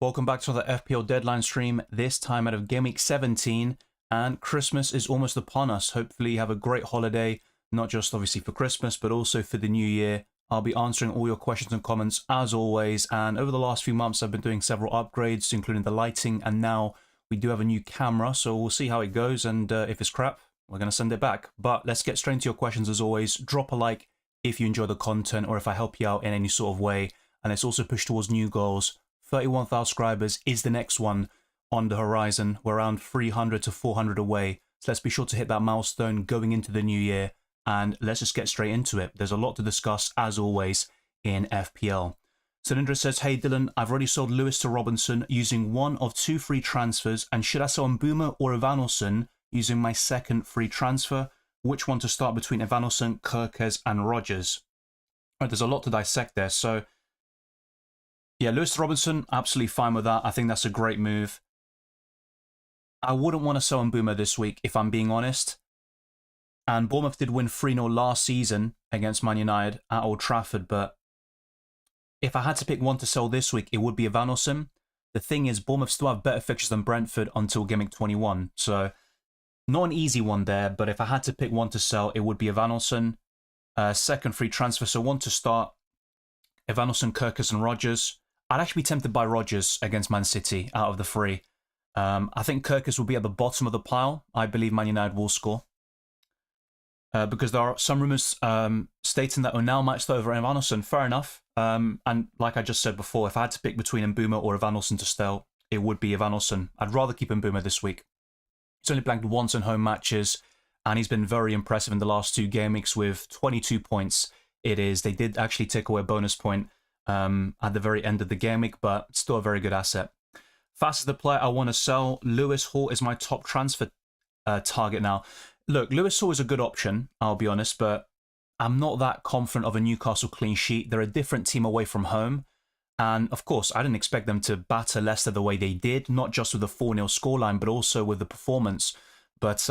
Welcome back to another FPL deadline stream, this time out of Game Week 17, and Christmas is almost upon us. Hopefully you have a great holiday, not just obviously for Christmas, but also for the new year. I'll be answering all your questions and comments as always, and over the last few months I've been doing several upgrades, including the lighting, and now we do have a new camera, so we'll see how it goes, and if it's crap, we're going to send it back. But let's get straight into your questions as always. Drop a like if you enjoy the content, or if I help you out in any sort of way, and let's also push towards new goals. 31,000 subscribers is the next one on the horizon. We're around 300 to 400 away. So let's be sure to hit that milestone going into the new year. And let's just get straight into it. There's a lot to discuss, as always, in FPL. Cylindra says, hey Dylan, I've already sold Lewis to Robinson using one of two free transfers. And should I sell Mbuma or Evanilson using my second free transfer? Which one to start between Evanilson, Kirkes and Rodgers? All right, there's a lot to dissect there. So yeah, Lewis Robinson, absolutely fine with that. I think that's a great move. I wouldn't want to sell Mbuma this week, if I'm being honest. And Bournemouth did win 3-0 last season against Man United at Old Trafford, but if I had to pick one to sell this week, it would be Evanilson. The thing is, Bournemouth still have better fixtures than Brentford until Game Week 21, so not an easy one there, but if I had to pick one to sell, it would be Evanilson. Second free transfer, so one to start, Evanilson, Kirkes and Rodgers. I'd actually be tempted by Rodgers against Man City out of the three. I think Kirkes will be at the bottom of the pile. I believe Man United will score. Because there are some rumours stating that Onal might start over Evanilson. Fair enough. And like I just said before, if I had to pick between Mbuma or Evanilson to start, it would be Evanilson. I'd rather keep Mbuma this week. He's only blanked once in home matches, and he's been very impressive in the last two game weeks with 22 points. It is. They did actually take away a bonus point at the very end of the game week, but still a very good asset. Fast as the player I want to sell, Lewis Hall is my top transfer target now. Look, Lewis Hall is a good option, I'll be honest, but I'm not that confident of a Newcastle clean sheet. They're a different team away from home. And of course, I didn't expect them to batter Leicester the way they did, not just with the 4-0 scoreline, but also with the performance. But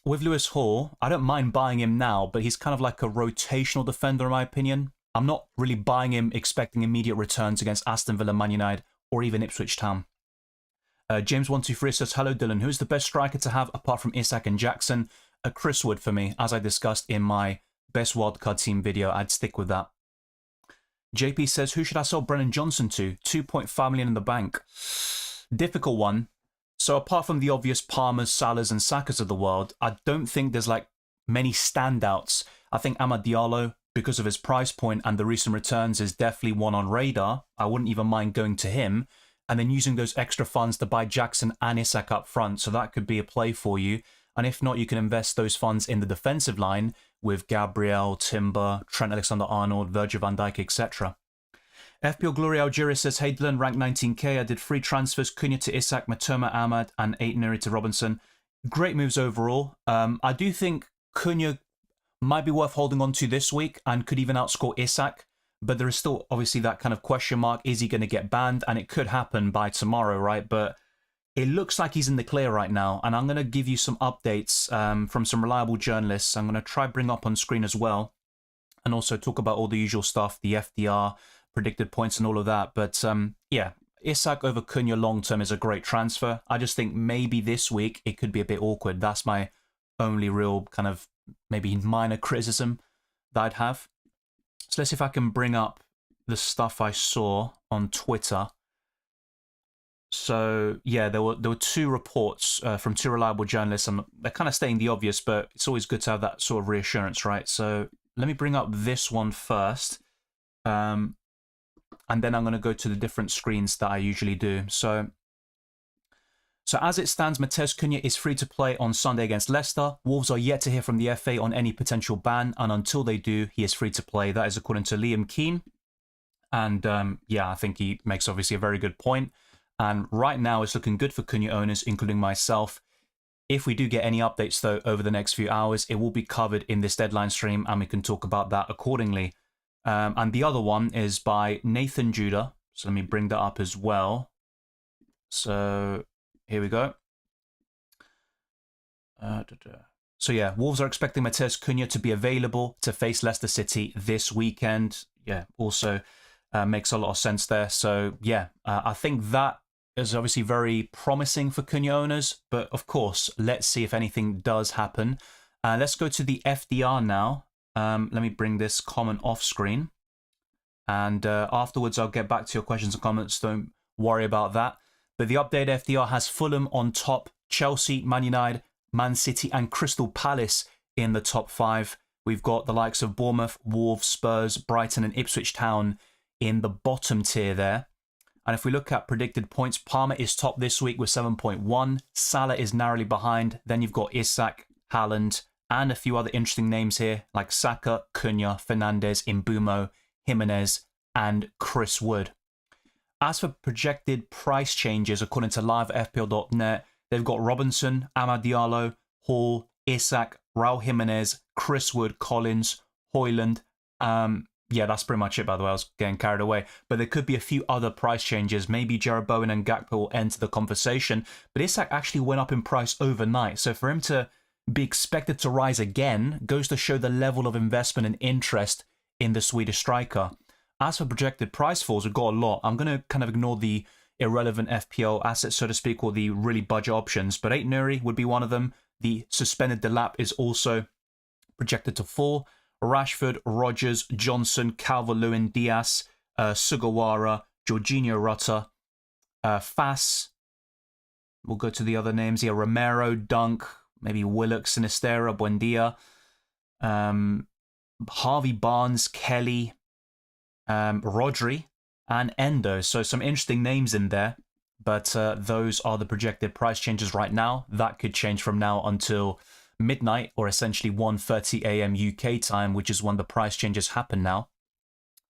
with Lewis Hall, I don't mind buying him now, but he's kind of like a rotational defender in my opinion. I'm not really buying him expecting immediate returns against Aston Villa, Man United, or even Ipswich Town. James123 says, hello Dylan, who's the best striker to have apart from Isak and Jackson? Chris Wood for me, as I discussed in my best wildcard team video. I'd stick with that. JP says, who should I sell Brennan Johnson to? 2.5 million in the bank. Difficult one. So apart from the obvious Palmers, Salahs and Sakas of the world, I don't think there's like many standouts. I think Amad Diallo, because of his price point and the recent returns, is definitely one on radar. I wouldn't even mind going to him. And then using those extra funds to buy Jackson and Isak up front. So that could be a play for you. And if not, you can invest those funds in the defensive line with Gabriel, Timber, Trent Alexander-Arnold, Virgil van Dijk, etc. FPL Glory Algeria says, hey Dylan, rank 19k. I did 3 transfers, Cunha to Isak, Matoma Ahmad, and 8 Nuri to Robinson. Great moves overall. I do think Cunha might be worth holding on to this week and could even outscore Isak. But there is still obviously that kind of question mark. Is he going to get banned? And it could happen by tomorrow, right? But it looks like he's in the clear right now. And I'm going to give you some updates from some reliable journalists. I'm going to try bring up on screen as well. And also talk about all the usual stuff, the FDR, predicted points and all of that. But yeah, Isak over Cunha long-term is a great transfer. I just think maybe this week it could be a bit awkward. That's my only real kind of maybe minor criticism that I'd have. So let's see if I can bring up the stuff I saw on Twitter. So yeah, there were 2 reports from 2 reliable journalists, and they're kind of stating the obvious, but it's always good to have that sort of reassurance, right? So let me bring up this one first, and then I'm going to go to the different screens that I usually do. So as it stands, Matheus Cunha is free to play on Sunday against Leicester. Wolves are yet to hear from the FA on any potential ban, and until they do, he is free to play. That is according to Liam Keane. And yeah, I think he makes obviously a very good point. And right now, it's looking good for Cunha owners, including myself. If we do get any updates, though, over the next few hours, it will be covered in this deadline stream, and we can talk about that accordingly. And the other one is by Nathan Judah. So let me bring that up as well. So here we go. So yeah, Wolves are expecting Matheus Cunha to be available to face Leicester City this weekend. Yeah, also makes a lot of sense there. So yeah, I think that is obviously very promising for Cunha owners, but of course, let's see if anything does happen. Let's go to the FDR now. Let me bring this comment off screen. And afterwards, I'll get back to your questions and comments. Don't worry about that. But the update FDR has Fulham on top, Chelsea, Man United, Man City, and Crystal Palace in the top 5. We've got the likes of Bournemouth, Wolves, Spurs, Brighton, and Ipswich Town in the bottom tier there. And if we look at predicted points, Palmer is top this week with 7.1. Salah is narrowly behind. Then you've got Isak, Haaland, and a few other interesting names here, like Saka, Cunha, Fernandes, Mbeumo, Jimenez, and Chris Wood. As for projected price changes, according to live.fpl.net, they've got Robinson, Amad Diallo, Hall, Isak, Raul Jimenez, Chris Wood, Collins, Højlund. Yeah, that's pretty much it, by the way. I was getting carried away. But there could be a few other price changes. Maybe Jarrod Bowen and Gakpo will enter the conversation. But Isak actually went up in price overnight. So for him to be expected to rise again goes to show the level of investment and interest in the Swedish striker. As for projected price falls, we've got a lot. I'm going to kind of ignore the irrelevant FPL assets, so to speak, or the really budget options. But Ait Nuri would be one of them. The suspended Delap is also projected to fall. Rashford, Rodgers, Johnson, Calvert-Lewin, Diaz, Sugawara, Jorginho Rutter, Fass. We'll go to the other names here. Romero, Dunk, maybe Willock, Sinistera, Buendia, Harvey Barnes, Kelly, Rodri, and Endo. So some interesting names in there. But those are the projected price changes right now. That could change from now until midnight, or essentially 1:30 a.m. UK time, which is when the price changes happen now.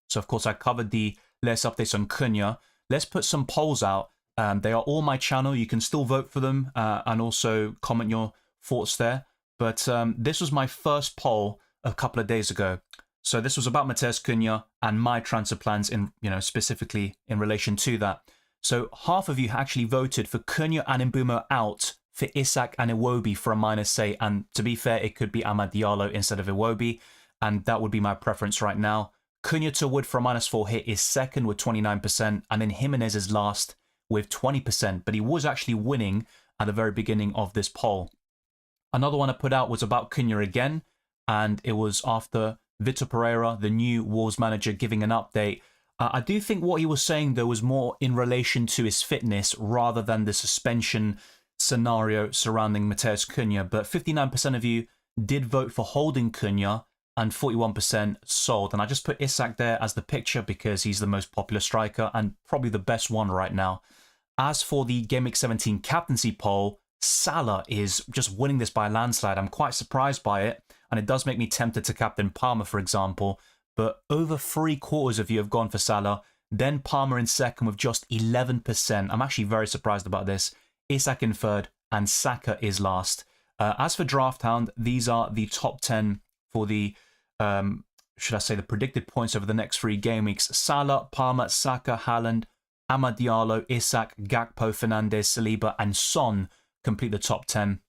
So of course I covered the latest updates on Cunha. Let's put some polls out. They are all my channel. You can still vote for them and also comment your thoughts there. But this was my first poll a couple of days ago. So this was about Matheus Cunha and my transfer plans in, specifically in relation to that. So half of you actually voted for Cunha and Mbeumo out, for Isak and Iwobi for a -8, and to be fair, it could be Amad Diallo instead of Iwobi, and that would be my preference right now. Cunha to Wood for a -4 hit is second with 29%, and then Jimenez is last with 20%, but he was actually winning at the very beginning of this poll. Another one I put out was about Cunha again, and it was after Vitor Pereira, the new Wolves manager, giving an update. I do think what he was saying, though, was more in relation to his fitness rather than the suspension scenario surrounding Matheus Cunha, but 59% of you did vote for holding Cunha and 41% sold. And I just put Isak there as the picture because he's the most popular striker and probably the best one right now. As for the Gameweek 17 captaincy poll, Salah is just winning this by a landslide. I'm quite surprised by it, and it does make me tempted to captain Palmer, for example, but over 3/4 of you have gone for Salah, then Palmer in second with just 11%. I'm actually very surprised about this. Isak in third, and Saka is last. As for Drafthound, these are the top 10 for the, should I say, the predicted points over the next 3 game weeks. Salah, Palmer, Saka, Haaland, Amad Diallo, Isak, Gakpo, Fernandes, Saliba, and Son complete the top 10.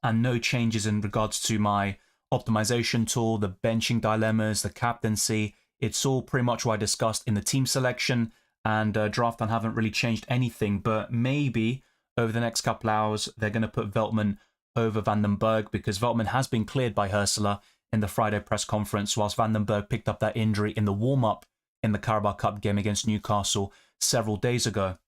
And no changes in regards to my optimization tool, the benching dilemmas, the captaincy. It's all pretty much what I discussed in the team selection, and Drafthound haven't really changed anything, but maybe over the next couple hours, they're going to put Veltman over Van den Berg because Veltman has been cleared by Ursula in the Friday press conference, whilst Van den Berg picked up that injury in the warm-up in the Carabao Cup game against Newcastle several days ago.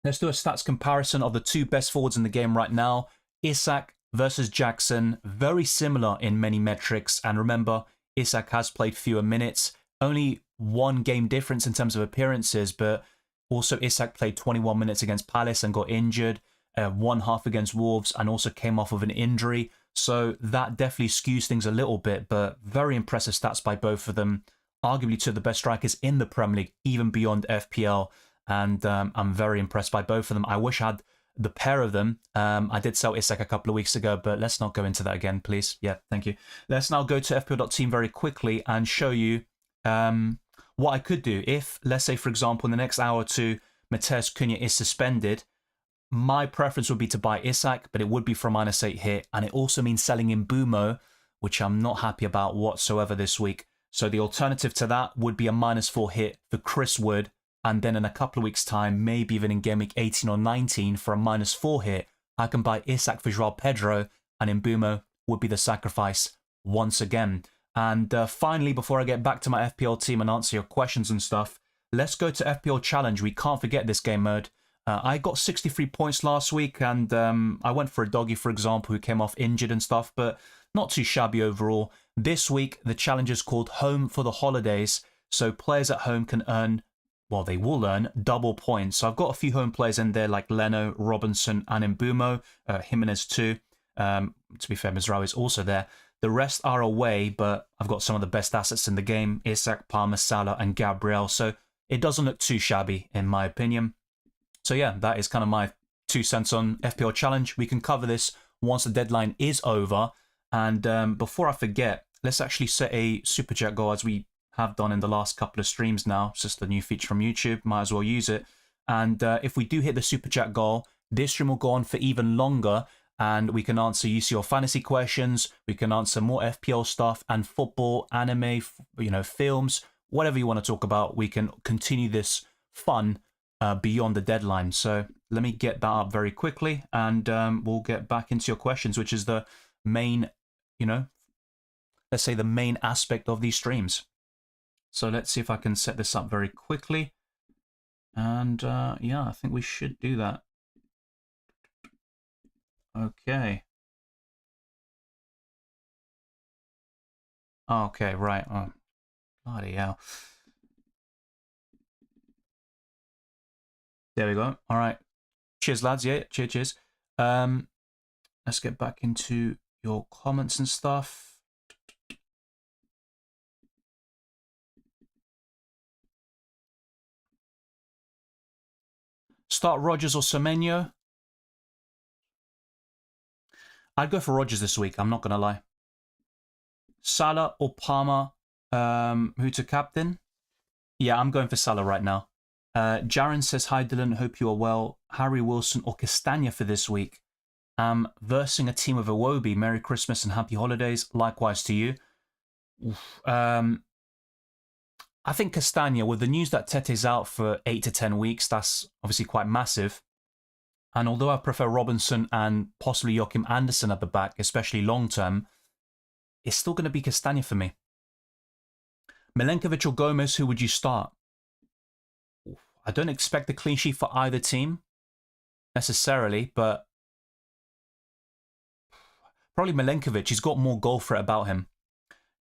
Let's do a stats comparison of the 2 best forwards in the game right now. Isak versus Jackson, very similar in many metrics. And remember, Isak has played fewer minutes, only 1 game difference in terms of appearances, but also, Isak played 21 minutes against Palace and got injured, 1/2 against Wolves, and also came off of an injury. So that definitely skews things a little bit, but very impressive stats by both of them. Arguably 2 of the best strikers in the Premier League, even beyond FPL. And I'm very impressed by both of them. I wish I had the pair of them. I did sell Isak a couple of weeks ago, but let's not go into that again, please. Yeah, thank you. Let's now go to fpl.team very quickly and show you what I could do if, let's say, for example, in the next hour or 2, Matheus Cunha is suspended. My preference would be to buy Isak, but it would be for a -8 hit, and it also means selling Mbeumo, which I'm not happy about whatsoever this week. So the alternative to that would be a -4 hit for Chris Wood and then in a couple of weeks' time, maybe even in game week 18 or 19 for a -4 hit, I can buy Isak for Joao Pedro, and Mbumo would be the sacrifice once again. And finally, before I get back to my FPL team and answer your questions and stuff, let's go to FPL Challenge. We can't forget this game mode. I got 63 points last week, and I went for a doggy, for example, who came off injured and stuff, but not too shabby overall. This week, the challenge is called Home for the Holidays, so players at home can earn, well, they will earn double points. So I've got a few home players in there like Leno, Robinson, and Mbumo, Jimenez too. To be fair, Mizraoui is also there. The rest are away, but I've got some of the best assets in the game, Isak, Palmer, Salah, and Gabriel, so it doesn't look too shabby, in my opinion. So yeah, that is kind of my 2 cents on FPL Challenge. We can cover this once the deadline is over. And before I forget, let's actually set a Super Chat goal as we have done in the last couple of streams now. It's just a new feature from YouTube. Might as well use it. And if we do hit the Super Chat goal, this stream will go on for even longer. And we can answer UCL fantasy questions. We can answer more FPL stuff and football, anime, films, whatever you want to talk about. We can continue this fun beyond the deadline. So let me get that up very quickly, and we'll get back into your questions, which is the main, let's say the main aspect of these streams. So let's see if I can set this up very quickly. And yeah, I think we should do that. Okay. Okay, right. Oh, bloody hell. There we go. All right. Cheers, lads. Yeah, cheers. Let's get back into your comments and stuff. Start Rodgers or Semenyo? I'd go for Rodgers this week, I'm not going to lie. Salah or Palmer, who to captain? Yeah, I'm going for Salah right now. Jaren says, hi Dylan, hope you are well. Harry Wilson or Castagna for this week? Versing a team of Iwobi, Merry Christmas and Happy Holidays. Likewise to you. I think Castagna, with the news that Tete's out for 8 to 10 weeks, that's obviously quite massive. And although I prefer Robinson and possibly Joachim Andersen at the back, especially long term, it's still going to be Castagna for me. Milenkovic or Gomez, who would you start? I don't expect a clean sheet for either team necessarily, but probably Milenkovic. He's got more goal threat about him.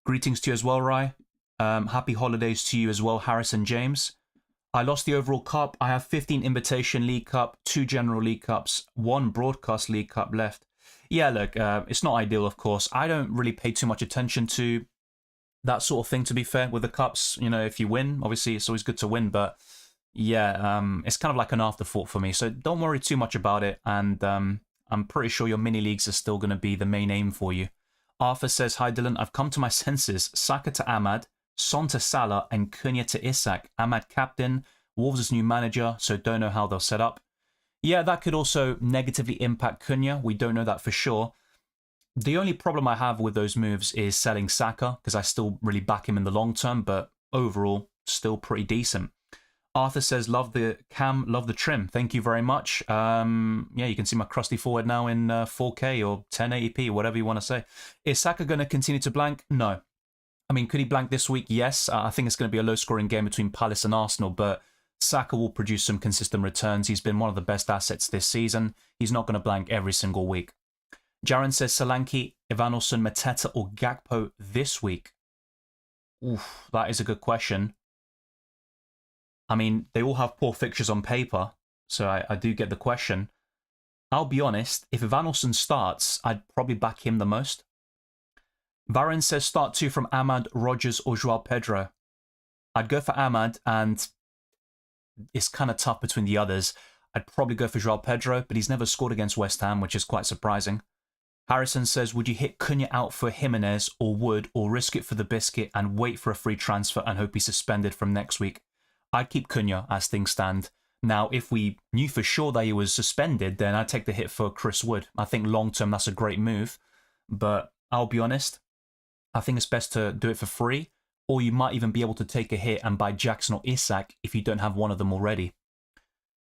Greetings to you as well, Rai. Happy holidays to you as well, Harrison James. I lost the overall cup. I have 15 Invitation League Cup, 2 General League Cups, 1 Broadcast League Cup left. Yeah, look, it's not ideal, of course. I don't really pay too much attention to that sort of thing, to be fair, with the cups. If you win, obviously it's always good to win, but yeah, it's kind of like an afterthought for me. So don't worry too much about it, and I'm pretty sure your mini leagues are still going to be the main aim for you. Arthur says, hi Dylan, I've come to my senses. Saka to Ahmad, Son to Salah, and Cunha to Isak. Ahmad captain, Wolves' new manager, so don't know how they'll set up. Yeah, that could also negatively impact Cunha. We don't know that for sure. The only problem I have with those moves is selling Saka, because I still really back him in the long term, but overall, still pretty decent. Arthur says, love the cam, love the trim. Thank you very much. Yeah, you can see my crusty forward now in 4K or 1080p, whatever you want to say. Is Saka going to continue to blank? No. I mean, could he blank this week? Yes. I think it's going to be a low-scoring game between Palace and Arsenal, but Saka will produce some consistent returns. He's been one of the best assets this season. He's not going to blank every single week. Jaren says, Solanke, Evanilson, Mateta, or Gakpo this week? Oof, that is a good question. I mean, they all have poor fixtures on paper, so I do get the question. I'll be honest, if Evanilson starts, I'd probably back him the most. Varane says start 2 from Ahmad, Rodgers, or Joao Pedro. I'd go for Ahmad, and it's kind of tough between the others. I'd probably go for Joao Pedro, but he's never scored against West Ham, which is quite surprising. Harrison says, would you hit Cunha out for Jimenez, or risk it for the biscuit and wait for a free transfer and hope he's suspended from next week? I'd keep Cunha as things stand. Now, if we knew for sure that he was suspended, then I'd take the hit for Chris Wood. I think long-term that's a great move, but I'll be honest, I think it's best to do it for free or you might even be able to take a hit and buy Jackson or Isak if you don't have one of them already.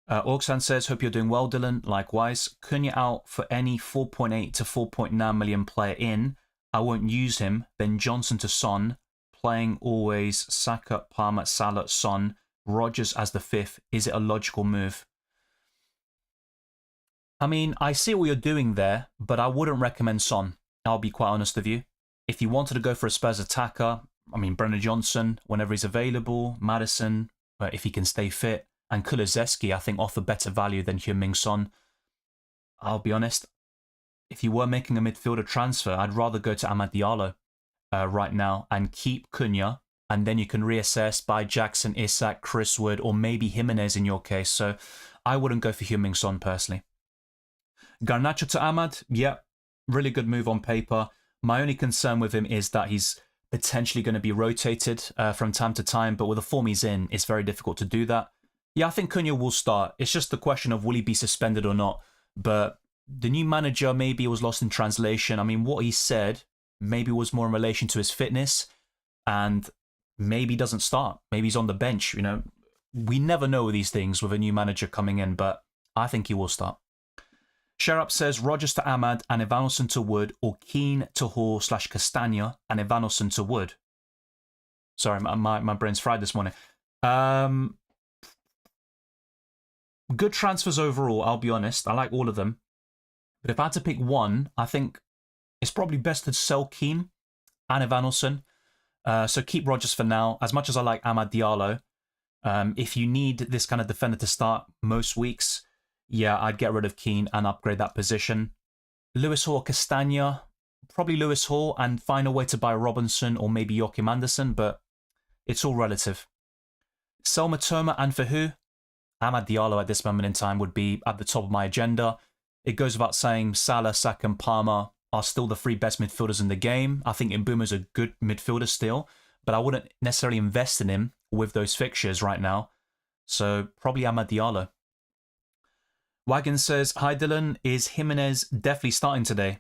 Orksan says, hope you're doing well, Dylan. Likewise. Cunha out for any 4.8 to 4.9 million player in. I won't use him. Then Johnson to Son. Playing always Saka, Palmer, Salah, Son. Rodgers as the fifth. Is it a logical move? I mean, I see what you're doing there, but I wouldn't recommend Son. I'll be quite honest with you. If you wanted to go for a Spurs attacker, I mean, Brennan Johnson, whenever he's available, Maddison, if he can stay fit, and Kulusevski, I think, offer better value than Heung-min Son. I'll be honest, if you were making a midfielder transfer, I'd rather go to Amad Diallo right now and keep Cunha, and then you can reassess, buy Jackson, Isak, Chris Wood, or maybe Jimenez in your case. So I wouldn't go for Heung-min Son personally. Garnacho to Amad, yeah, really good move on paper. My only concern with him is that he's potentially going to be rotated from time to time, but with the form he's in, it's very difficult to do that. Yeah, I think Cunha will start. It's just the question of will he be suspended or not. But the new manager maybe was lost in translation. I mean, what he said maybe was more in relation to his fitness, and maybe he doesn't start. Maybe he's on the bench. You know, we never know these things with a new manager coming in, but I think he will start. Sherab says Rodgers to Amad and Evanilson to Wood, or Keane to Hall / Castagna and Evanilson to Wood. Sorry, my brain's fried this morning. Good transfers overall, I'll be honest. I like all of them. But if I had to pick one, I think it's probably best to sell Keane and Evanilson. So keep Rodgers for now. As much as I like Amad Diallo, if you need this kind of defender to start most weeks, yeah, I'd get rid of Keane and upgrade that position. Lewis Hall or Castagna, probably Lewis Hall, and find a way to buy Robinson or maybe Joachim Andersen, but it's all relative. Sell Matoma, and for who? Amad Diallo at this moment in time would be at the top of my agenda. It goes without saying Salah, Saka and Palmer are still the three best midfielders in the game. I think Mbeumo's a good midfielder still, but I wouldn't necessarily invest in him with those fixtures right now. So probably Amad Diallo. Wagon says, hi Dylan, is Jimenez definitely starting today?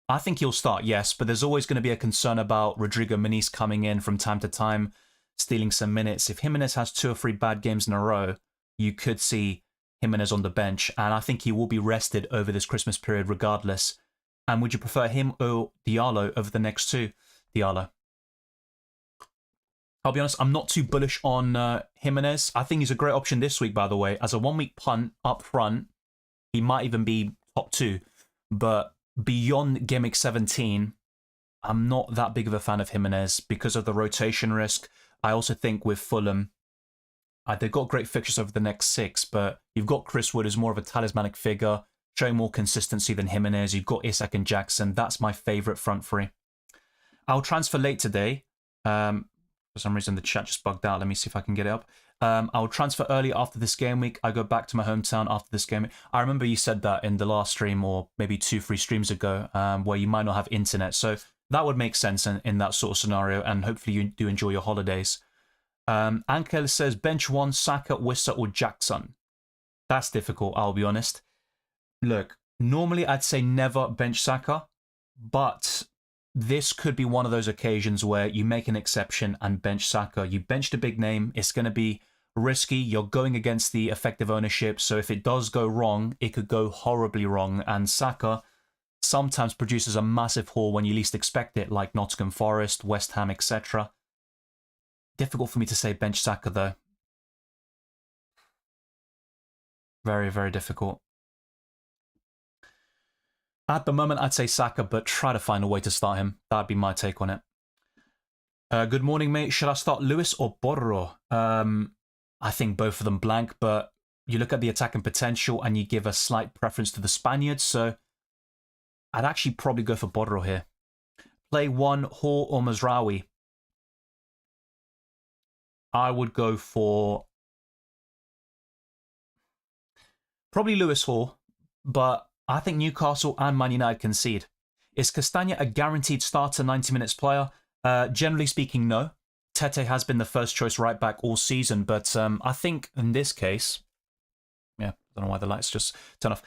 I think he'll start, yes, but there's always going to be a concern about Rodrigo Muniz coming in from time to time, stealing some minutes. If Jimenez has 2 or 3 bad games in a row, you could see Jimenez on the bench, and I think he will be rested over this Christmas period regardless. And would you prefer him or Diallo over the next two? Diallo. I'll be honest, I'm not too bullish on Jimenez. I think he's a great option this week, by the way. As a 1-week punt up front, he might even be top 2. But beyond Gameweek 17, I'm not that big of a fan of Jimenez because of the rotation risk. I also think with Fulham, they've got great fixtures over the next 6, but you've got Chris Wood as more of a talismanic figure, showing more consistency than Jimenez. You've got Isak and Jackson. That's my favourite front three. I'll transfer late today. For some reason, the chat just bugged out. Let me see if I can get it up. I'll transfer early after this game week. I go back to my hometown after this game week. I remember you said that in the last stream, or maybe 2-3 streams ago, where you might not have internet. So that would make sense in that sort of scenario, and hopefully you do enjoy your holidays. Ankel says, bench 1, Saka, Wissa, or Jackson. That's difficult, I'll be honest. Look, normally I'd say never bench Saka, but this could be one of those occasions where you make an exception and bench Saka. You bench the big name, it's going to be risky, you're going against the effective ownership, so if it does go wrong, it could go horribly wrong, and Saka sometimes produces a massive haul when you least expect it, like Nottingham Forest, West Ham, etc. Difficult for me to say bench Saka, though. Very, very difficult. At the moment, I'd say Saka, but try to find a way to start him. That'd be my take on it. Good morning, mate. Should I start Lewis or Borro? I think both of them blank, but you look at the attacking potential and you give a slight preference to the Spaniards, so I'd actually probably go for Borro here. Play 1, Hall or Mazraoui. I would go for probably Lewis Hall, but I think Newcastle and Man United concede. Is Castagna a guaranteed starter 90 minutes player? Generally speaking, no. Tete has been the first choice right back all season, but I think in this case, yeah, I don't know why the lights just turn off.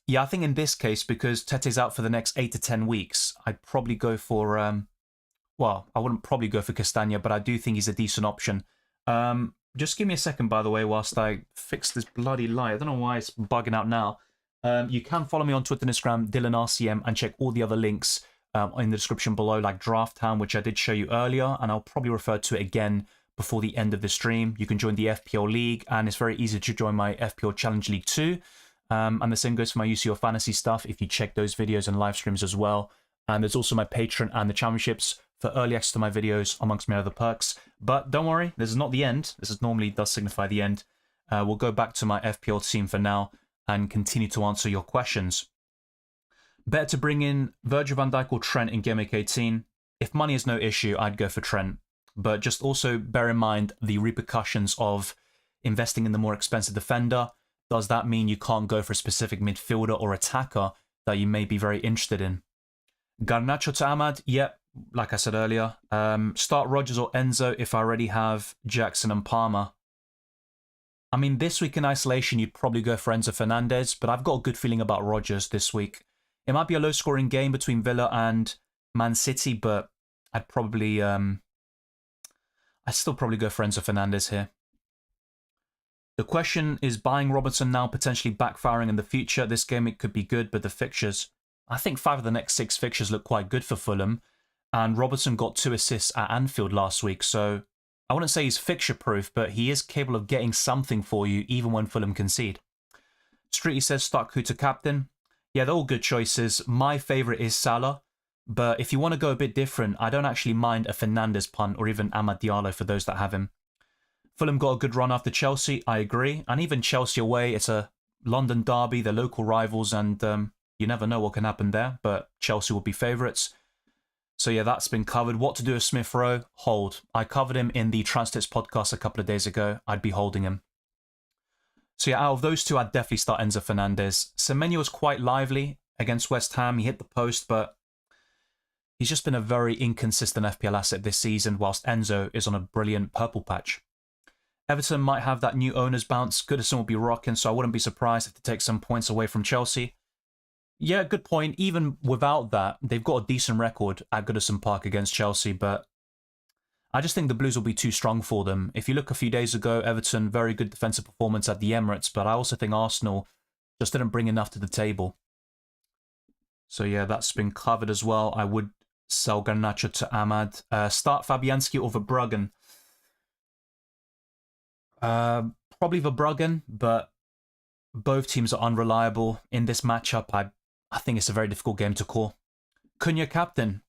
Yeah, I think in this case, because Tete's out for the next 8 to 10 weeks, I'd probably go for well, I wouldn't probably go for Castagna, but I do think he's a decent option. Just give me a second, by the way, whilst I fix this bloody light. I don't know why it's bugging out now. You can follow me on Twitter and Instagram, DylanRCM, and check all the other links in the description below, like Drafthound, which I did show you earlier, and I'll probably refer to it again before the end of the stream. You can join the FPL League, and it's very easy to join my FPL Challenge League too. And the same goes for my UCL Fantasy stuff if you check those videos and live streams as well. And there's also my Patreon and the championships for early access to my videos, amongst many other perks. But don't worry, this is not the end. This normally does signify the end. We'll go back to my FPL team for now and continue to answer your questions. Better to bring in Virgil van Dijk or Trent in Game Week 18. If money is no issue, I'd go for Trent. But just also bear in mind the repercussions of investing in the more expensive defender. Does that mean you can't go for a specific midfielder or attacker that you may be very interested in? Garnacho to Ahmad, yep, like I said earlier. Start Rodgers or Enzo if I already have Jackson and Palmer. I mean, this week in isolation, you'd probably go for Enzo Fernandez, but I've got a good feeling about Rodgers this week. It might be a low-scoring game between Villa and Man City, but I'd probably, I'd still probably go for Enzo Fernandez here. The question is buying Robertson now, potentially backfiring in the future. This game, it could be good, but the fixtures, I think 5 of the next 6 fixtures look quite good for Fulham. And Robertson got 2 assists at Anfield last week, so I wouldn't say he's fixture-proof, but he is capable of getting something for you, even when Fulham concede. Streety says start Kuta captain. Yeah, they're all good choices. My favourite is Salah, but if you want to go a bit different, I don't actually mind a Fernandes punt or even Amad Diallo for those that have him. Fulham got a good run after Chelsea, I agree. And even Chelsea away, it's a London derby, they're local rivals, and you never know what can happen there, but Chelsea will be favourites. So yeah, that's been covered. What to do with Smith Rowe? Hold. I covered him in the Transfers podcast a couple of days ago. I'd be holding him. So yeah, out of those two, I'd definitely start Enzo Fernandez. Semenyo was quite lively against West Ham. He hit the post, but he's just been a very inconsistent FPL asset this season, whilst Enzo is on a brilliant purple patch. Everton might have that new owner's bounce. Goodison will be rocking, so I wouldn't be surprised if they take some points away from Chelsea. Yeah, good point. Even without that, they've got a decent record at Goodison Park against Chelsea, but I just think the Blues will be too strong for them. If you look a few days ago, Everton, very good defensive performance at the Emirates, but I also think Arsenal just didn't bring enough to the table. So yeah, that's been covered as well. I would sell Garnacho to Ahmad. Start Fabianski or Verbruggen. Probably Verbruggen, but both teams are unreliable. In this matchup, I think it's a very difficult game to call. Cunha captain.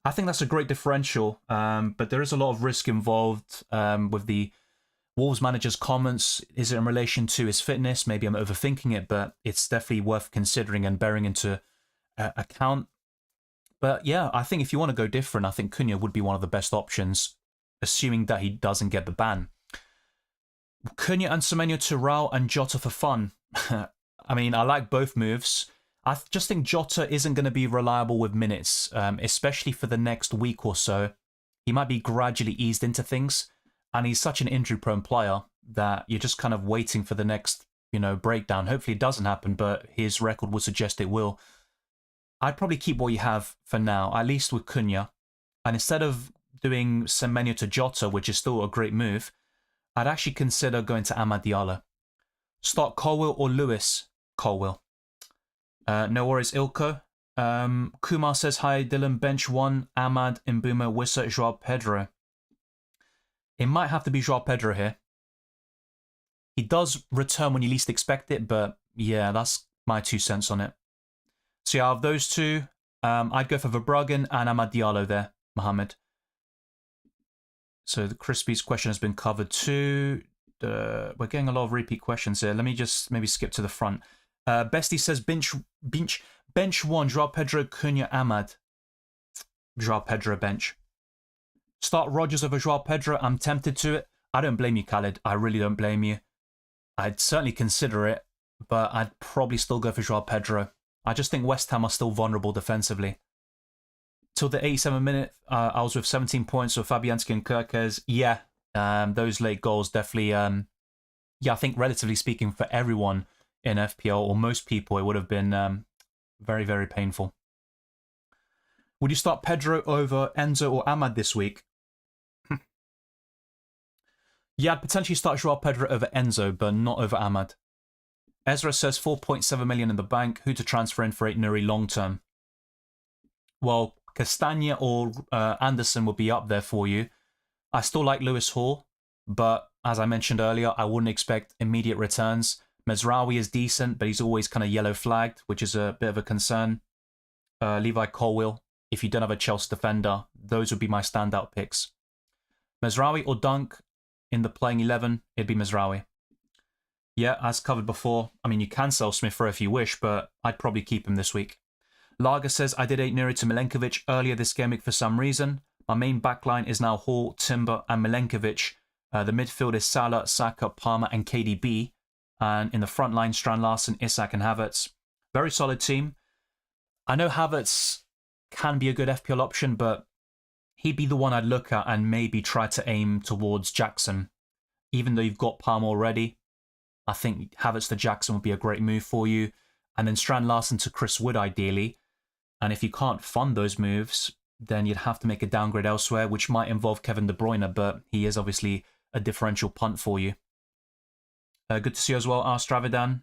I think that's a great differential, but there is a lot of risk involved with the Wolves manager's comments. Is it in relation to his fitness? Maybe I'm overthinking it, but it's definitely worth considering and bearing into account. But yeah, I think if you want to go different, I think Cunha would be one of the best options, assuming that he doesn't get the ban. Cunha and Semenyo to Raul and Jota for fun. I mean, I like both moves. I just think Jota isn't going to be reliable with minutes, especially for the next week or so. He might be gradually eased into things, and he's such an injury-prone player that you're just kind of waiting for the next, breakdown. Hopefully it doesn't happen, but his record would suggest it will. I'd probably keep what you have for now, at least with Cunha. And instead of doing Semenyo to Jota, which is still a great move, I'd actually consider going to Amad Diallo. Start Colwill or Lewis? Colwill. No worries, Ilko. Kumar says, hi, Dylan, bench 1, Ahmad, Mbuma, Wissa, Joao Pedro. It might have to be Joao Pedro here. He does return when you least expect it, but yeah, that's my 2 cents on it. So yeah, out of those two, I'd go for Verbruggen and Amad Diallo there, Mohammed. So the Crispy's question has been covered too. We're getting a lot of repeat questions here. Let me just maybe skip to the front. Bestie says bench 1, Joao Pedro, Cunha, Ahmad. Joao Pedro bench. Start Rodgers over Joao Pedro. I'm tempted to it. I don't blame you, Khaled. I really don't blame you. I'd certainly consider it, but I'd probably still go for Joao Pedro. I just think West Ham are still vulnerable defensively. Till the 87th minute, I was with 17 points with Fabianski and Kirkes. Yeah, those late goals definitely, I think relatively speaking for everyone in FPL, or most people, it would have been very, very painful. Would you start Pedro over Enzo or Ahmad this week? Yeah, I'd potentially start Joao Pedro over Enzo, but not over Ahmad. Ezra says 4.7 million in the bank. Who to transfer in for 8 Nuri long term? Well, Castagna or Anderson would be up there for you. I still like Lewis Hall, but as I mentioned earlier, I wouldn't expect immediate returns. Mezraoui is decent, but he's always kind of yellow flagged, which is a bit of a concern. Levi Colwill, if you don't have a Chelsea defender, those would be my standout picks. Mezraoui or Dunk in the playing 11, it'd be Mezraoui. Yeah, as covered before, I mean, you can sell Smith Rowe if you wish, but I'd probably keep him this week. Lager says, I did 8 Nuri to Milenkovic earlier this game week for some reason. My main backline is now Hall, Timber, and Milenkovic. The midfield is Salah, Saka, Palmer, and KDB. And in the front line, Strand Larsen, Isak, and Havertz. Very solid team. I know Havertz can be a good FPL option, but he'd be the one I'd look at and maybe try to aim towards Jackson. Even though you've got Palmer already, I think Havertz to Jackson would be a great move for you. And then Strand Larsen to Chris Wood, ideally. And if you can't fund those moves, then you'd have to make a downgrade elsewhere, which might involve Kevin De Bruyne, but he is obviously a differential punt for you. Good to see you as well, Stravidan.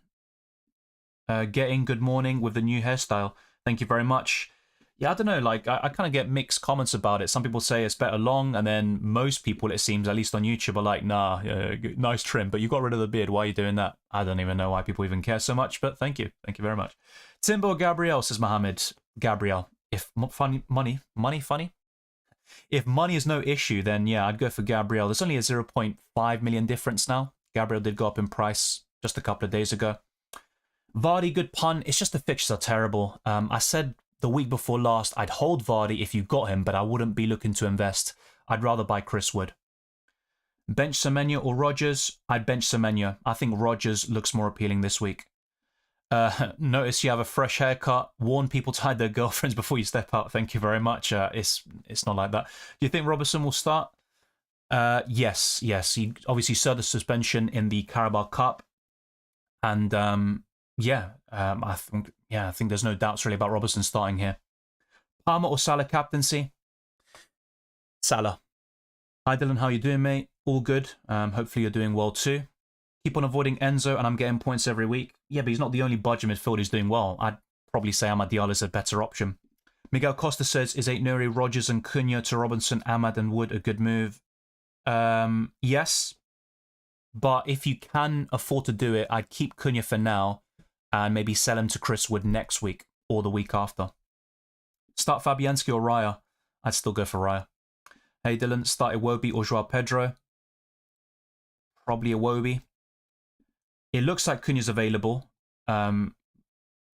Getting good morning with the new hairstyle. Thank you very much. Yeah, I don't know, like, I kind of get mixed comments about it. Some people say it's better long, and then most people, it seems, at least on YouTube, are like, nah, nice trim, but you got rid of the beard. Why are you doing that? I don't even know why people even care so much, but thank you. Thank you very much. Timbo Gabriel, says Mohammed. Gabriel, if money funny? If money is no issue, then yeah, I'd go for Gabriel. There's only a 0.5 million difference now. Gabriel did go up in price just a couple of days ago. Vardy, good pun. It's just the fixtures are terrible. I said the week before last I'd hold Vardy if you got him, but I wouldn't be looking to invest. I'd rather buy Chris Wood. Bench Semenyo or Rodgers? I'd bench Semenyo. I think Rodgers looks more appealing this week. Notice you have a fresh haircut. Warn people to hide their girlfriends before you step out. Thank you very much. It's not like that. Do you think Robertson will start? Yes. He obviously served the suspension in the Carabao Cup, and I think there's no doubts really about Robertson starting here. Palmer or Salah captaincy? Salah. Hi Dylan, how you doing, mate? All good. Hopefully you're doing well too. Keep on avoiding Enzo, and I'm getting points every week. Yeah, but he's not the only budget midfielder who's doing well. I'd probably say Amad Diallo is a better option. Miguel Costa says, is 8 Nuri, Rodgers, and Cunha to Robinson, Ahmad, and Wood a good move? Yes. But if you can afford to do it, I'd keep Cunha for now and maybe sell him to Chris Wood next week or the week after. Start Fabianski or Raya? I'd still go for Raya. Hey Dylan, start Iwobi or Joao Pedro? Probably Iwobi. It looks like Cunha's available. All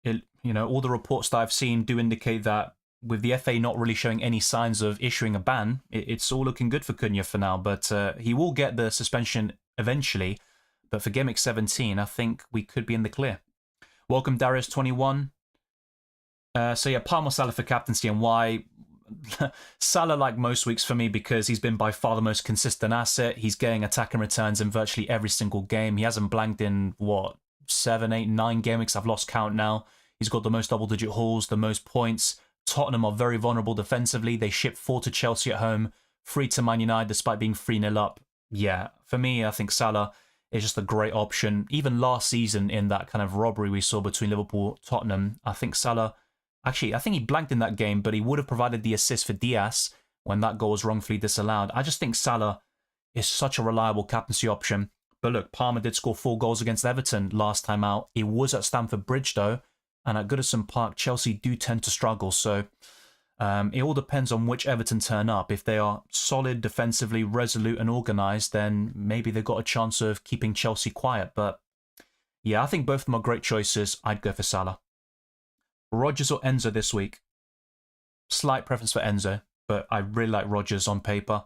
the reports that I've seen do indicate that with the FA not really showing any signs of issuing a ban, it's all looking good for Cunha for now. But he will get the suspension eventually. But for Gameweek 17, I think we could be in the clear. Welcome, Darius21. Palmer Salah for captaincy, and why? Salah, like most weeks for me, because he's been by far the most consistent asset. He's getting attack and returns in virtually every single game. He hasn't blanked in, 7, 8, 9 game weeks? I've lost count now. He's got the most double-digit hauls, the most points. Tottenham are very vulnerable defensively. They ship 4 to Chelsea at home, 3 to Man United despite being 3-0 up. Yeah, for me, I think Salah is just a great option. Even last season in that kind of robbery we saw between Liverpool and Tottenham, I think Salah... Actually, I think he blanked in that game, but he would have provided the assist for Diaz when that goal was wrongfully disallowed. I just think Salah is such a reliable captaincy option. But look, Palmer did score 4 goals against Everton last time out. It was at Stamford Bridge, though, and at Goodison Park, Chelsea do tend to struggle. So it all depends on which Everton turn up. If they are solid, defensively, resolute and organised, then maybe they've got a chance of keeping Chelsea quiet. But yeah, I think both of them are great choices. I'd go for Salah. Rodgers or Enzo this week? Slight preference for Enzo, but I really like Rodgers on paper.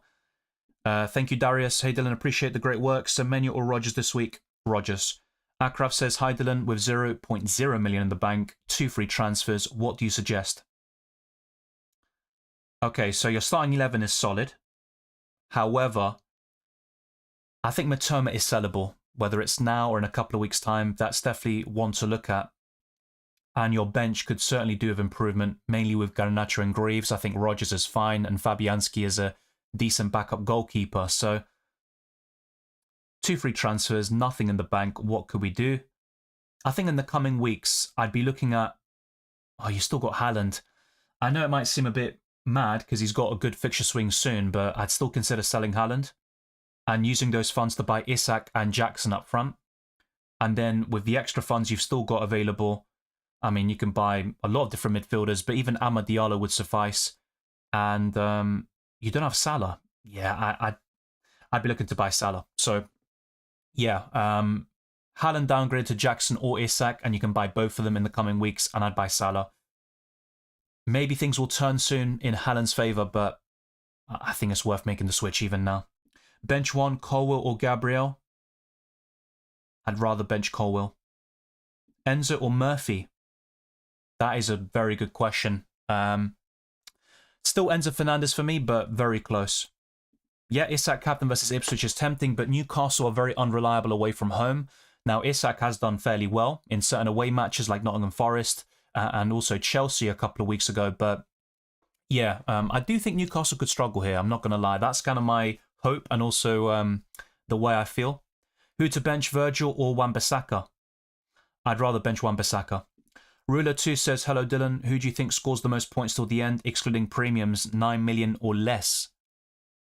Thank you, Darius. Hey, Dylan, appreciate the great work. Semenyo or Rodgers this week? Rodgers. Akraf says, hi, Dylan, with 0.0 million in the bank, 2 free transfers, what do you suggest? Okay, so your starting 11 is solid. However, I think Matoma is sellable. Whether it's now or in a couple of weeks' time, that's definitely one to look at. and your bench could certainly do with improvement, mainly with Garnacho and Greaves. I think Rodgers is fine, and Fabianski is a decent backup goalkeeper. So, 2 free transfers, nothing in the bank. What could we do? I think in the coming weeks, I'd be looking at... Oh, you still got Haaland. I know it might seem a bit mad because he's got a good fixture swing soon, but I'd still consider selling Haaland and using those funds to buy Isak and Jackson up front. And then with the extra funds you've still got available, I mean, you can buy a lot of different midfielders, but even Amad Diallo would suffice. And you don't have Salah. Yeah, I'd be looking to buy Salah. So, yeah, Haaland downgrade to Jackson or Isak, and you can buy both of them in the coming weeks, and I'd buy Salah. Maybe things will turn soon in Haaland's favour, but I think it's worth making the switch even now. Bench 1, Colwill or Gabriel? I'd rather bench Colwill. Enzo or Murphy? That is a very good question. Still Enzo Fernandez for me, but very close. Yeah, Isak captain versus Ipswich is tempting, but Newcastle are very unreliable away from home. Now, Isak has done fairly well in certain away matches like Nottingham Forest and also Chelsea a couple of weeks ago. But yeah, I do think Newcastle could struggle here. I'm not going to lie. That's kind of my hope and also the way I feel. Who to bench, Virgil or Wan-Bissaka? I'd rather bench Wan-Bissaka. Ruler2 says, hello Dylan, who do you think scores the most points till the end, excluding premiums, 9 million or less?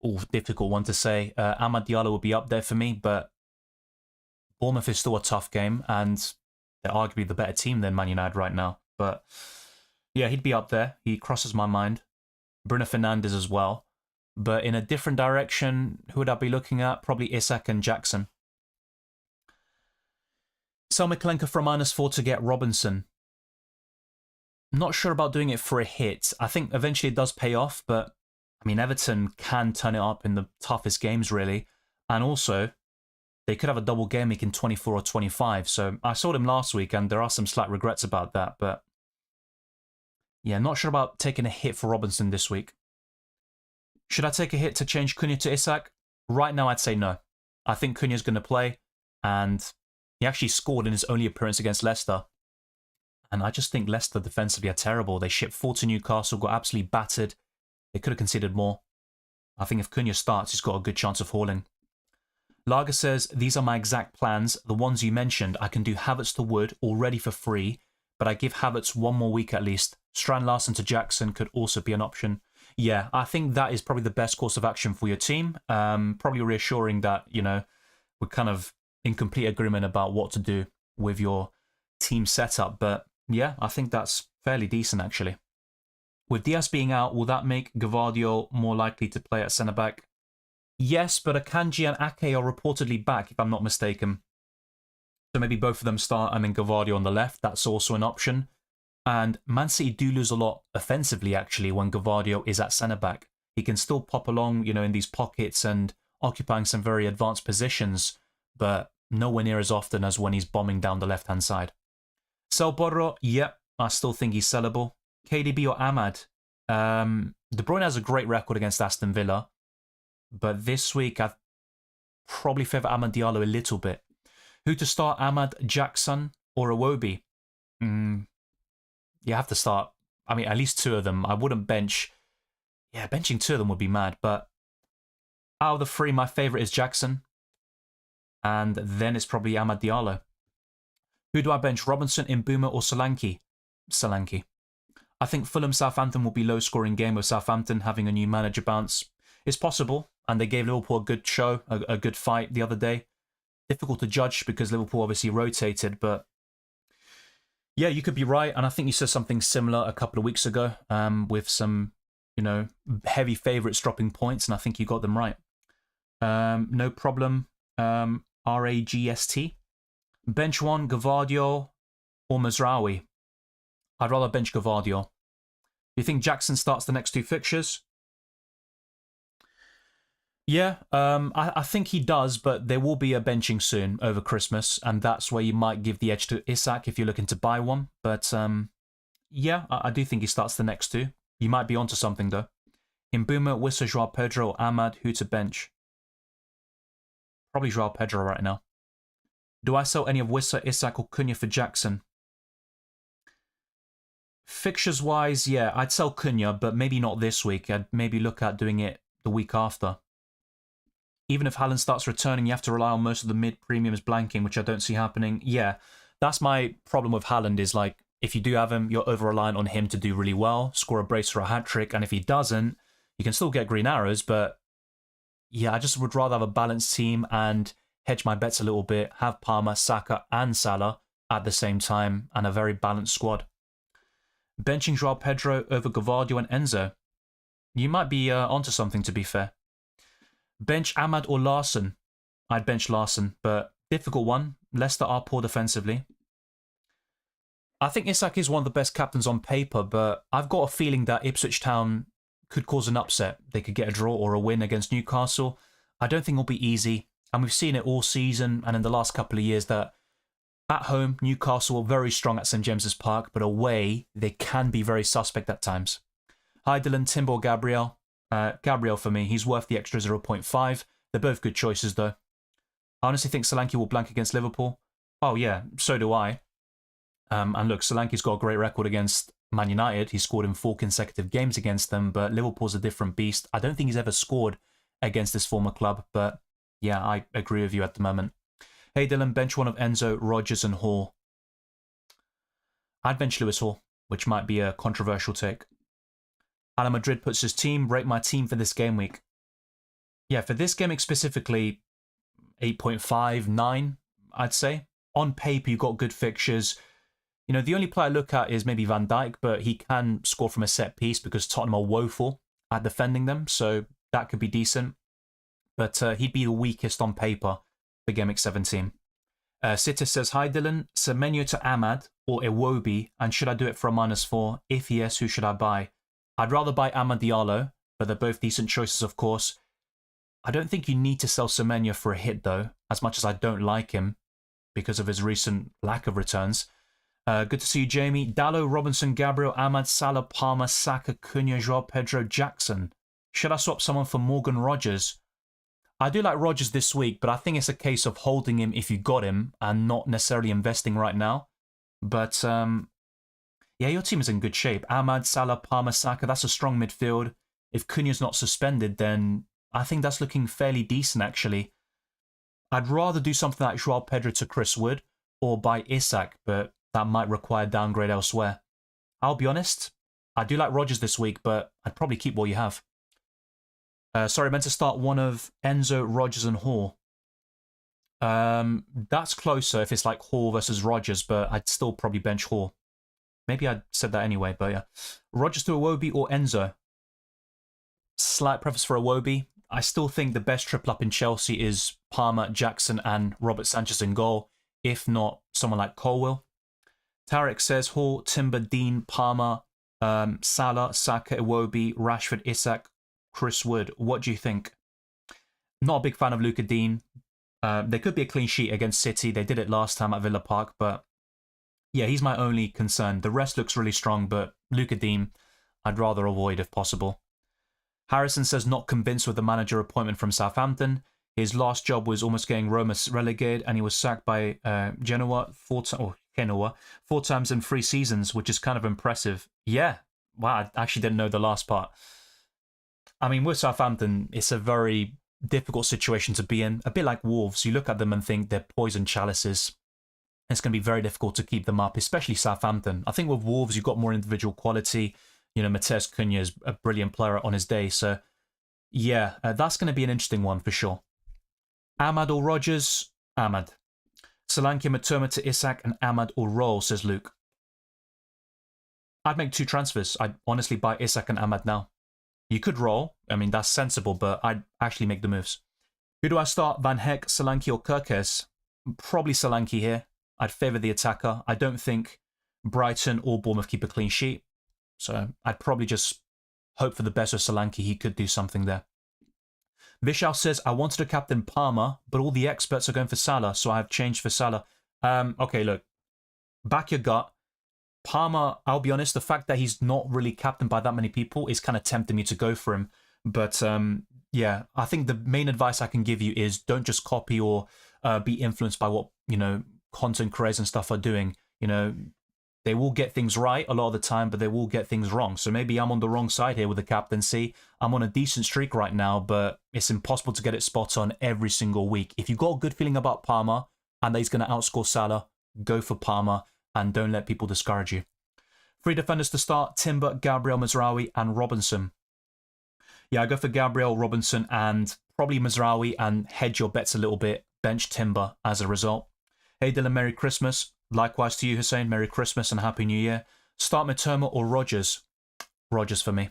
Oh, difficult one to say. Amad Diallo will be up there for me, but Bournemouth is still a tough game, and they're arguably the better team than Man United right now. But yeah, he'd be up there. He crosses my mind. Bruno Fernandes as well. But in a different direction, who would I be looking at? Probably Isak and Jackson. Sell Miklenka for -4 to get Robinson. Not sure about doing it for a hit. I think eventually it does pay off, but I mean, Everton can turn it up in the toughest games, really. And also, they could have a double game week in 24 or 25. So I sold him last week, and there are some slight regrets about that. But yeah, not sure about taking a hit for Robinson this week. Should I take a hit to change Cunha to Isak? Right now, I'd say no. I think Cunha's going to play, and he actually scored in his only appearance against Leicester. And I just think Leicester defensively are terrible. They shipped 4 to Newcastle, got absolutely battered. They could have conceded more. I think if Cunha starts, he's got a good chance of hauling. Lager says, these are my exact plans. The ones you mentioned, I can do Havertz to Wood already for free, but I give Havertz 1 more week at least. Strand Larson to Jackson could also be an option. Yeah, I think that is probably the best course of action for your team. Probably reassuring that, you know, we're kind of in complete agreement about what to do with your team setup. But yeah, I think that's fairly decent, actually. With Diaz being out, will that make Gvardiol more likely to play at centre-back? Yes, but Akanji and Ake are reportedly back, if I'm not mistaken. So maybe both of them start and then Gvardiol on the left. That's also an option. And Man City do lose a lot offensively, actually, when Gvardiol is at centre-back. He can still pop along, you know, in these pockets and occupying some very advanced positions, but nowhere near as often as when he's bombing down the left-hand side. Sell Borro, yep, I still think he's sellable. KDB or Ahmad? De Bruyne has a great record against Aston Villa, but this week I'd probably favour Amad Diallo a little bit. Who to start, Ahmad, Jackson or Iwobi? You have to start, I mean, at least 2 of them. I wouldn't bench, yeah, benching 2 of them would be mad, but out of the 3, my favourite is Jackson, and then it's probably Amad Diallo. Who do I bench, Robinson, Mbuma or Solanke? Solanke. I think Fulham-Southampton will be low-scoring game with Southampton having a new manager bounce. It's possible, and they gave Liverpool a good show, a good fight the other day. Difficult to judge because Liverpool obviously rotated, but yeah, you could be right, and I think you said something similar a couple of weeks ago with some, you know, heavy favourites dropping points, and I think you got them right. No problem. RAGST. Bench 1, Gvardiol or Mazraoui? I'd rather bench Gvardiol. Do you think Jackson starts the next 2 fixtures? Yeah, I think he does, but there will be a benching soon over Christmas, and that's where you might give the edge to Isak if you're looking to buy one. But yeah, I do think he starts the next 2. You might be onto something, though. Mbuma, Wissa, Joao Pedro, or Ahmad, who to bench? Probably Joao Pedro right now. Do I sell any of Wissa, Isak, or Cunha for Jackson? Fixtures-wise, yeah, I'd sell Cunha, but maybe not this week. I'd maybe look at doing it the week after. Even if Haaland starts returning, you have to rely on most of the mid-premiums blanking, which I don't see happening. Yeah, that's my problem with Haaland is like, if you do have him, you're over-reliant on him to do really well, score a brace or a hat-trick, and if he doesn't, you can still get green arrows, but yeah, I just would rather have a balanced team and hedge my bets a little bit, have Palmer, Saka, and Salah at the same time, and a very balanced squad. Benching Joao Pedro over Gavardio and Enzo. You might be onto something, to be fair. Bench Ahmad or Larson? I'd bench Larson, but difficult one. Leicester are poor defensively. I think Isak is one of the best captains on paper, but I've got a feeling that Ipswich Town could cause an upset. They could get a draw or a win against Newcastle. I don't think it'll be easy, and we've seen it all season and in the last couple of years that at home, Newcastle are very strong at St James's Park, but away, they can be very suspect at times. Hi Dylan, Timber, Gabriel. Gabriel for me, he's worth the extra 0.5. They're both good choices though. I honestly think Solanke will blank against Liverpool. Oh yeah, so do I. And look, Solanke's got a great record against Man United. He scored in 4 consecutive games against them, but Liverpool's a different beast. I don't think he's ever scored against his former club, but yeah, I agree with you at the moment. Hey Dylan, bench one of Enzo, Rodgers and Hall. I'd bench Lewis Hall, which might be a controversial take. Alan Madrid puts his team, rate my team for this game week. Yeah, for this game week specifically, 8.5, 9, I'd say. On paper, you've got good fixtures. You know, the only player I look at is maybe Van Dijk, but he can score from a set piece because Tottenham are woeful at defending them, so that could be decent. But he'd be the weakest on paper for Game Week 17. Sitter says, hi Dylan, Semenyo to Ahmad or Iwobi, and should I do it for a -4? If yes, who should I buy? I'd rather buy Amad Diallo, but they're both decent choices, of course. I don't think you need to sell Semenyo for a hit, though, as much as I don't like him because of his recent lack of returns. Good to see you, Jamie. Dallo, Robinson, Gabriel, Ahmad, Salah, Palmer, Saka, Cunha, Joao Pedro, Jackson. Should I swap someone for Morgan Rogers? I do like Rogers this week, but I think it's a case of holding him if you got him and not necessarily investing right now. But yeah, your team is in good shape. Ahmad, Salah, Palmer, Saka, that's a strong midfield. If Cunha's not suspended, then I think that's looking fairly decent, actually. I'd rather do something like Joao Pedro to Chris Wood or buy Isak, but that might require downgrade elsewhere. I'll be honest, I do like Rogers this week, but I'd probably keep what you have. Sorry, I meant to start one of Enzo, Rogers, and Hall. That's closer if it's like Hall versus Rogers, but I'd still probably bench Hall. Maybe I said that anyway, but yeah. Rogers to Iwobi or Enzo? Slight preface for Iwobi. I still think the best triple up in Chelsea is Palmer, Jackson, and Robert Sanchez in goal, if not someone like Colwill. Tarek says Hall, Timber, Dean, Palmer, Salah, Saka, Iwobi, Rashford, Isak, Chris Wood. What do you think? Not a big fan of Luka Dean. There could be a clean sheet against City. They did it last time at Villa Park, but yeah, he's my only concern. The rest looks really strong, but Luka Dean, I'd rather avoid if possible. Harrison says not convinced with the manager appointment from Southampton. His last job was almost getting Roma relegated, and he was sacked by Genoa 4 times in 3 seasons, which is kind of impressive. Yeah, wow, I actually didn't know the last part. I mean, with Southampton, it's a very difficult situation to be in. A bit like Wolves, you look at them and think they're poison chalices. It's going to be very difficult to keep them up, especially Southampton. I think with Wolves, you've got more individual quality. You know, Matheus Cunha is a brilliant player on his day. So, yeah, that's going to be an interesting one for sure. Ahmad or Rogers? Ahmad. Solanke, Matoma to Isak, and Ahmad or Roll, says Luke. I'd make 2 transfers. I'd honestly buy Isak and Ahmad now. You could roll. I mean, that's sensible, but I'd actually make the moves. Who do I start? Van Heck, Solanke, or Kirkes? Probably Solanke here. I'd favour the attacker. I don't think Brighton or Bournemouth keep a clean sheet. So I'd probably just hope for the best of Solanke. He could do something there. Vishal says, I wanted to captain Palmer, but all the experts are going for Salah, so I have changed for Salah. Okay, look. Back your gut. Palmer, I'll be honest, the fact that he's not really captained by that many people is kind of tempting me to go for him. But yeah, I think the main advice I can give you is don't just copy or be influenced by what, you know, content creators and stuff are doing. You know, They will get things right a lot of the time, but they will get things wrong. So maybe I'm on the wrong side here with the captaincy. I'm on a decent streak right now, but it's impossible to get it spot on every single week. If you've got a good feeling about Palmer and that he's going to outscore Salah, go for Palmer and don't let people discourage you. 3 defenders to start: Timber, Gabriel, Mazraoui, and Robinson. Yeah, I go for Gabriel, Robinson, and probably Mazraoui, and hedge your bets a little bit. Bench Timber as a result. Hey Dylan, Merry Christmas. Likewise to you, Hussein. Merry Christmas and Happy New Year. Start Matoma or Rogers? Rogers for me.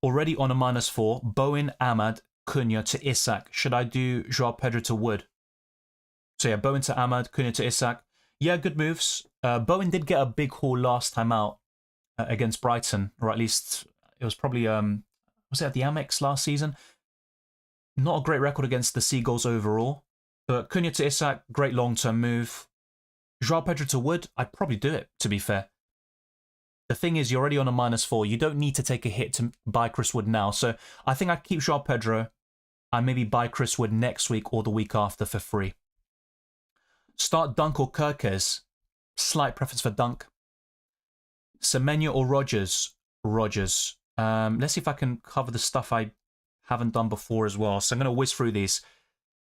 Already on a -4. Bowen, Ahmad, Cunha to Isak. Should I do Joao Pedro to Wood? So yeah, Bowen to Ahmad, Cunha to Isak. Yeah, good moves. Bowen did get a big haul last time out against Brighton, or at least it was probably, was it at the Amex last season? Not a great record against the Seagulls overall, but Cunha to Isak, great long-term move. Joao Pedro to Wood, I'd probably do it, to be fair. The thing is, you're already on a -4. You don't need to take a hit to buy Chris Wood now. So I think I'd keep Joao Pedro and maybe buy Chris Wood next week or the week after for free. Start Dunk or Kirkes. Slight preference for Dunk. Semenyo or Rogers? Rogers. Let's see if I can cover the stuff I haven't done before as well. So I'm going to whiz through these.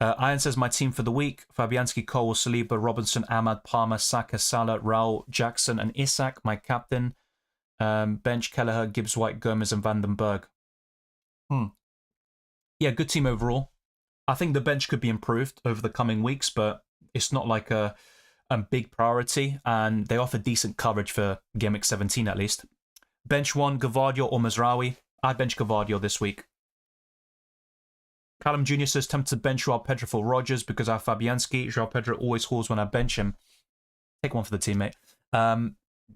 Ian says my team for the week: Fabianski, Cole, Saliba, Robinson, Ahmad, Palmer, Saka, Salah, Raul, Jackson, and Isak. My captain. Bench: Kelleher, Gibbs, White, Gomez, and Vandenberg. Yeah, good team overall. I think the bench could be improved over the coming weeks, but it's not like a big priority, and they offer decent coverage for Gameweek 17 at least. Bench 1, Gvardiol or Mazraoui. I'd bench Gvardiol this week. Callum Jr. says, tempted to bench Joao Pedro for Rogers because I have Fabianski. Joao Pedro always hauls when I bench him. Take one for the teammate.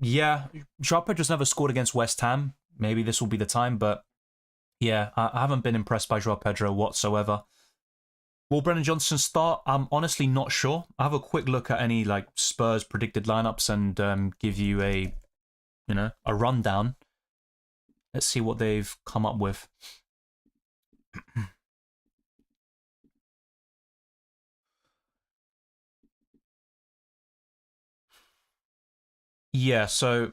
Yeah, Joao Pedro's never scored against West Ham. Maybe this will be the time, but yeah, I haven't been impressed by Joao Pedro whatsoever. Will Brennan Johnson start? I'm honestly not sure. I'll have a quick look at any like Spurs predicted lineups and give you a rundown. Let's see what they've come up with. Yeah, so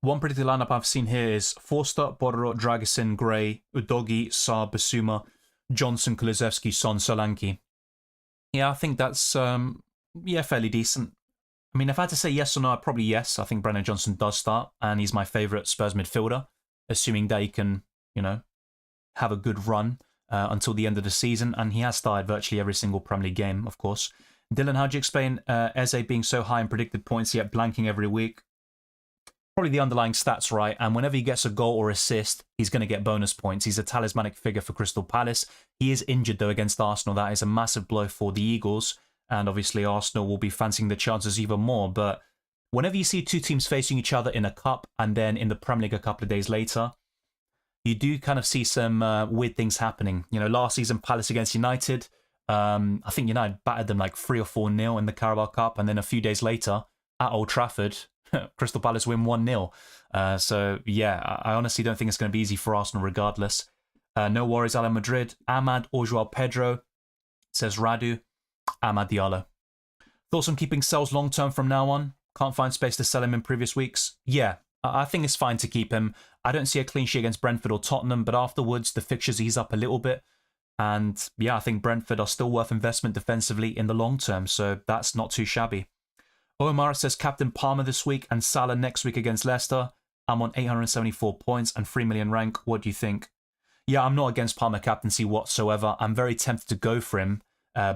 one predicted lineup I've seen here is Forster, Borro, Dragusin, Gray, Udogi, Saar, Basuma, Johnson, Kulusevski, Son, Solanke. Yeah, I think that's fairly decent. I mean, if I had to say yes or no, probably yes. I think Brennan Johnson does start, and he's my favourite Spurs midfielder, assuming that he can, have a good run until the end of the season, and he has started virtually every single Premier League game, of course. Dylan, how do you explain Eze being so high in predicted points yet blanking every week? Probably the underlying stats, right? And whenever he gets a goal or assist, he's going to get bonus points. He's a talismanic figure for Crystal Palace. He is injured, though, against Arsenal. That is a massive blow for the Eagles. And obviously, Arsenal will be fancying the chances even more. But whenever you see two teams facing each other in a cup and then in the Premier League a couple of days later, you do kind of see some weird things happening. Last season, Palace against United, I think United battered them like 3 or 4-0 in the Carabao Cup. And then a few days later, at Old Trafford, Crystal Palace win 1-0. So, yeah, I honestly don't think it's going to be easy for Arsenal regardless. No worries, Real Madrid. Ahmad or Joao Pedro, says Radu. Ahmad Diallo. Thoughts on keeping Sells long-term from now on? Can't find space to sell him in previous weeks? Yeah, I think it's fine to keep him. I don't see a clean sheet against Brentford or Tottenham, but afterwards the fixtures ease up a little bit. And yeah, I think Brentford are still worth investment defensively in the long term, so that's not too shabby. Omar says Captain Palmer this week and Salah next week against Leicester. I'm on 874 points and 3 million rank. What do you think? Yeah, I'm not against Palmer captaincy whatsoever. I'm very tempted to go for him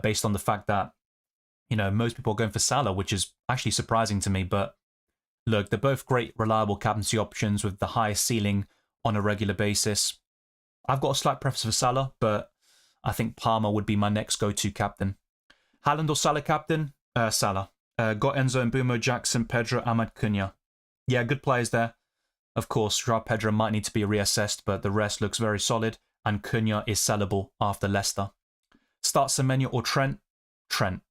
based on the fact that, most people are going for Salah, which is actually surprising to me. But look, they're both great, reliable captaincy options with the highest ceiling on a regular basis. I've got a slight preference for Salah, but I think Palmer would be my next go-to captain. Haaland or Salah captain? Salah. Got Enzo and Mbumo, Jackson, Pedro, Ahmad, Cunha. Yeah, good players there. Of course, Joao Pedro might need to be reassessed, but the rest looks very solid, and Cunha is sellable after Leicester. Start Semenyo or Trent? Trent.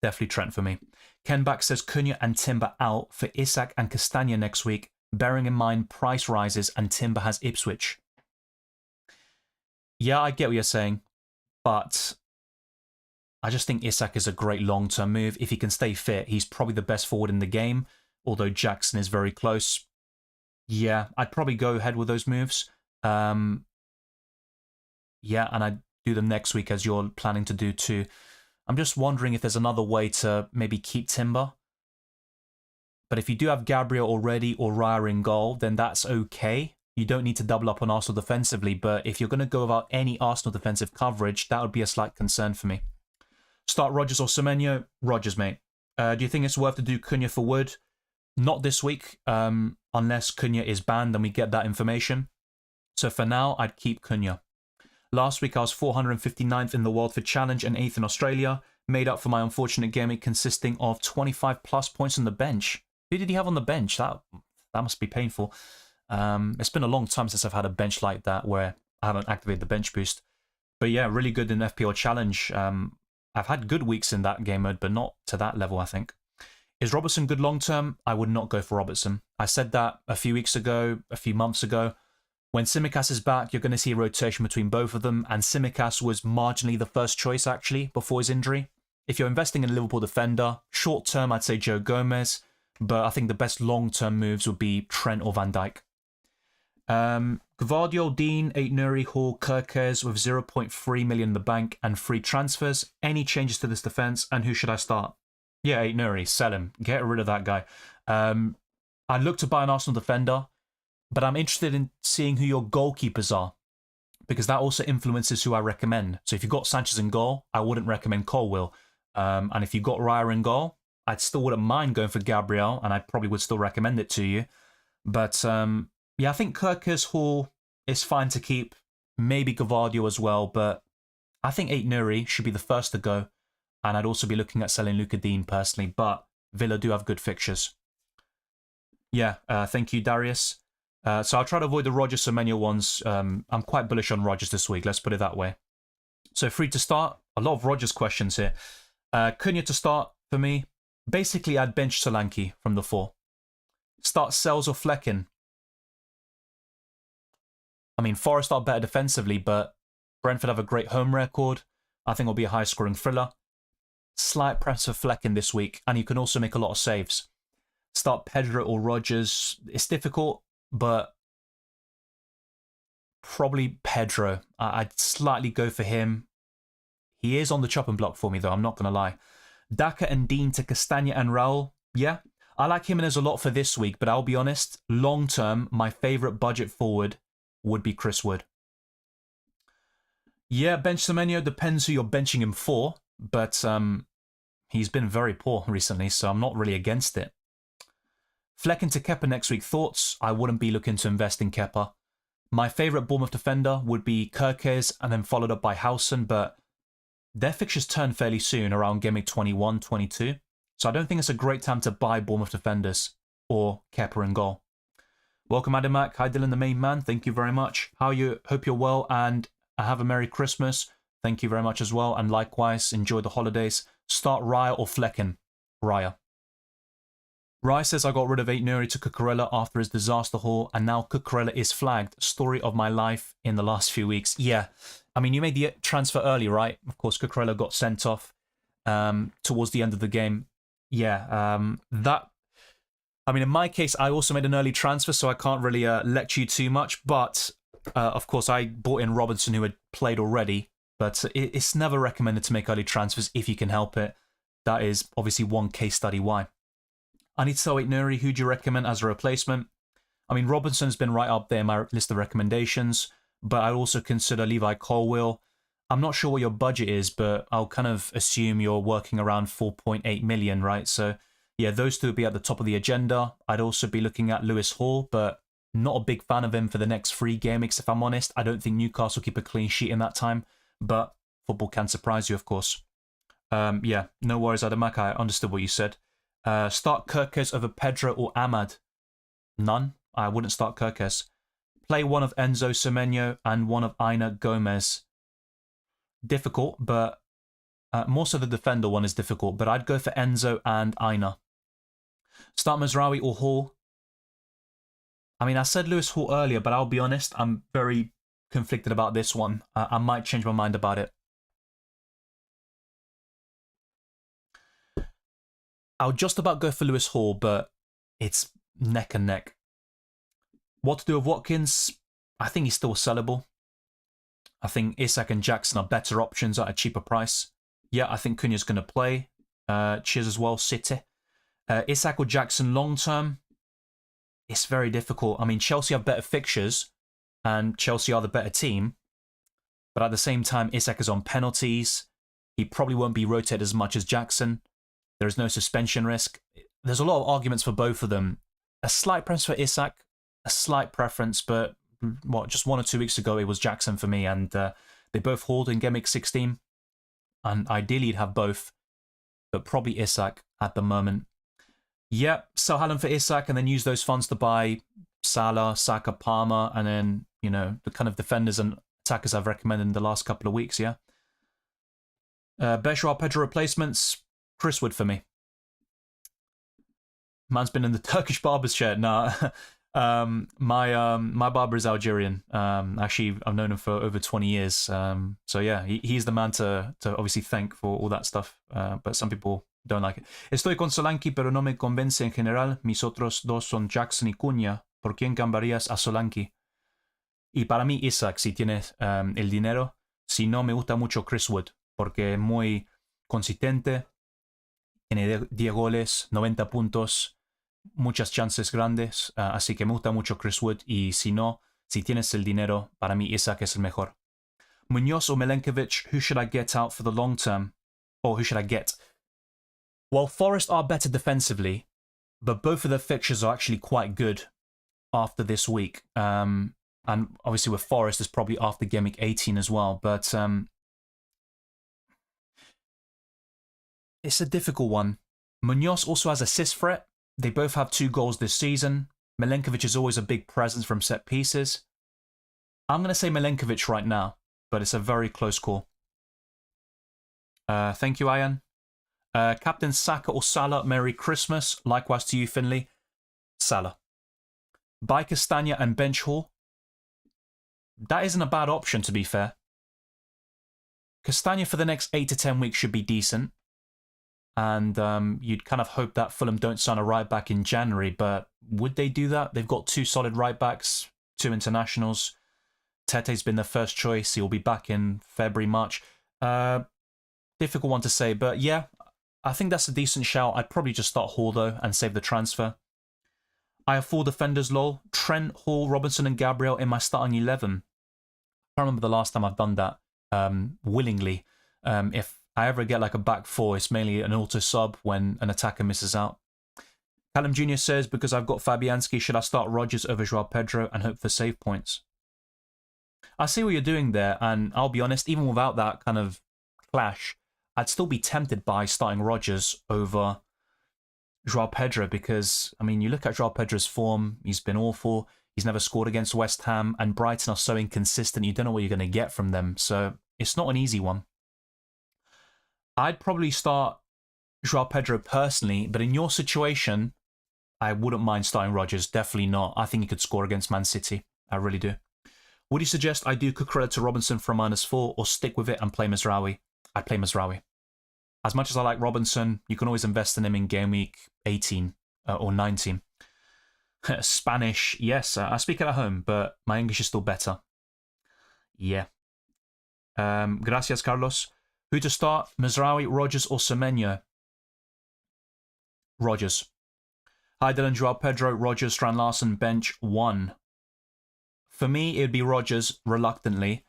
Definitely Trent for me. Ken Back says Cunha and Timber out for Isak and Castagna next week, bearing in mind price rises and Timber has Ipswich. Yeah, I get what you're saying, but I just think Isak is a great long-term move. If he can stay fit, he's probably the best forward in the game, although Jackson is very close. Yeah, I'd probably go ahead with those moves. Yeah, and I'd do them next week as you're planning to do too. I'm just wondering if there's another way to maybe keep Timber. But if you do have Gabriel already or Raya in goal, then that's okay. You don't need to double up on Arsenal defensively, but if you're going to go without any Arsenal defensive coverage, that would be a slight concern for me. Start Rodgers or Semenyo? Rodgers, mate. Do you think it's worth to do Cunha for Wood? Not this week, unless Cunha is banned and we get that information. So for now, I'd keep Cunha. Last week, I was 459th in the world for challenge and 8th in Australia. Made up for my unfortunate game week consisting of 25 plus points on the bench. Who did he have on the bench? That must be painful. It's been a long time since I've had a bench like that where I haven't activated the bench boost. But yeah, really good in FPL challenge. I've had good weeks in that game mode, but not to that level, I think. Is Robertson good long term? I would not go for Robertson. I said that a few weeks ago, a few months ago. When Tsimikas is back, you're going to see a rotation between both of them, and Tsimikas was marginally the first choice, actually, before his injury. If you're investing in a Liverpool defender, short term, I'd say Joe Gomez, but I think the best long-term moves would be Trent or Van Dijk. Gvardiol, Dean, Aït-Nouri, Hall, Kerkez with 0.3 million in the bank and free transfers. Any changes to this defence, and who should I start? Yeah, Aït-Nouri, sell him. Get rid of that guy. I'd look to buy an Arsenal defender, but I'm interested in seeing who your goalkeepers are, because that also influences who I recommend. So if you've got Sanchez in goal, I wouldn't recommend Colwill. And if you've got Raya in goal, I still wouldn't mind going for Gabriel, and I probably would still recommend it to you. But yeah, I think Kerkez, Hall is fine to keep. Maybe Gvardiol as well, but I think Aït-Nouri should be the first to go. And I'd also be looking at selling Luca Dean personally, but Villa do have good fixtures. Yeah, thank you, Darius. So I'll try to avoid the Rodgers Semenyo ones. I'm quite bullish on Rodgers this week, let's put it that way. So free to start. A lot of Rodgers questions here. Cunha to start for me. Basically, I'd bench Solanke from the 4. Start Sells or Flecken. I mean, Forest are better defensively, but Brentford have a great home record. I think it'll be a high-scoring thriller. Slight press for Flecken this week, and you can also make a lot of saves. Start Pedro or Rodgers. It's difficult, but probably Pedro. I'd slightly go for him. He is on the chopping block for me, though, I'm not going to lie. Daka and Dean to Castagna and Raul. Yeah, I like Jimenez a lot for this week, but I'll be honest, long-term, my favourite budget forward would be Chris Wood. Yeah, bench Semenyo, depends who you're benching him for, but he's been very poor recently, so I'm not really against it. Flecken to Kepa next week. Thoughts? I wouldn't be looking to invest in Kepa. My favourite Bournemouth defender would be Kerkez and then followed up by Howson, but their fixtures turn fairly soon, around game week 21, 22. So I don't think it's a great time to buy Bournemouth defenders or Kepa in goal. Welcome, Adamak. Hi, Dylan, the main man. Thank you very much. How are you? Hope you're well and have a Merry Christmas. Thank you very much as well. And likewise, enjoy the holidays. Start Raya or Flecken? Raya. Raya says I got rid of Aït-Nouri to Cucurella after his disaster haul, and now Cucurella is flagged. Story of my life in the last few weeks. Yeah, I mean, you made the transfer early, right? Of course, Cucurella got sent off towards the end of the game. Yeah, I mean, in my case, I also made an early transfer, so I can't really lecture you too much. But, of course, I bought in Robinson, who had played already. But it's never recommended to make early transfers if you can help it. That is obviously one case study why. I need to sell Aït-Nouri. Who do you recommend as a replacement? I mean, Robinson's been right up there in my list of recommendations, but I'd also consider Levi Colwill. I'm not sure what your budget is, but I'll kind of assume you're working around 4.8 million, right? So, yeah, those two would be at the top of the agenda. I'd also be looking at Lewis Hall, but not a big fan of him for the next 3 game weeks, if I'm honest. I don't think Newcastle keep a clean sheet in that time, but football can surprise you, of course. Yeah, no worries, Adamak. I understood what you said. Start Kerkez over Pedro or Ahmad? None. I wouldn't start Kerkez. Play one of Enzo Semenyo and one of Aina Gomez. Difficult, but more so the defender one is difficult, but I'd go for Enzo and Aina. Start Mazraoui or Hall? I mean, I said Lewis Hall earlier, but I'll be honest, I'm very conflicted about this one. I might change my mind about it. I'll just about go for Lewis Hall, but it's neck and neck. What to do with Watkins? I think he's still sellable. I think Isak and Jackson are better options at a cheaper price. Yeah, I think Cunha's going to play. Cheers as well, City. Isak or Jackson long term? It's very difficult. I mean, Chelsea have better fixtures, and Chelsea are the better team. But at the same time, Isak is on penalties. He probably won't be rotated as much as Jackson. There is no suspension risk. There's a lot of arguments for both of them. A slight preference for Isak, a slight preference, but what, just 1 or 2 weeks ago, it was Jackson for me, and they both hauled in Gameweek 16. And ideally, you'd have both, but probably Isak at the moment. Yeah, sell Haaland for Isak and then use those funds to buy Salah, Saka, Palmer, and then, you know, the kind of defenders and attackers I've recommended in the last couple of weeks, yeah? Best Joao Pedro replacements, Chris Wood for me. Man's been in the Turkish barber's chair. Nah, my barber is Algerian. Actually, I've known him for over 20 years. So yeah, he's the man to obviously thank for all that stuff. But some people don't like it. Estoy con Solanke, pero no me convence en general. Mis otros dos son Jackson y Cunha. ¿Por quién cambiarías a Solanke? Y para mí, Isak, si tienes el dinero. Si no, me gusta mucho Chris Wood, porque es muy consistente. Tiene 10 goles, 90 puntos, muchas chances grandes. Así que me gusta mucho Chris Wood. Y si no, si tienes el dinero, para mí Isak es el mejor. Munoz or Milenkovic, who should I get out for the long term? Or who should I get? Well, Forest are better defensively, but both of their fixtures are actually quite good after this week. And obviously with Forest, it's probably after Gameweek 18 as well. But it's a difficult one. Munoz also has assist threat. They both have 2 goals this season. Milenkovic is always a big presence from set pieces. I'm going to say Milenkovic right now, but it's a very close call. Thank you, Ian. Captain Saka or Salah, Merry Christmas. Likewise to you, Finley. Salah. Buy Castagna and bench Hall. That isn't a bad option, to be fair. Castagna for the next 8 to 10 weeks should be decent. And you'd kind of hope that Fulham don't sign a right-back in January, but would they do that? They've got 2 solid right-backs, 2 internationals. Tete's been their first choice. He'll be back in February, March. Difficult one to say, but yeah, I think that's a decent shout. I'd probably just start Hall, though, and save the transfer. I have 4 defenders, lol. Trent, Hall, Robinson, and Gabriel in my starting 11. I can't remember the last time I've done that willingly. If I ever get like a back 4, it's mainly an auto sub when an attacker misses out. Callum Jr. says, because I've got Fabianski, should I start Rodgers over Joao Pedro and hope for save points? I see what you're doing there, and I'll be honest, even without that kind of clash, I'd still be tempted by starting Rodgers over Joao Pedro because, I mean, you look at Joao Pedro's form, he's been awful. He's never scored against West Ham, and Brighton are so inconsistent, you don't know what you're going to get from them. So it's not an easy one. I'd probably start Joao Pedro personally, but in your situation, I wouldn't mind starting Rodgers. Definitely not. I think he could score against Man City. I really do. Would you suggest I do Cucurella to Robinson for a -4 or stick with it and play Mazraoui? I'd play Mazraoui. As much as I like Robinson, you can always invest in him in Gameweek 18 or 19. Spanish, yes, I speak it at home, but my English is still better. Yeah. Gracias, Carlos. Who to start? Mazraoui, Rodgers, or Semenyo? Rodgers. Hi, Dylan, Joao Pedro, Rodgers, Strand Larson, bench 1. For me, it would be Rodgers, reluctantly.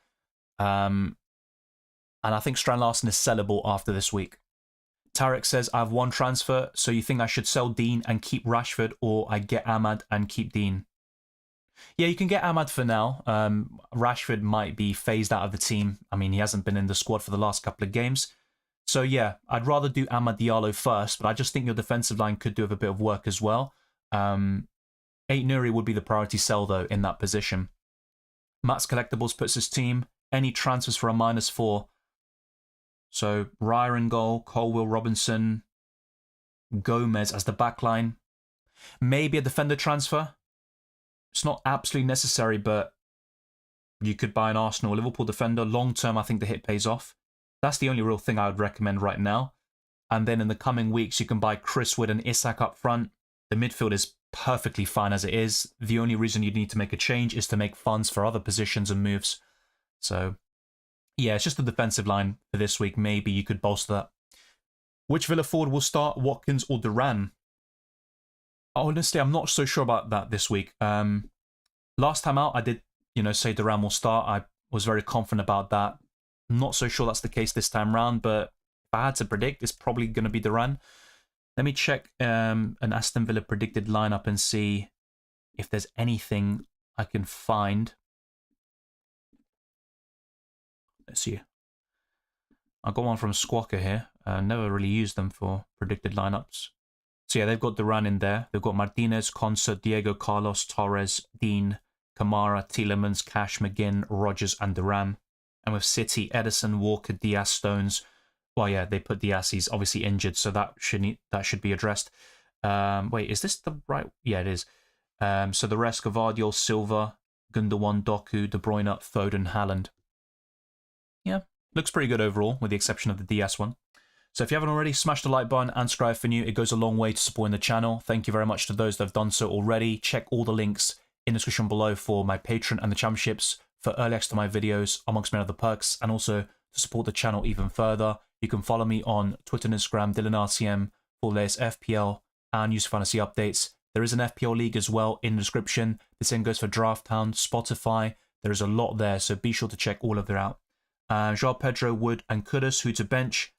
And I think Strand Larson is sellable after this week. Tarek says, I have 1 transfer, so you think I should sell Dean and keep Rashford, or I get Ahmad and keep Dean? Yeah, you can get Ahmad for now. Rashford might be phased out of the team. I mean, he hasn't been in the squad for the last couple of games. So yeah, I'd rather do Amad Diallo first, but I just think your defensive line could do with a bit of work as well. 8 Nuri would be the priority sell, though, in that position. Matt's Collectibles puts his team. Any transfers for a -4? So Raya in goal, Colwill, Robinson, Gomez as the backline. Maybe a defender transfer. It's not absolutely necessary, but you could buy an Arsenal or Liverpool defender. Long term, I think the hit pays off. That's the only real thing I would recommend right now. And then in the coming weeks, you can buy Chris Wood and Isak up front. The midfield is perfectly fine as it is. The only reason you need to make a change is to make funds for other positions and moves. So, yeah, it's just the defensive line for this week. Maybe you could bolster that. Which Villa forward will start, Watkins or Duran? Honestly, I'm not so sure about that this week. Last time out, I did, say Duran will start. I was very confident about that. I'm not so sure that's the case this time round, but if I had to predict, it's probably going to be Duran. Let me check an Aston Villa predicted lineup and see if there's anything I can find. Let's see. I got one from Squawker here. Never really used them for predicted lineups. So yeah, they've got Duran in there. They've got Martinez, Concert, Diego, Carlos, Torres, Dean, Kamara, Tielemans, Cash, McGinn, Rodgers, and Duran. And with City, Edison, Walker, Diaz, Stones. Well, yeah, they put Diaz. He's obviously injured, so that should be addressed. Wait, is this the right? Yeah, it is. So the rest: Gavardiol, Silva, Gundogan, Doku, De Bruyne, Foden, Haaland. Yeah, looks pretty good overall, with the exception of the Diaz one. So if you haven't already, smash the like button and subscribe for new. It goes a long way to supporting the channel. Thank you very much to those that have done so already. Check all the links in the description below for my Patreon and the championships, for early access to my videos, amongst many other perks, and also to support the channel even further. You can follow me on Twitter and Instagram, DylanRTM, for the latest FPL and user fantasy updates. There is an FPL league as well in the description. The same goes for Drafthound, Spotify. There is a lot there, so be sure to check all of them out. Joao Pedro, Wood, and Kudus, who to bench?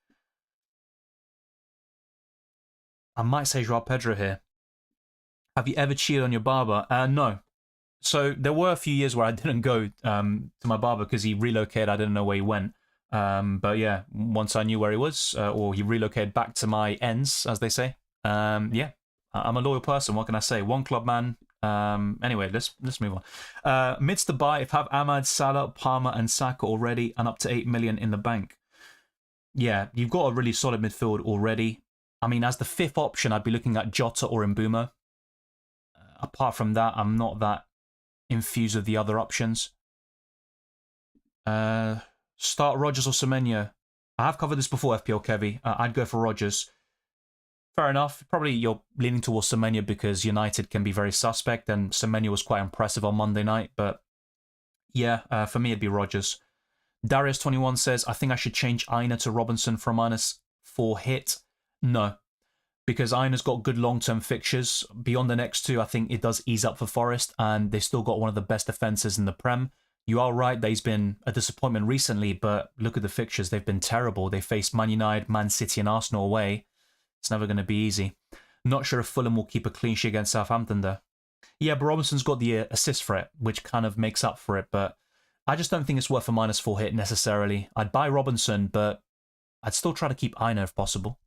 I might say Joao Pedro here. Have you ever cheated on your barber? No. So there were a few years where I didn't go to my barber because he relocated. I didn't know where he went. But yeah, once I knew where he was, or he relocated back to my ends, as they say. Yeah, I'm a loyal person. What can I say? One club man. Anyway, let's move on. Mids to buy. If have Ahmad, Salah, Palmer, and Saka already, and up to 8 million in the bank. Yeah, you've got a really solid midfield already. I mean, as the fifth option, I'd be looking at Jota or Mbeumo. Apart from that, I'm not that infused with the other options. Start Rodgers or Semenyo. I have covered this before, FPL Kevy. I'd go for Rodgers. Fair enough. Probably you're leaning towards Semenyo because United can be very suspect, and Semenyo was quite impressive on Monday night. But yeah, for me, it'd be Rodgers. Darius21 says, I think I should change Aina to Robinson for a -4 hit. No, because Aina's got good long-term fixtures. Beyond the next two, I think it does ease up for Forest, and they still got one of the best defences in the Prem. You are right that he's been a disappointment recently, but look at the fixtures. They've been terrible. They faced Man United, Man City, and Arsenal away. It's never going to be easy. Not sure if Fulham will keep a clean sheet against Southampton, though. Yeah, but Robinson's got the assist for it, which kind of makes up for it, but I just don't think it's worth a -4 hit necessarily. I'd buy Robinson, but I'd still try to keep Aina if possible.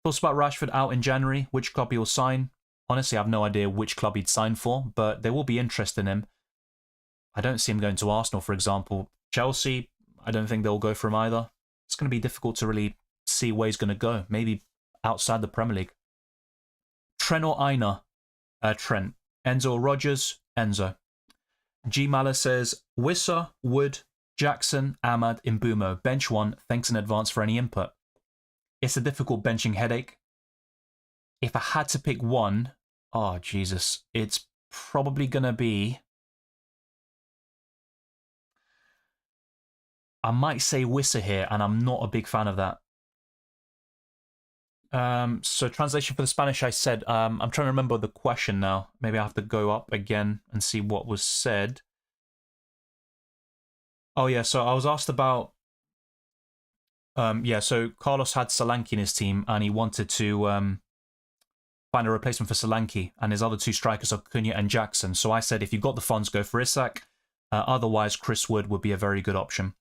Thoughts about Rashford out in January, which club he will sign? Honestly, I have no idea which club he'd sign for, but there will be interest in him. I don't see him going to Arsenal, for example. Chelsea, I don't think they'll go for him either. It's going to be difficult to really see where he's going to go. Maybe outside the Premier League. Trent or Aina? Trent. Enzo or Rodgers? Enzo. G. Mala says, Wissa, Wood, Jackson, Ahmad, Mbeumo. Bench one. Thanks in advance for any input. It's a difficult benching headache. If I had to pick one, oh, Jesus, it's probably going to be... I might say Wissa here, and I'm not a big fan of that. So translation for the Spanish, I said, I'm trying to remember the question now. Maybe I have to go up again and see what was said. Oh, yeah, so I was asked about... yeah, so Carlos had Solanke in his team, and he wanted to find a replacement for Solanke, and his other two strikers are Cunha and Jackson. So I said, if you've got the funds, go for Isak. Otherwise, Chris Wood would be a very good option.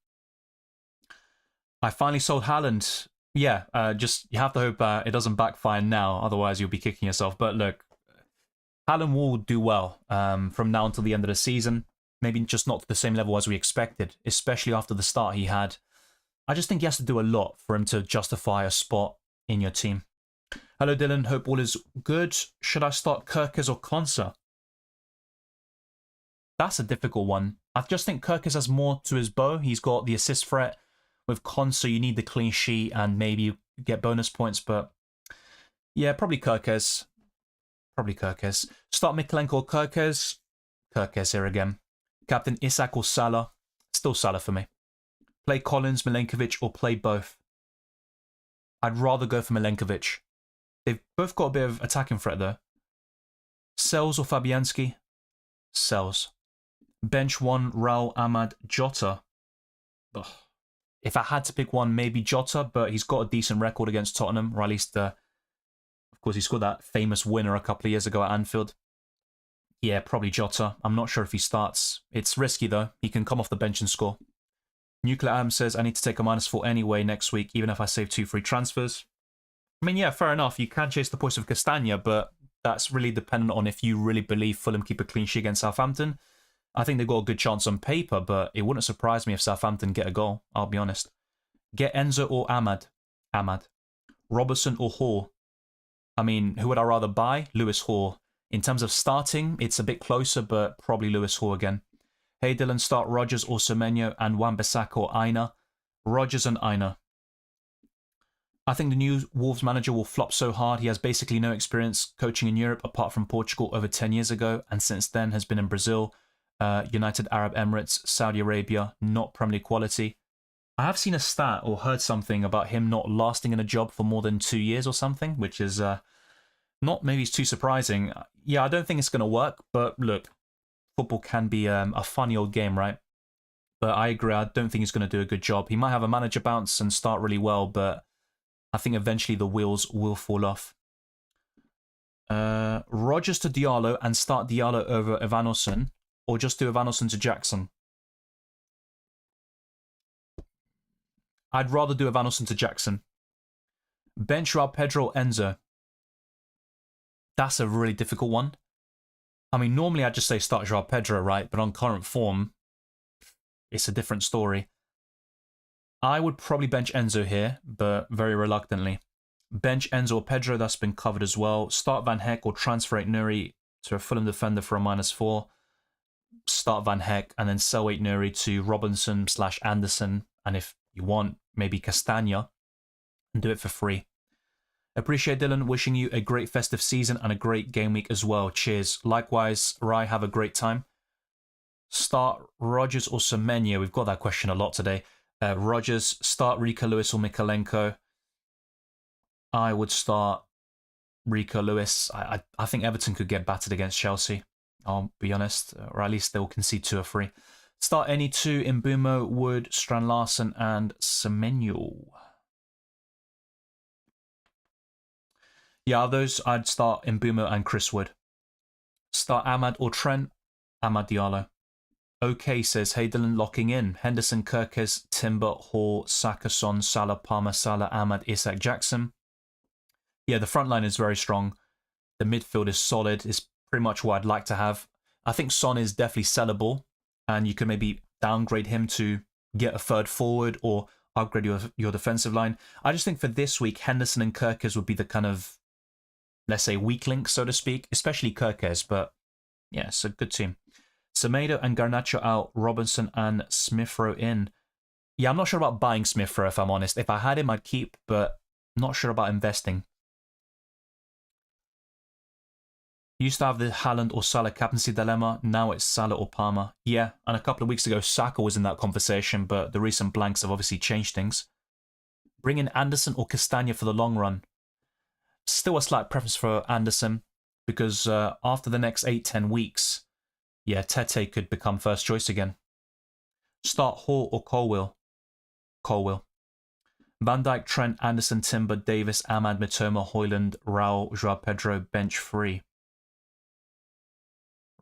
I finally sold Haaland. Yeah, just you have to hope it doesn't backfire now, otherwise you'll be kicking yourself. But look, Haaland will do well from now until the end of the season. Maybe just not to the same level as we expected, especially after the start he had. I just think he has to do a lot for him to justify a spot in your team. Hello, Dylan. Hope all is good. Should I start Kirkes or Konsa? That's a difficult one. I just think Kirkes has more to his bow. He's got the assist threat. With Konsa, you need the clean sheet, and maybe get bonus points, but yeah, probably Kirkes. Probably Kirkes. Start Mikolenko or Kirkes. Kirkes here again. Captain Isak or Salah. Still Salah for me. Play Collins, Milenkovic, or play both. I'd rather go for Milenkovic. They've both got a bit of attacking threat though. Sells or Fabianski? Sells. Bench one, Raul, Ahmad, Jota. Ugh. If I had to pick one, maybe Jota, but he's got a decent record against Tottenham, or at least, of course, he scored that famous winner a couple of years ago at Anfield. Yeah, probably Jota. I'm not sure if he starts. It's risky though. He can come off the bench and score. Nuclear Am says, I need to take a -4 anyway next week, even if I save 2 free transfers. I mean, yeah, fair enough. You can chase the points of Castagna, but that's really dependent on if you really believe Fulham keep a clean sheet against Southampton. I think they've got a good chance on paper, but it wouldn't surprise me if Southampton get a goal, I'll be honest. Get Enzo or Ahmad? Ahmad. Robertson or Hall? I mean, who would I rather buy? Lewis Hall. In terms of starting, it's a bit closer, but probably Lewis Hall again. Hey Dylan, start Rodgers or Semenyo and Wan-Bissaka or Aina. Rodgers and Aina. I think the new Wolves manager will flop so hard. He has basically no experience coaching in Europe apart from Portugal over 10 years ago, and since then has been in Brazil, United Arab Emirates, Saudi Arabia, not Premier League quality. I have seen a stat or heard something about him not lasting in a job for more than 2 years or something, which is not maybe it's too surprising. Yeah, I don't think it's going to work, but look, football can be a funny old game, right? But I agree, I don't think he's going to do a good job. He might have a manager bounce and start really well, but I think eventually the wheels will fall off. Rodgers to Diallo and start Diallo over Evanescence, or just do Evanescence to Jackson. I'd rather do Evanescence to Jackson. Bench Joao Pedro or Enzo? That's a really difficult one. I mean, normally I'd just say start Joao Pedro, right? But on current form, it's a different story. I would probably bench Enzo here, but very reluctantly. Bench Enzo or Pedro, that's been covered as well. Start Van Heck or transfer Nuri to a Fulham defender for a -4. Start Van Heck and then sell Nuri to Robinson/Anderson. And if you want, maybe Castagna, and do it for free. Appreciate Dylan, wishing you a great festive season and a great game week as well. Cheers. Likewise, Rai, have a great time. Start Rodgers or Semenyo? We've got that question a lot today. Rodgers, start Rico Lewis or Mikolenko? I would start Rico Lewis. I think Everton could get battered against Chelsea, I'll be honest, or at least they'll concede 2 or 3. Start any 2 in Mbumo, Wood, Strand Larsen, and Semenyo. Yeah, of those, I'd start Mbumo and Chris Wood. Start Ahmad or Trent? Ahmad Diallo. OK says, hey Dylan, locking in. Henderson, Kirkes, Timber, Hall, Saka, Son, Salah, Palmer, Salah, Ahmad, Isak, Jackson. Yeah, the front line is very strong. The midfield is solid. It's pretty much what I'd like to have. I think Son is definitely sellable, and you could maybe downgrade him to get a third forward or upgrade your defensive line. I just think for this week, Henderson and Kirkes would be the kind of, let's say, weak link, so to speak, especially Kirkes, but yeah, it's a good team. Semedo and Garnacho out, Robinson and Smith-Rowe in. Yeah, I'm not sure about buying Smith-Rowe, if I'm honest. If I had him, I'd keep, but not sure about investing. Used to have the Haaland or Salah captaincy dilemma. Now it's Salah or Palmer. Yeah, and a couple of weeks ago, Saka was in that conversation, but the recent blanks have obviously changed things. Bring in Anderson or Castagna for the long run. Still a slight preference for Anderson, because after the next 8-10 weeks, yeah, Tete could become first choice again. Start Hall or Colwill? Colwill. Van Dijk, Trent, Anderson, Timber, Davis, Ahmad, Mitoma, Hoyland, Raul, Joao Pedro, bench 3.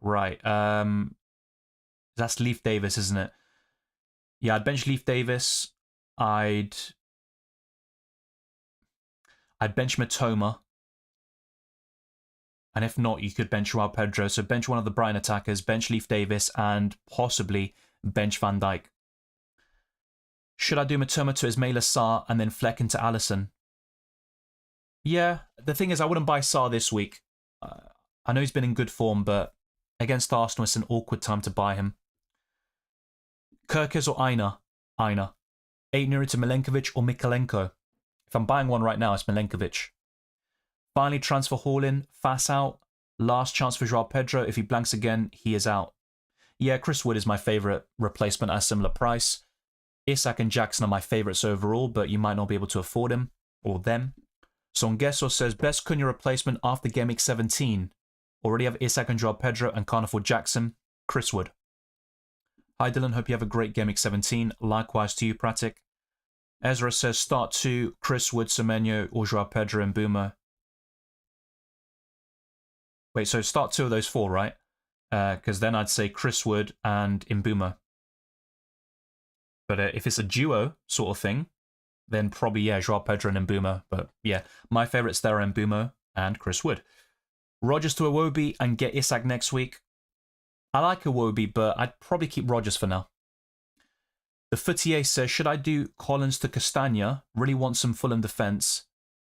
Right. That's Leaf Davis, isn't it? Yeah, I'd bench Leaf Davis. I'd bench Mitoma. And if not, you could bench Joao Pedro. So bench one of the Brighton attackers, bench Leaf Davis, and possibly bench Van Dijk. Should I do Mitoma to Ismaila Sarr and then Fleck into Alisson? Yeah, the thing is, I wouldn't buy Sarr this week. I know he's been in good form, but against Arsenal, it's an awkward time to buy him. Kirkes or Aina? Aina. Nuri to Milenkovic or Mikolenko? If I'm buying one right now, it's Milenkovic. Finally, transfer haul-in, Fass out. Last chance for Joao Pedro. If he blanks again, he is out. Yeah, Chris Wood is my favourite replacement at a similar price. Isak and Jackson are my favourites overall, but you might not be able to afford him or them. Songeso says, best Cunha replacement after Game Week 17. Already have Isak and Joao Pedro and can't afford Jackson. Chris Wood. Hi Dylan, hope you have a great Game Week 17. Likewise to you, Pratik. Ezra says, start 2, Chris Wood, Semenyo, or Joao Pedro and Boomer. Wait, so start 2 of those 4, right? Because then I'd say Chris Wood and Mbuma. But if it's a duo sort of thing, then probably, yeah, Joao Pedro and Mbuma. But yeah, my favourites there are Mbuma and Chris Wood. Rodgers to Iwobi and get Isak next week. I like Iwobi, but I'd probably keep Rodgers for now. The Foutier says, should I do Collins to Castagna? Really want some Fulham defence.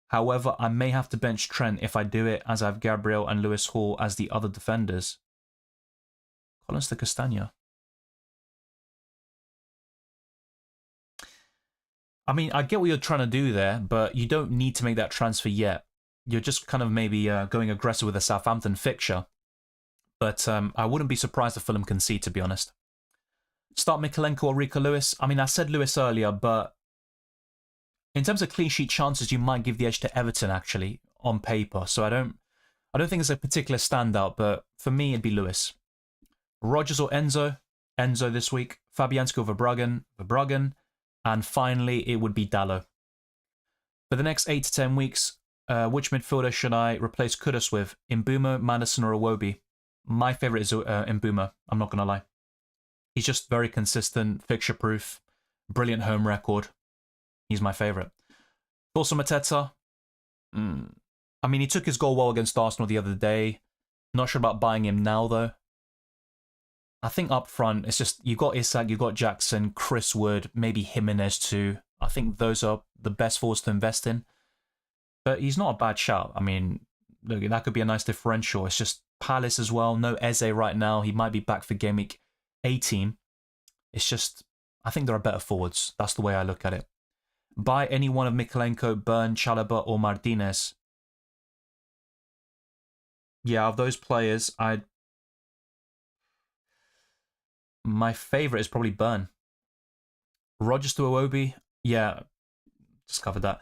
However, I may have to bench Trent if I do it, as I have Gabriel and Lewis Hall as the other defenders. Collins to Castagna. I mean, I get what you're trying to do there, but you don't need to make that transfer yet. You're just kind of maybe going aggressive with a Southampton fixture. But I wouldn't be surprised if Fulham concede, to be honest. Start Mikalenko or Rico Lewis. I mean, I said Lewis earlier, but in terms of clean sheet chances, you might give the edge to Everton, actually, on paper. So I don't think it's a particular standout, but for me, it'd be Lewis. Rodgers or Enzo? Enzo this week. Fabianski or Verbruggen. And finally, it would be Dallo. For the next 8 to 10 weeks, which midfielder should I replace Kudus with? Mbeumo, Maddison, or Iwobi? My favourite is Mbeumo, I'm not going to lie. He's just very consistent, fixture-proof, brilliant home record. He's my favourite. Also Mateta. I mean, he took his goal well against Arsenal the other day. Not sure about buying him now, though. I think up front, it's just, you got Isak, you got Jackson, Chris Wood, maybe Jimenez too. I think those are the best forwards to invest in. But he's not a bad shout. I mean, look, that could be a nice differential. It's just Palace as well. No Eze right now. He might be back for Game Week 18. It's just, I think there are better forwards. That's the way I look at it. Buy any one of Mikalenko, Burn, Chalobah, or Martinez. Yeah, of those players, my favourite is probably Burn. Rodgers to Iwobi. Yeah, just covered that.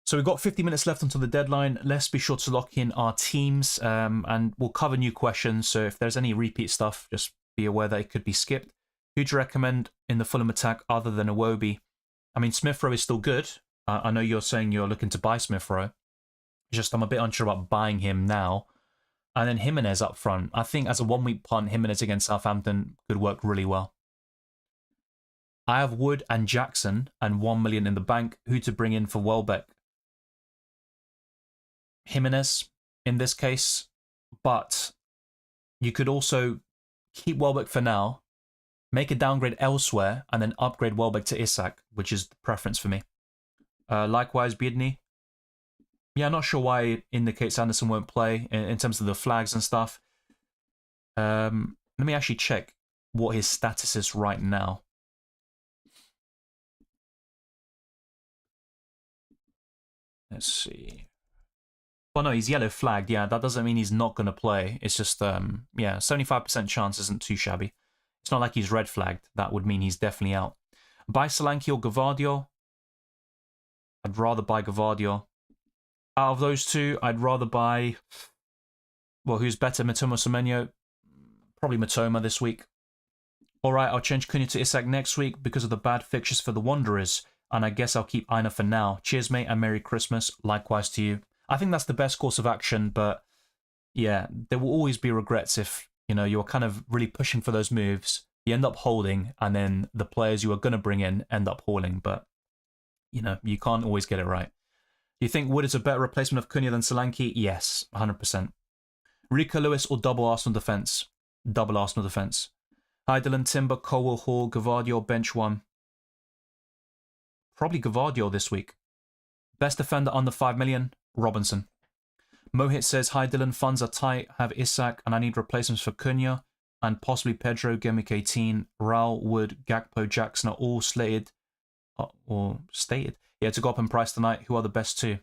So we've got 50 minutes left until the deadline. Let's be sure to lock in our teams, and we'll cover new questions. So if there's any repeat stuff, just be aware that it could be skipped. Who do you recommend in the Fulham attack other than Iwobi? I mean, Smith Rowe is still good. I know you're saying you're looking to buy Smith Rowe. Just I'm a bit unsure about buying him now. And then Jimenez up front. I think as a one-week punt, Jimenez against Southampton could work really well. I have Wood and Jackson and 1 million in the bank. Who to bring in for Welbeck? Jimenez in this case. But you could also keep Welbeck for now, make a downgrade elsewhere, and then upgrade Welbeck to Isak, which is the preference for me. Likewise, Biedny. Yeah, I'm not sure why it indicates Anderson won't play in terms of the flags and stuff. Let me actually check what his status is right now. Let's see. Well, no, he's yellow flagged. Yeah, that doesn't mean he's not going to play. It's just, yeah, 75% chance isn't too shabby. It's not like he's red flagged. That would mean he's definitely out. Buy Solanke or Gvardiol? I'd rather buy Gvardiol. Out of those two, I'd rather buy... Well, who's better, Mitoma or Semenyo? Probably Mitoma this week. Alright, I'll change Cunha to Isak next week because of the bad fixtures for the Wanderers. And I guess I'll keep Aina for now. Cheers, mate, and Merry Christmas. Likewise to you. I think that's the best course of action, but yeah, there will always be regrets if, you know, you're kind of really pushing for those moves. You end up holding, and then the players you are going to bring in end up hauling. But, you know, you can't always get it right. Do you think Wood is a better replacement of Cunha than Solanke? Yes, 100%. Rico Lewis or double Arsenal defence? Double Arsenal defence. Hi Dylan, Timber, Colwell, Hall, Gvardiol, bench one. Probably Gvardiol this week. Best defender under 5 million? Robinson. Mohit says, hi Dylan, funds are tight, have Isak, and I need replacements for Cunha, and possibly Pedro, Game Week 18. Raul, Wood, Gakpo, Jackson are all slated or stated. Yeah, to go up in price tonight. Who are the best two?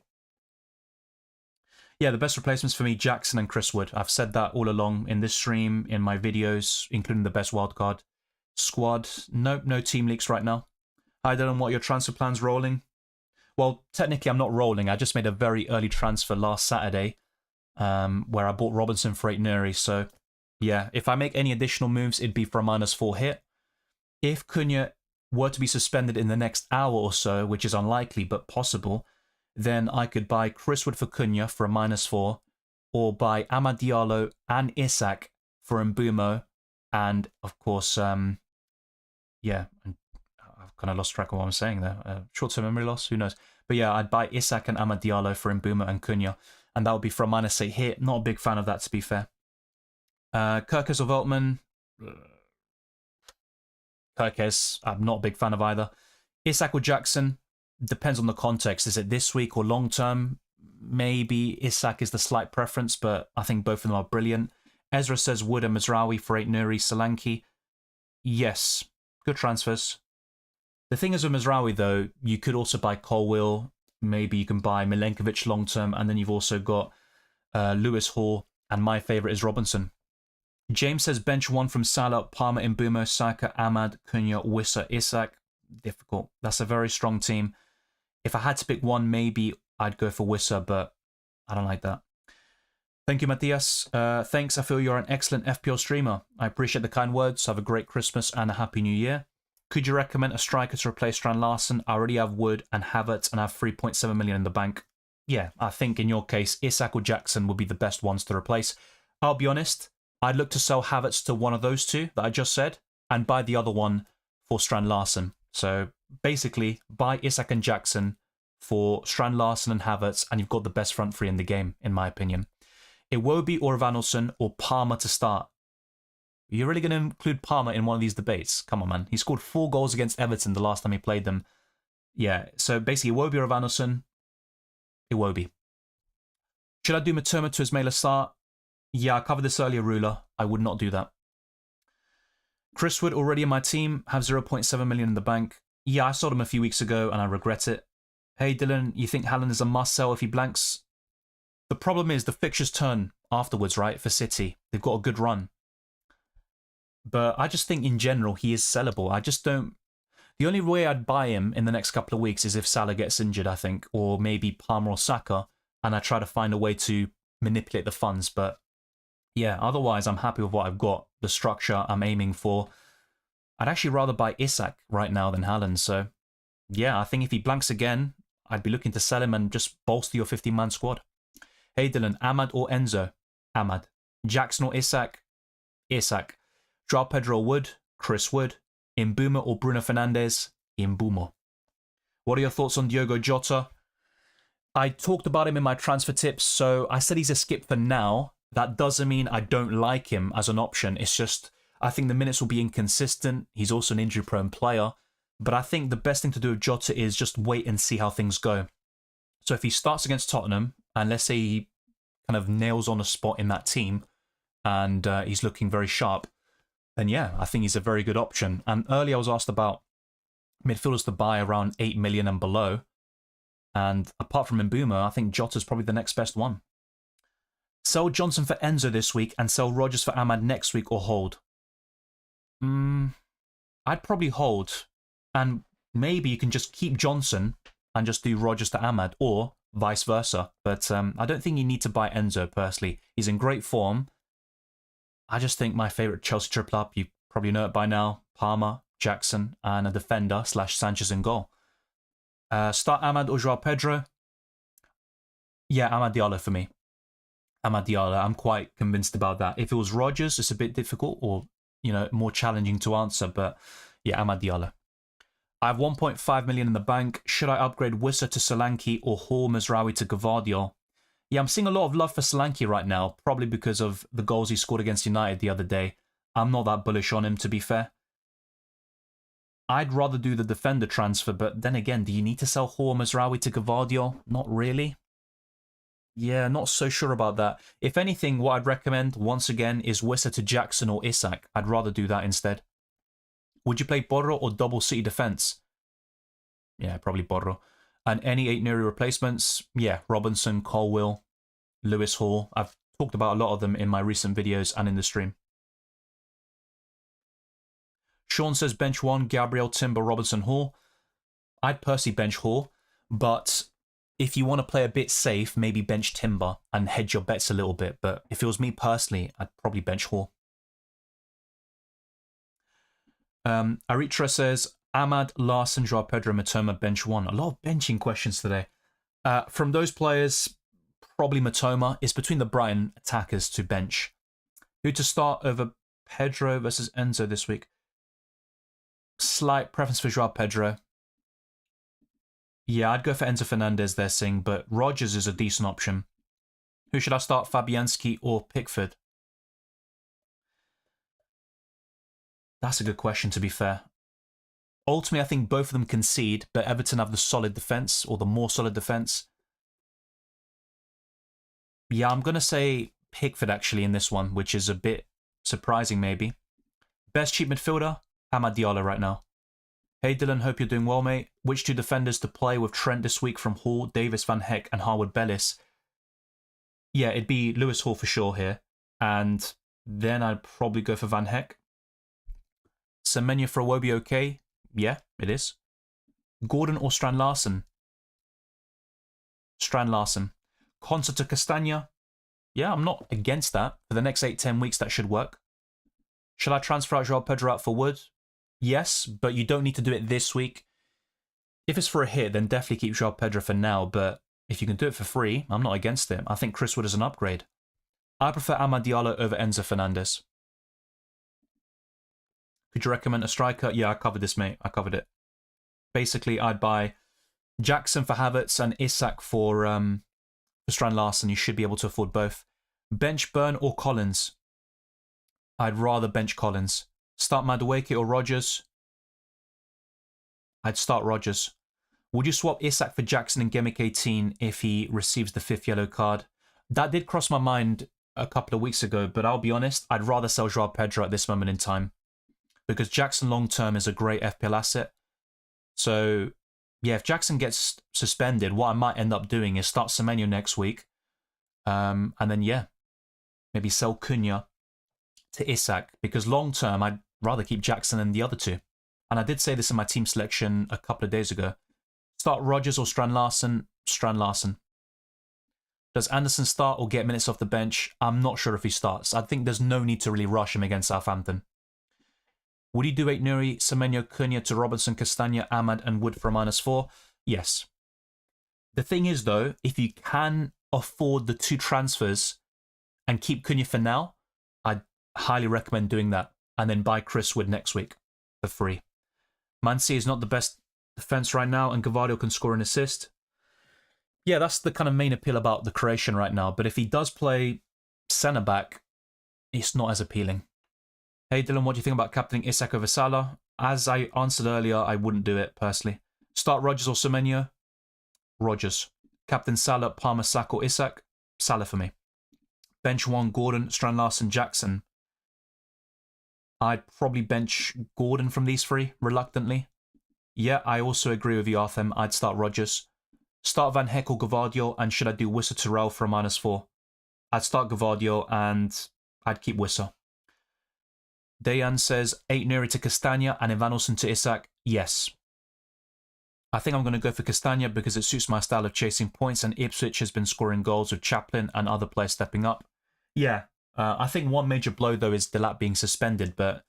Yeah, the best replacements for me, Jackson and Chris Wood. I've said that all along in this stream, in my videos, including the best wildcard squad. Nope, no team leaks right now. Hi Dylan, what are your transfer plans rolling? Well, technically I'm not rolling. I just made a very early transfer last Saturday where I bought Robinson for 8 Nuri. So yeah, if I make any additional moves, it'd be for a -4 hit. If Cunha were to be suspended in the next hour or so, which is unlikely but possible, then I could buy Chris Wood for Cunha for a -4, or buy Amad Diallo and Isak for Mbumo, and of course, yeah, I've kind of lost track of what I'm saying there. Short-term memory loss, who knows? But yeah, I'd buy Isak and Amad Diallo for Mbumo and Cunha, and that would be for a -8 hit. Not a big fan of that, to be fair. Kirkes or Veltman? Kirkes, I'm not a big fan of either. Isak or Jackson? Depends on the context. Is it this week or long term? Maybe Isak is the slight preference, but I think both of them are brilliant. Ezra says Wood and Mazraoui for 8 Nuri. Solanke, yes, good transfers. The thing is with Mazraoui, though, you could also buy Colwill. Maybe you can buy Milenkovic long term, and then you've also got Lewis Hall, and my favourite is Robinson. James says bench one from Salah, Palmer, Mbumo, Saka, Ahmad, Cunha, Wissa, Isak. Difficult. That's a very strong team. If I had to pick one, maybe I'd go for Wissa, but I don't like that. Thank you, Matthias. Thanks. I feel you're an excellent FPL streamer. I appreciate the kind words. Have a great Christmas and a Happy New Year. Could you recommend a striker to replace Strand Larsen? I already have Wood and Havertz and I have 3.7 million in the bank. Yeah, I think in your case, Isak or Jackson would be the best ones to replace. I'll be honest, I'd look to sell Havertz to one of those two that I just said and buy the other one for Strand Larsen. So basically, buy Isak and Jackson for Strand Larsen and Havertz, and you've got the best front three in the game, in my opinion. Iwobi or Vanelson or Palmer to start. You're really going to include Palmer in one of these debates? Come on, man. He scored 4 goals against Everton the last time he played them. Yeah, so basically Iwobi or Vanelson, Iwobi. Should I do Matoma to Ismaila start? Yeah, I covered this earlier, Ruler. I would not do that. Chris Wood already in my team, have 0.7 million in the bank. Yeah, I sold him a few weeks ago and I regret it. Hey Dylan, you think Haaland is a must sell if he blanks? The problem is the fixtures turn afterwards, right, for City. They've got a good run. But I just think in general he is sellable. I just don't... The only way I'd buy him in the next couple of weeks is if Salah gets injured, I think, or maybe Palmer or Saka, and I try to find a way to manipulate the funds. But yeah, otherwise I'm happy with what I've got, the structure I'm aiming for. I'd actually rather buy Isak right now than Haaland. So yeah, I think if he blanks again, I'd be looking to sell him and just bolster your 15-man squad. Hey Dylan, Ahmad or Enzo? Ahmad. Jackson or Isak? Isak. Joao Pedro Wood? Chris Wood. Mbumo or Bruno Fernandes? Mbumo. What are your thoughts on Diogo Jota? I talked about him in my transfer tips, so I said he's a skip for now. That doesn't mean I don't like him as an option. It's just, I think the minutes will be inconsistent. He's also an injury-prone player. But I think the best thing to do with Jota is just wait and see how things go. So if he starts against Tottenham, and let's say he kind of nails on a spot in that team, and he's looking very sharp, then yeah, I think he's a very good option. And earlier I was asked about midfielders to buy around 8 million and below. And apart from Mbumo, I think Jota's probably the next best one. Sell Johnson for Enzo this week and sell Rodgers for Ahmad next week, or hold? I'd probably hold. And maybe you can just keep Johnson and just do Rodgers to Ahmad, or vice versa. But I don't think you need to buy Enzo, personally. He's in great form. I just think my favourite Chelsea triple up, you probably know it by now, Palmer, Jackson, and a defender / Sanchez in goal. Start Ahmad or Joao Pedro? Yeah, Amad Diallo for me. Amad Diallo, I'm quite convinced about that. If it was Rodgers, it's a bit difficult, or, you know, more challenging to answer. But yeah, Amad Diallo. I have 1.5 million in the bank. Should I upgrade Wissa to Solanke or Hall Mazraoui to Gvardiol? Yeah, I'm seeing a lot of love for Solanke right now, probably because of the goals he scored against United the other day. I'm not that bullish on him, to be fair. I'd rather do the defender transfer, but then again, do you need to sell Hall Mazraoui to Gvardiol? Not really. Yeah, not so sure about that. If anything, what I'd recommend, once again, is Wissa to Jackson or Isak. I'd rather do that instead. Would you play Borro or double City defence? Yeah, probably Borro. And any 8 Nuri replacements, yeah, Robinson, Colwill, Lewis Hall. I've talked about a lot of them in my recent videos and in the stream. Sean says bench 1, Gabriel, Timber, Robinson, Hall. I'd personally bench Hall, but if you want to play a bit safe, maybe bench Timber and hedge your bets a little bit. But if it was me personally, I'd probably bench Hall. Aritra says, Ahmad, Larson, Joao Pedro, Matoma, bench 1. A lot of benching questions today. From those players, probably Matoma. It's between the Brighton attackers to bench. Who to start over Pedro versus Enzo this week? Slight preference for Joao Pedro. Yeah, I'd go for Enzo Fernandez, they're saying, but Rodgers is a decent option. Who should I start, Fabianski or Pickford? That's a good question, to be fair. Ultimately, I think both of them concede, but Everton have the solid defence, or the more solid defence. Yeah, I'm going to say Pickford, actually, in this one, which is a bit surprising, maybe. Best cheap midfielder? Amad Diallo right now. Hey Dylan, hope you're doing well, mate. Which 2 defenders to play with Trent this week from Hall, Davis, Van Heck, and Harwood Bellis? Yeah, it'd be Lewis Hall for sure here. And then I'd probably go for Van Heck. Semenya for Iwobi okay? Yeah, it is. Gordon or Strand Larson? Strand Larson. Consa to Castagna? Yeah, I'm not against that. For the next 8-10 weeks, that should work. Shall I transfer out Joao Pedro out for Wood? Yes, but you don't need to do it this week. If it's for a hit, then definitely keep Joao Pedro for now, but if you can do it for free, I'm not against it. I think Chris Wood is an upgrade. I prefer Amad Diallo over Enzo Fernandez. Could you recommend a striker? Yeah, I covered this, mate. I covered it. Basically, I'd buy Jackson for Havertz and Isak for Strand Larson. You should be able to afford both. Bench Burn or Collins? I'd rather bench Collins. Start Madueke or Rodgers? I'd start Rodgers. Would you swap Isak for Jackson in Game Week 18 if he receives the 5th yellow card? That did cross my mind a couple of weeks ago, but I'll be honest, I'd rather sell Joao Pedro at this moment in time. Because Jackson long-term is a great FPL asset. So, yeah, if Jackson gets suspended, what I might end up doing is start Semenyo next week. And then, yeah, maybe sell Cunha to Isak. Because long-term, I'd rather keep Jackson than the other 2. And I did say this in my team selection a couple of days ago. Start Rodgers or Strand Larson? Strand Larson. Does Anderson start or get minutes off the bench? I'm not sure if he starts. I think there's no need to really rush him against Southampton. Would you do 8 Nuri, Semenyo, Cunha to Robinson, Castagna, Ahmad and Wood for a -4? Yes. The thing is, though, if you can afford the 2 transfers and keep Cunha for now, I'd highly recommend doing that and then buy Chris Wood next week for free. Man City is not the best defence right now and Gavardio can score an assist. Yeah, that's the kind of main appeal about the creation right now. But if he does play centre-back, it's not as appealing. Hey Dylan, what do you think about captaining Isak over Salah? As I answered earlier, I wouldn't do it personally. Start Rodgers or Semenyo? Rodgers. Captain Salah, Palmer, Saka or Isak? Salah for me. Bench 1, Gordon, Strand Larson, Jackson. I'd probably bench Gordon from these 3, reluctantly. Yeah, I also agree with you, Arthur. I'd start Rodgers. Start Van Heck or Gavardio, and should I do Wissa Terrell for a -4? I'd start Gavardio and I'd keep Wissa. Dayan says 8 Nuri to Castagna and Evanilson to Isak. Yes. I think I'm going to go for Castagna because it suits my style of chasing points and Ipswich has been scoring goals with Chaplin and other players stepping up. Yeah, I think one major blow though is Delap being suspended, but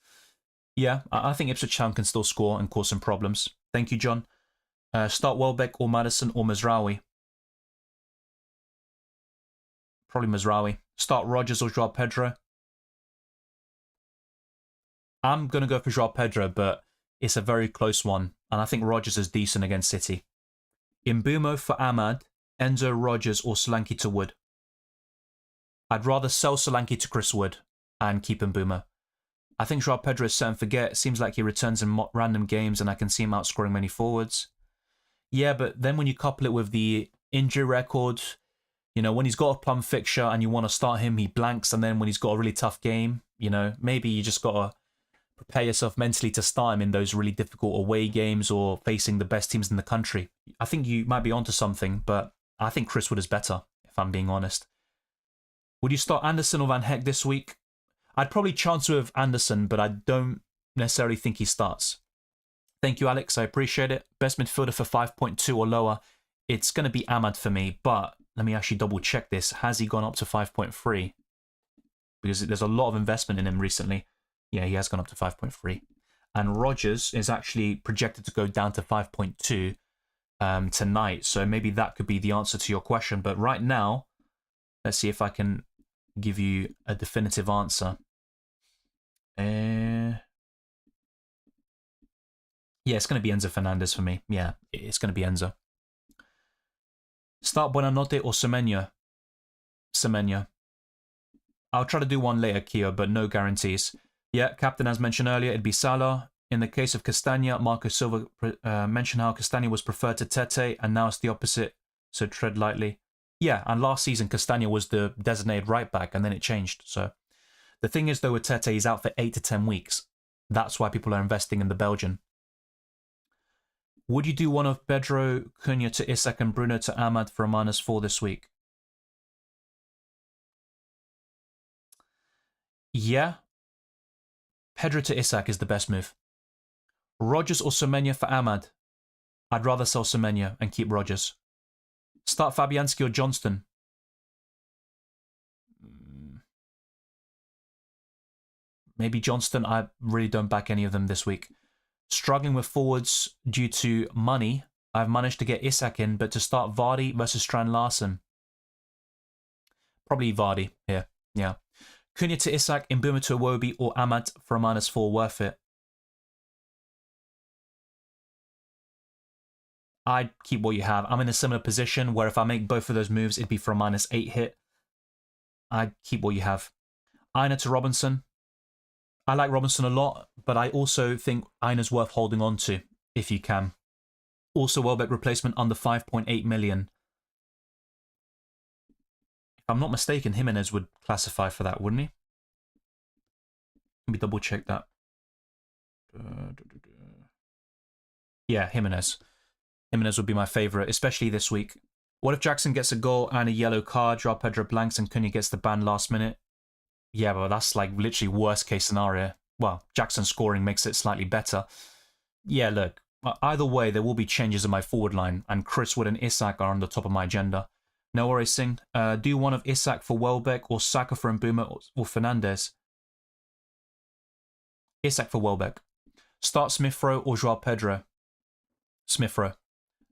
yeah, I think Ipswich Town can still score and cause some problems. Thank you, John. Start Welbeck or Madison or Mazraoui? Probably Mazraoui. Start Rodgers or Joao Pedro? I'm going to go for Joao Pedro, but it's a very close one. And I think Rodgers is decent against City. Imbumo for Ahmad, Enzo, Rodgers or Solanke to Wood? I'd rather sell Solanke to Chris Wood and keep Imbumo. I think Joao Pedro is set and forget. It seems like he returns in random games and I can see him outscoring many forwards. Yeah, but then when you couple it with the injury record, you know, when he's got a plum fixture and you want to start him, he blanks. And then when he's got a really tough game, you know, maybe you just got to prepare yourself mentally to start him in those really difficult away games or facing the best teams in the country. I think you might be onto something, but I think Chris Wood is better, if I'm being honest. Would you start Anderson or Van Heck this week? I'd probably chance with Anderson, but I don't necessarily think he starts. Thank you, Alex. I appreciate it. Best midfielder for 5.2 or lower. It's going to be Ahmad for me, but let me actually double check this. Has he gone up to 5.3? Because there's a lot of investment in him recently. Yeah, he has gone up to 5.3. And Rodgers is actually projected to go down to 5.2 tonight. So maybe that could be the answer to your question. But right now, let's see if I can give you a definitive answer. Yeah, it's going to be Enzo Fernandez for me. Yeah, it's going to be Enzo. Start Buonanotte or Semenyo? Semenyo. I'll try to do one later, Keo, but no guarantees. Yeah, captain, as mentioned earlier, it'd be Salah. In the case of Castagna, Marco Silva mentioned how Castagna was preferred to Tete, and now it's the opposite, so tread lightly. Yeah, and last season, Castagna was the designated right back, and then it changed. So the thing is, though, with Tete, he's out for 8 to 10 weeks. That's why people are investing in the Belgian. Would you do one of Pedro, Cunha to Isak and Bruno to Ahmad for a -4 this week? Yeah. Pedro to Isak is the best move. Rodgers or Semenyo for Ahmad? I'd rather sell Semenyo and keep Rodgers. Start Fabianski or Johnston? Maybe Johnston. I really don't back any of them this week. Struggling with forwards due to money. I've managed to get Isak in, but to start Vardy versus Strand Larsen. Probably Vardy here. Yeah. Cunha to Isak, Mbuma to Iwobi, or Ahmad for a -4 worth it? I'd keep what you have. I'm in a similar position where if I make both of those moves, it'd be for a -8 hit. I'd keep what you have. Aina to Robinson. I like Robinson a lot, but I also think Aina's worth holding on to, if you can. Also, Welbeck replacement under 5.8 million. If I'm not mistaken, Jimenez would classify for that, wouldn't he? Let me double check that. Yeah, Jimenez. Jimenez would be my favourite, especially this week. What if Jackson gets a goal and a yellow card, Joao Pedro blanks, and Cunha gets the ban last minute? Yeah, but that's like literally worst case scenario. Well, Jackson scoring makes it slightly better. Yeah, look, either way, there will be changes in my forward line, and Chris Wood and Isak are on the top of my agenda. No worries, Singh. Do one of Isak for Welbeck or Saka for Mbuma or Fernandez? Isak for Welbeck. Start Smith Rowe or Joao Pedro? Smith Rowe.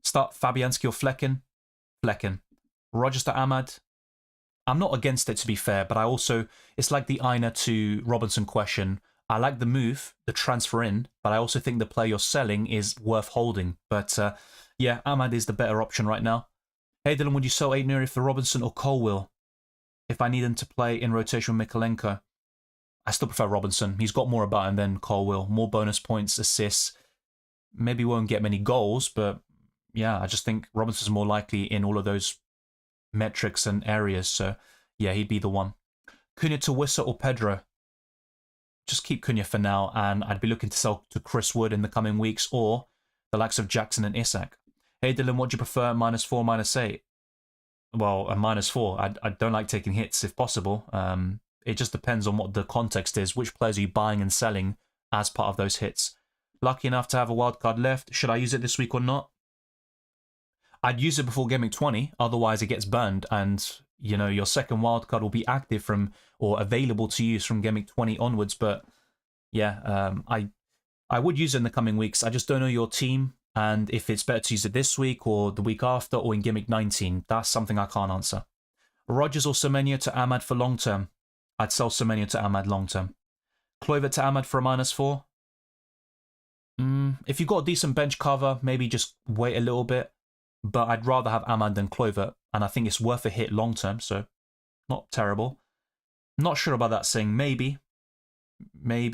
Start Fabianski or Flecken? Flecken. Rodgers to Ahmad? I'm not against it, to be fair, but I also, it's like the Aina to Robinson question. I like the move, the transfer in, but I also think the player you're selling is worth holding. But yeah, Ahmad is the better option right now. Hey Dylan, would you sell Aït-Nouri for Robinson or Colwill? If I need him to play in rotation with Mikolenko? I still prefer Robinson. He's got more about him than Colwill. More bonus points, assists. Maybe won't get many goals, but yeah, I just think Robinson's more likely in all of those metrics and areas. So yeah, he'd be the one. Cunha to Wissa or Pedro? Just keep Cunha for now, and I'd be looking to sell to Chris Wood in the coming weeks or the likes of Jackson and Isak. Hey Dylan, what do you prefer, -4, -8? Well, a -4. I don't like taking hits if possible. It just depends on what the context is. Which players are you buying and selling as part of those hits? Lucky enough to have a wildcard left. Should I use it this week or not? I'd use it before Gameweek 20, otherwise it gets burned, and you know your second wildcard will be active from or available to use from Gameweek 20 onwards. But yeah, I would use it in the coming weeks. I just don't know your team, and if it's better to use it this week or the week after or in Gameweek 19, that's something I can't answer. Rodgers or Semenyo to Ahmad for long term? I'd sell Semenyo to Ahmad long term. Kluivert to Ahmad for a -4? If you've got a decent bench cover, maybe just wait a little bit. But I'd rather have Ahmad than Kluivert, and I think it's worth a hit long term, so not terrible. Not sure about that saying. Maybe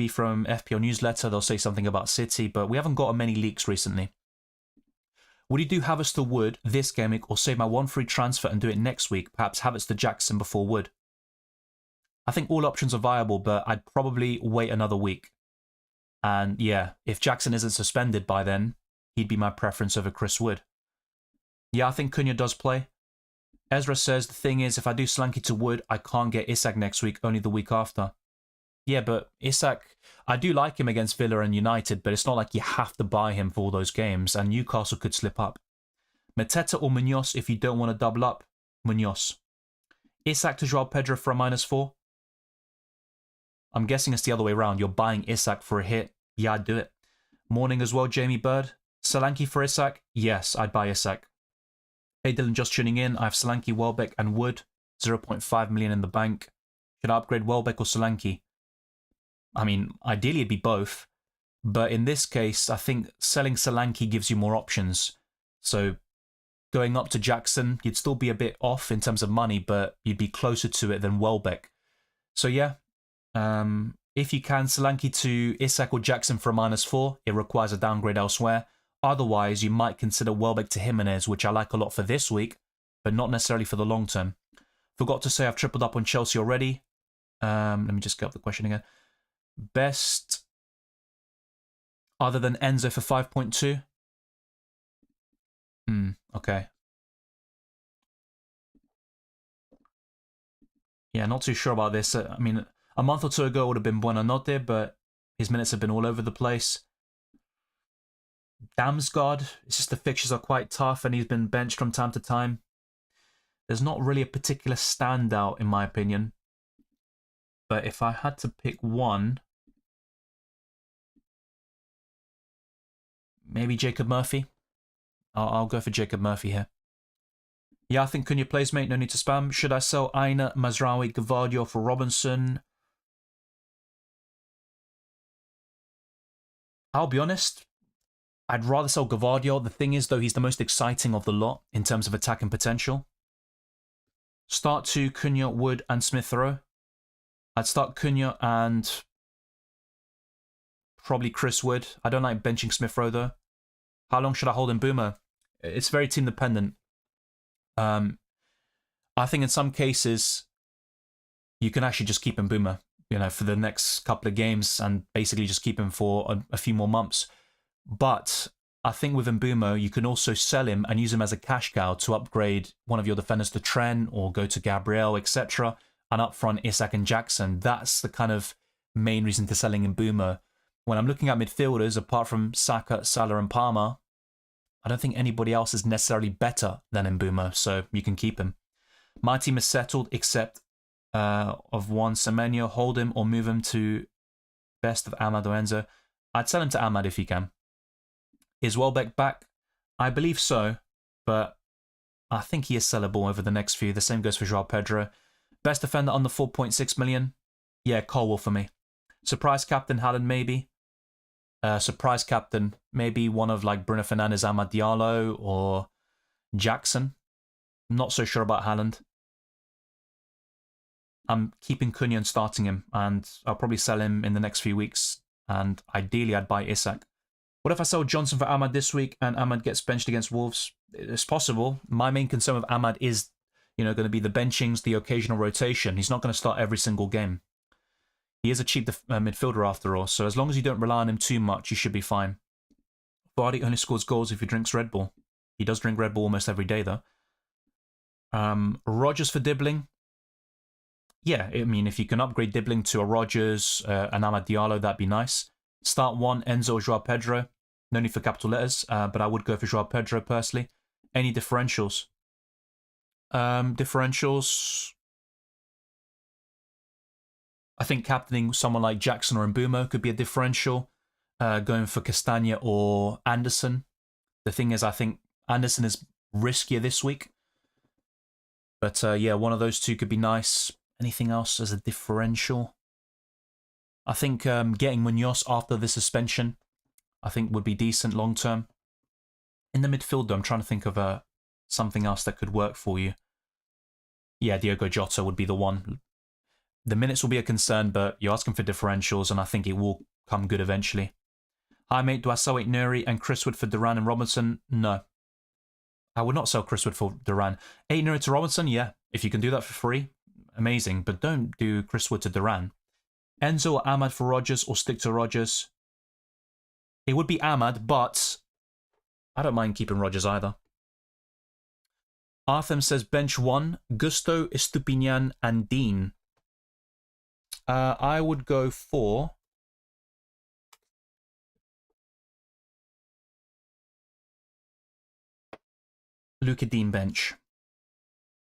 from FPL newsletter they'll say something about City, but we haven't got many leaks recently. Would you do Havertz to Wood this game week or save my one free transfer and do it next week? Perhaps Havertz to Jackson before Wood. I think all options are viable, but I'd probably wait another week. And yeah, if Jackson isn't suspended by then, he'd be my preference over Chris Wood. Yeah, I think Cunha does play. Ezra says, the thing is, if I do Solanke to Wood, I can't get Isak next week, only the week after. Yeah, but Isak, I do like him against Villa and United, but it's not like you have to buy him for all those games, and Newcastle could slip up. Mateta or Munoz if you don't want to double up? Munoz. Isak to Joao Pedro for a -4? I'm guessing it's the other way around. You're buying Isak for a hit. Yeah, I'd do it. Morning as well, Jamie Bird. Solanke for Isak? Yes, I'd buy Isak. Hey Dylan, just tuning in. I have Solanke, Welbeck and Wood. 0.5 million in the bank. Should I upgrade Welbeck or Solanke? I mean, ideally it'd be both. But in this case, I think selling Solanke gives you more options. So going up to Jackson, you'd still be a bit off in terms of money, but you'd be closer to it than Welbeck. So yeah, if you can, Solanke to Isak or Jackson for a -4, it requires a downgrade elsewhere. Otherwise, you might consider Welbeck to Jimenez, which I like a lot for this week, but not necessarily for the long term. Forgot to say I've tripled up on Chelsea already. Let me just get up the question again. Best other than Enzo for 5.2? Okay. Yeah, not too sure about this. I mean, a month or two ago would have been Buena Notte, but his minutes have been all over the place. Damsgaard, it's just the fixtures are quite tough and he's been benched from time to time. There's not really a particular standout in my opinion. But if I had to pick one, maybe Jacob Murphy. I'll go for Jacob Murphy here. Yeah, I think Cunha plays, mate. No need to spam. Should I sell Aina, Mazraoui, Gvardio for Robinson? I'll be honest. I'd rather sell Gvardio. The thing is, though, he's the most exciting of the lot in terms of attacking potential. Start to Cunha, Wood, and Smith Rowe. I'd start Cunha and probably Chris Wood. I don't like benching Smith Rowe, though. How long should I hold in Boomer? It's very team dependent. I think in some cases, you can actually just keep him Boomer, you know, for the next couple of games and basically just keep him for a few more months. But I think with Mbumo, you can also sell him and use him as a cash cow to upgrade one of your defenders to Trent or go to Gabriel, etc. And up front, Isak and Jackson. That's the kind of main reason to selling Mbumo. When I'm looking at midfielders, apart from Saka, Salah and Palmer, I don't think anybody else is necessarily better than Mbumo, so you can keep him. My team is settled except of one Semenyo. Hold him or move him to best of Ahmad or Enzo. I'd sell him to Ahmad if he can. Is Welbeck back? I believe so, but I think he is sellable over the next few. The same goes for Joao Pedro. Best defender under 4.6 million? Yeah, Colwell for me. Surprise captain, Haaland maybe. Surprise captain, maybe one of like Bruno Fernandes, Amad Diallo, or Jackson. I'm not so sure about Haaland. I'm keeping Cunha and starting him, and I'll probably sell him in the next few weeks. And ideally, I'd buy Isak. What if I sell Johnson for Ahmad this week and Ahmad gets benched against Wolves? It's possible. My main concern with Ahmad is, you know, going to be the benchings, the occasional rotation. He's not going to start every single game. He is a cheap midfielder after all, so as long as you don't rely on him too much, you should be fine. Vardy only scores goals if he drinks Red Bull. He does drink Red Bull almost every day, though. Rodgers for Dibbling. Yeah, I mean, if you can upgrade Dibbling to a Rodgers, an Amad Diallo, that'd be nice. Start one, Enzo or Joao Pedro. No need for capital letters, but I would go for Joao Pedro personally. Any differentials? Differentials... I think captaining someone like Jackson or Mbumo could be a differential. Going for Castagna or Anderson. The thing is, I think Anderson is riskier this week. But yeah, one of those two could be nice. Anything else as a differential? I think getting Munoz after the suspension, I think would be decent long term. In the midfield, though, I'm trying to think of something else that could work for you. Yeah, Diogo Jota would be the one. The minutes will be a concern, but you're asking for differentials, and I think it will come good eventually. Hi, mate. Do I sell Nuri and Chris Wood for Duran and Robinson? No. I would not sell Chris Wood for Duran. Nuri to Robinson? Yeah. If you can do that for free, amazing. But don't do Chris Wood to Duran. Enzo or Ahmad for Rodgers, or stick to Rodgers? It would be Ahmad, but I don't mind keeping Rodgers either. Artham says bench 1, Gusto, Estupinian, and Dean. I would go for Luka Dean bench.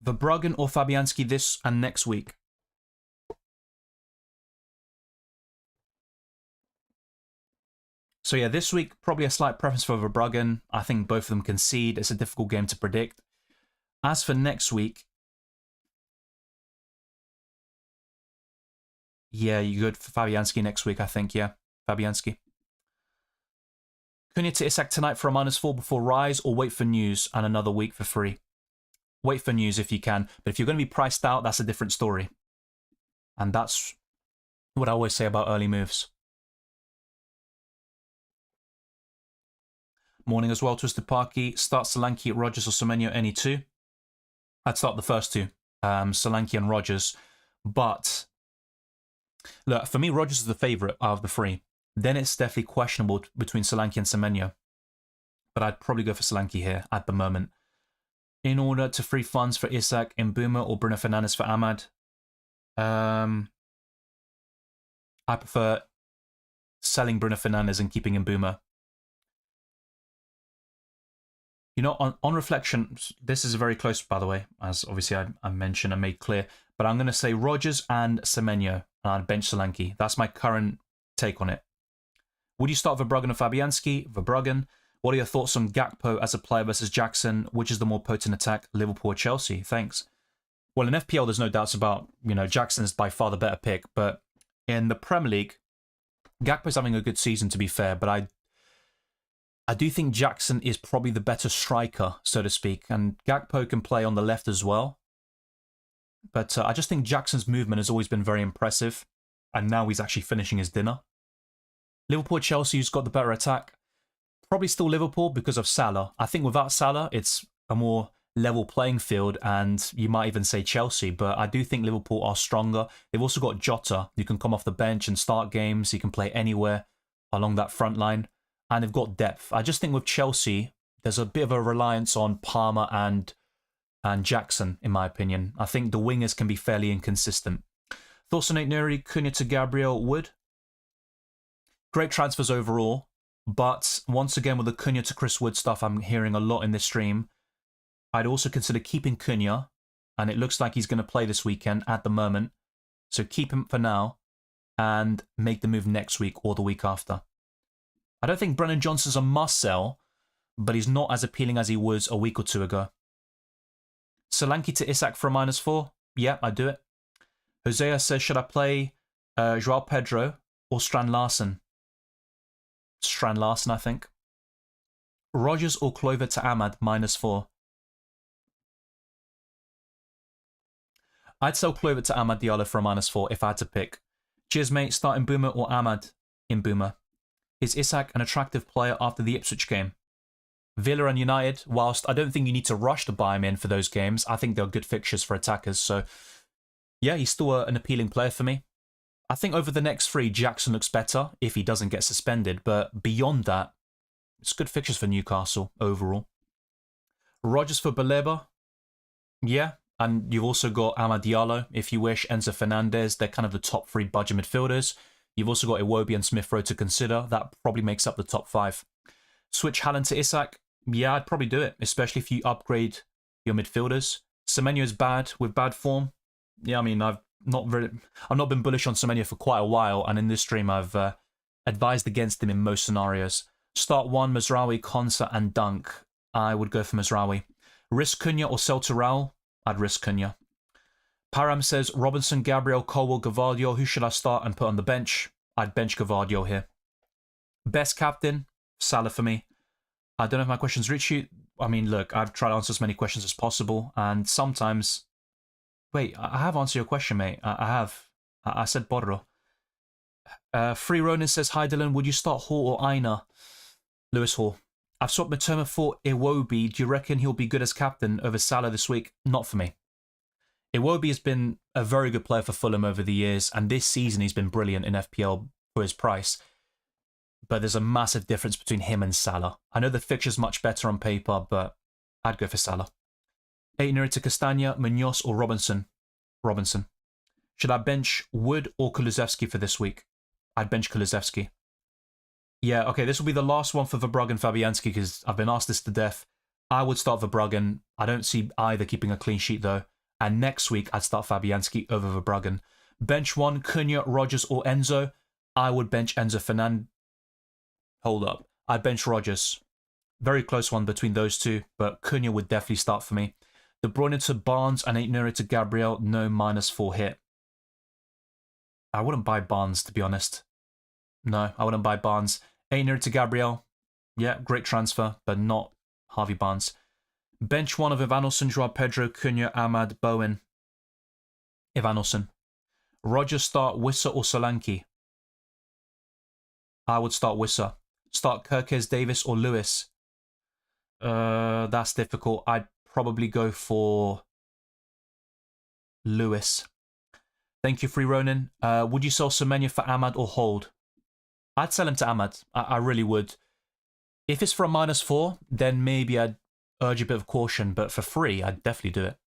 Verbruggen or Fabianski this and next week. So yeah, this week, probably a slight preference for Verbruggen. I think both of them concede. It's a difficult game to predict. As for next week, yeah, you good for Fabianski next week, I think. Yeah, Fabianski. Cunha to Isak tonight for a -4 before Rise, or wait for news and another week for free? Wait for news if you can. But if you're going to be priced out, that's a different story. And that's what I always say about early moves. Morning as well, Twisted Parky. Start Solanke, Rodgers, or Semenyo, any two. I'd start the first two, Solanke and Rodgers. But look, for me, Rodgers is the favourite out of the three. Then it's definitely questionable between Solanke and Semenyo. But I'd probably go for Solanke here at the moment. In order to free funds for Isak, Mbuma, or Bruno Fernandes for Ahmad. I prefer selling Bruno Fernandes and keeping Mbuma. You know, on reflection, this is very close, by the way, as obviously I mentioned and made clear. But I'm going to say Rodgers and Semenyo and bench Solanke. That's my current take on it. Would you start Verbruggen or Fabianski? Verbruggen. What are your thoughts on Gakpo as a player versus Jackson? Which is the more potent attack, Liverpool or Chelsea? Thanks. Well, in FPL, there's no doubts about, Jackson is by far the better pick. But in the Premier League, Gakpo's having a good season, to be fair. But I do think Jackson is probably the better striker, so to speak. And Gakpo can play on the left as well. But I just think Jackson's movement has always been very impressive. And now he's actually finishing his dinner. Liverpool or Chelsea, who's got the better attack? Probably still Liverpool because of Salah. I think without Salah, it's a more level playing field, and you might even say Chelsea, but I do think Liverpool are stronger. They've also got Jota, who can come off the bench and start games. He can play anywhere along that front line, and they've got depth. I just think with Chelsea, there's a bit of a reliance on Palmer and Jackson, in my opinion. I think the wingers can be fairly inconsistent. Thoughts on Nuri, Cunha to Gabriel, Wood? Great transfers overall. But once again, with the Cunha to Chris Wood stuff I'm hearing a lot in this stream, I'd also consider keeping Cunha, and it looks like he's going to play this weekend at the moment. So keep him for now and make the move next week or the week after. I don't think Brennan Johnson's a must-sell, but he's not as appealing as he was a week or two ago. Solanke to Isak for a -4? Yeah, I'd do it. Hosea says, should I play Joao Pedro or Strand Larsen? Strand Larsen, I think. Rodgers or Clover to Ahmad, -4. I'd sell Clover to Ahmad Diallo for a -4 if I had to pick. Cheers, mate. Start Mbuma or Ahmad Mbuma. Is Isak an attractive player after the Ipswich game? Villa and United, whilst I don't think you need to rush to buy him in for those games, I think they're good fixtures for attackers. So, yeah, he's still an appealing player for me. I think over the next three, Jackson looks better if he doesn't get suspended. But beyond that, it's good fixtures for Newcastle overall. Rodgers for Baleba. Yeah, and you've also got Amad Diallo, if you wish, Enzo Fernandez. They're kind of the top three budget midfielders. You've also got Iwobi and Smith Rowe to consider. That probably makes up the top 5. Switch Haaland to Isak. Yeah, I'd probably do it, especially if you upgrade your midfielders. Semenyo is bad with bad form. Yeah, I mean, I've not been bullish on Semenyo for quite a while, and in this stream I've advised against him in most scenarios. Start 1, Mazraoui, Konsa, and Dunk. I would go for Mazraoui. Risk Cunha or sell to Raul? I'd risk Cunha. Param says, Robinson, Gabriel, Colwell, Gavardio. Who should I start and put on the bench? I'd bench Gavardio here. Best captain? Salah for me. I don't know if my questions reach you. I mean, look, I've tried to answer as many questions as possible, and sometimes... Wait, I have answered your question, mate. I have. I said Borro. Free Ronan says, hi Dylan, would you start Hall or Aina? Lewis Hall. I've swapped Matoma for Iwobi. Do you reckon he'll be good as captain over Salah this week? Not for me. Iwobi has been a very good player for Fulham over the years, and this season he's been brilliant in FPL for his price. but there's a massive difference between him and Salah. I know the fixture's much better on paper, but I'd go for Salah. 8 to Castagna, Munoz or Robinson? Robinson. Should I bench Wood or Kulusevski for this week? I'd bench Kulusevski. Yeah, okay, this will be the last one for Verbruggen and Fabianski because I've been asked this to death. I would start Verbruggen. I don't see either keeping a clean sheet though. And next week, I'd start Fabianski over Verbruggen. Bench 1, Cunha, Rodgers or Enzo. I would bench Enzo Fernandez. Hold up. I'd bench Rodgers. Very close one between those two, but Cunha would definitely start for me. De Bruyne to Barnes and 8 to Gabriel. No -4 hit. I wouldn't buy Barnes, to be honest. No, I wouldn't buy Barnes. 8 to Gabriel. Yeah, great transfer, but not Harvey Barnes. Bench 1 of Evanilson, Joao Pedro, Cunha, Ahmad, Bowen. Evanilson. Rodgers start Wissa or Solanke? I would start Wissa. Start Kirkes, Davis or Lewis? That's difficult. I'd probably go for Lewis. Thank you, Free Ronin. Would you sell Semenya for Ahmad or hold? I'd sell him to Ahmad. I really would. If it's for a -4, then maybe I'd urge a bit of caution, but for free, I'd definitely do it.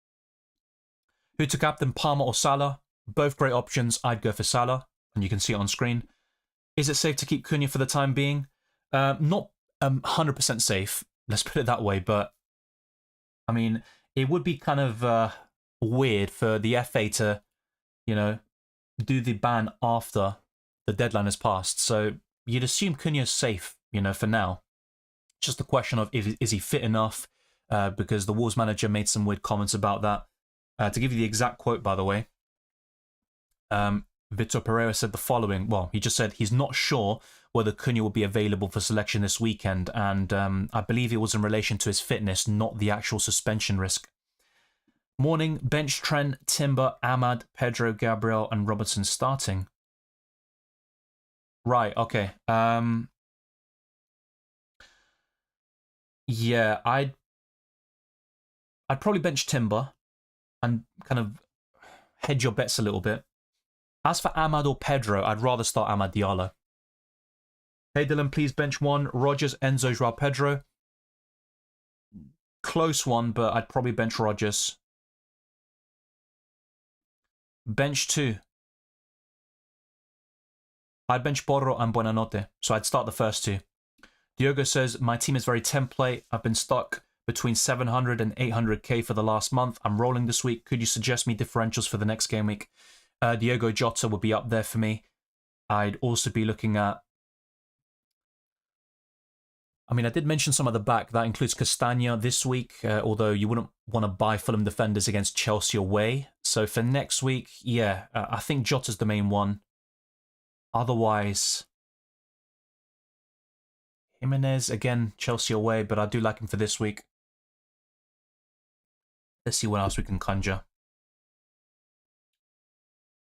Who to captain, Palmer or Salah? Both great options. I'd go for Salah, and you can see it on screen. Is it safe to keep Cunha for the time being? Not 100% safe, let's put it that way, but I mean, it would be kind of weird for the FA to, you know, do the ban after the deadline has passed. So you'd assume Cunha's safe, you know, for now. Just a question of is he fit enough? Because the Wolves manager made some weird comments about that. To give you the exact quote, by the way, Vitor Pereira said the following. Well, he just said he's not sure whether Cunha will be available for selection this weekend, and I believe it was in relation to his fitness, not the actual suspension risk. Morning, bench Trent, Timber, Ahmad, Pedro, Gabriel, and Robertson starting. Right, okay. Yeah, I'd probably bench Timber and kind of hedge your bets a little bit. As for Ahmad or Pedro, I'd rather start Ahmad Diallo. Hey Dylan, please bench 1. Rodgers, Enzo, Joao Pedro. Close one, but I'd probably bench Rodgers. Bench 2. I'd bench Porro and Buonanotte, so I'd start the first two. Diogo says, my team is very template. I've been stuck between 700 and 800k for the last month. I'm rolling this week. Could you suggest me differentials for the next game week? Diogo Jota would be up there for me. I'd also be looking at... I mean, I did mention some of the back. That includes Castagna this week, although you wouldn't want to buy Fulham defenders against Chelsea away. So for next week, yeah, I think Jota's the main one. Otherwise, Jimenez, again, Chelsea away, but I do like him for this week. Let's see what else we can conjure.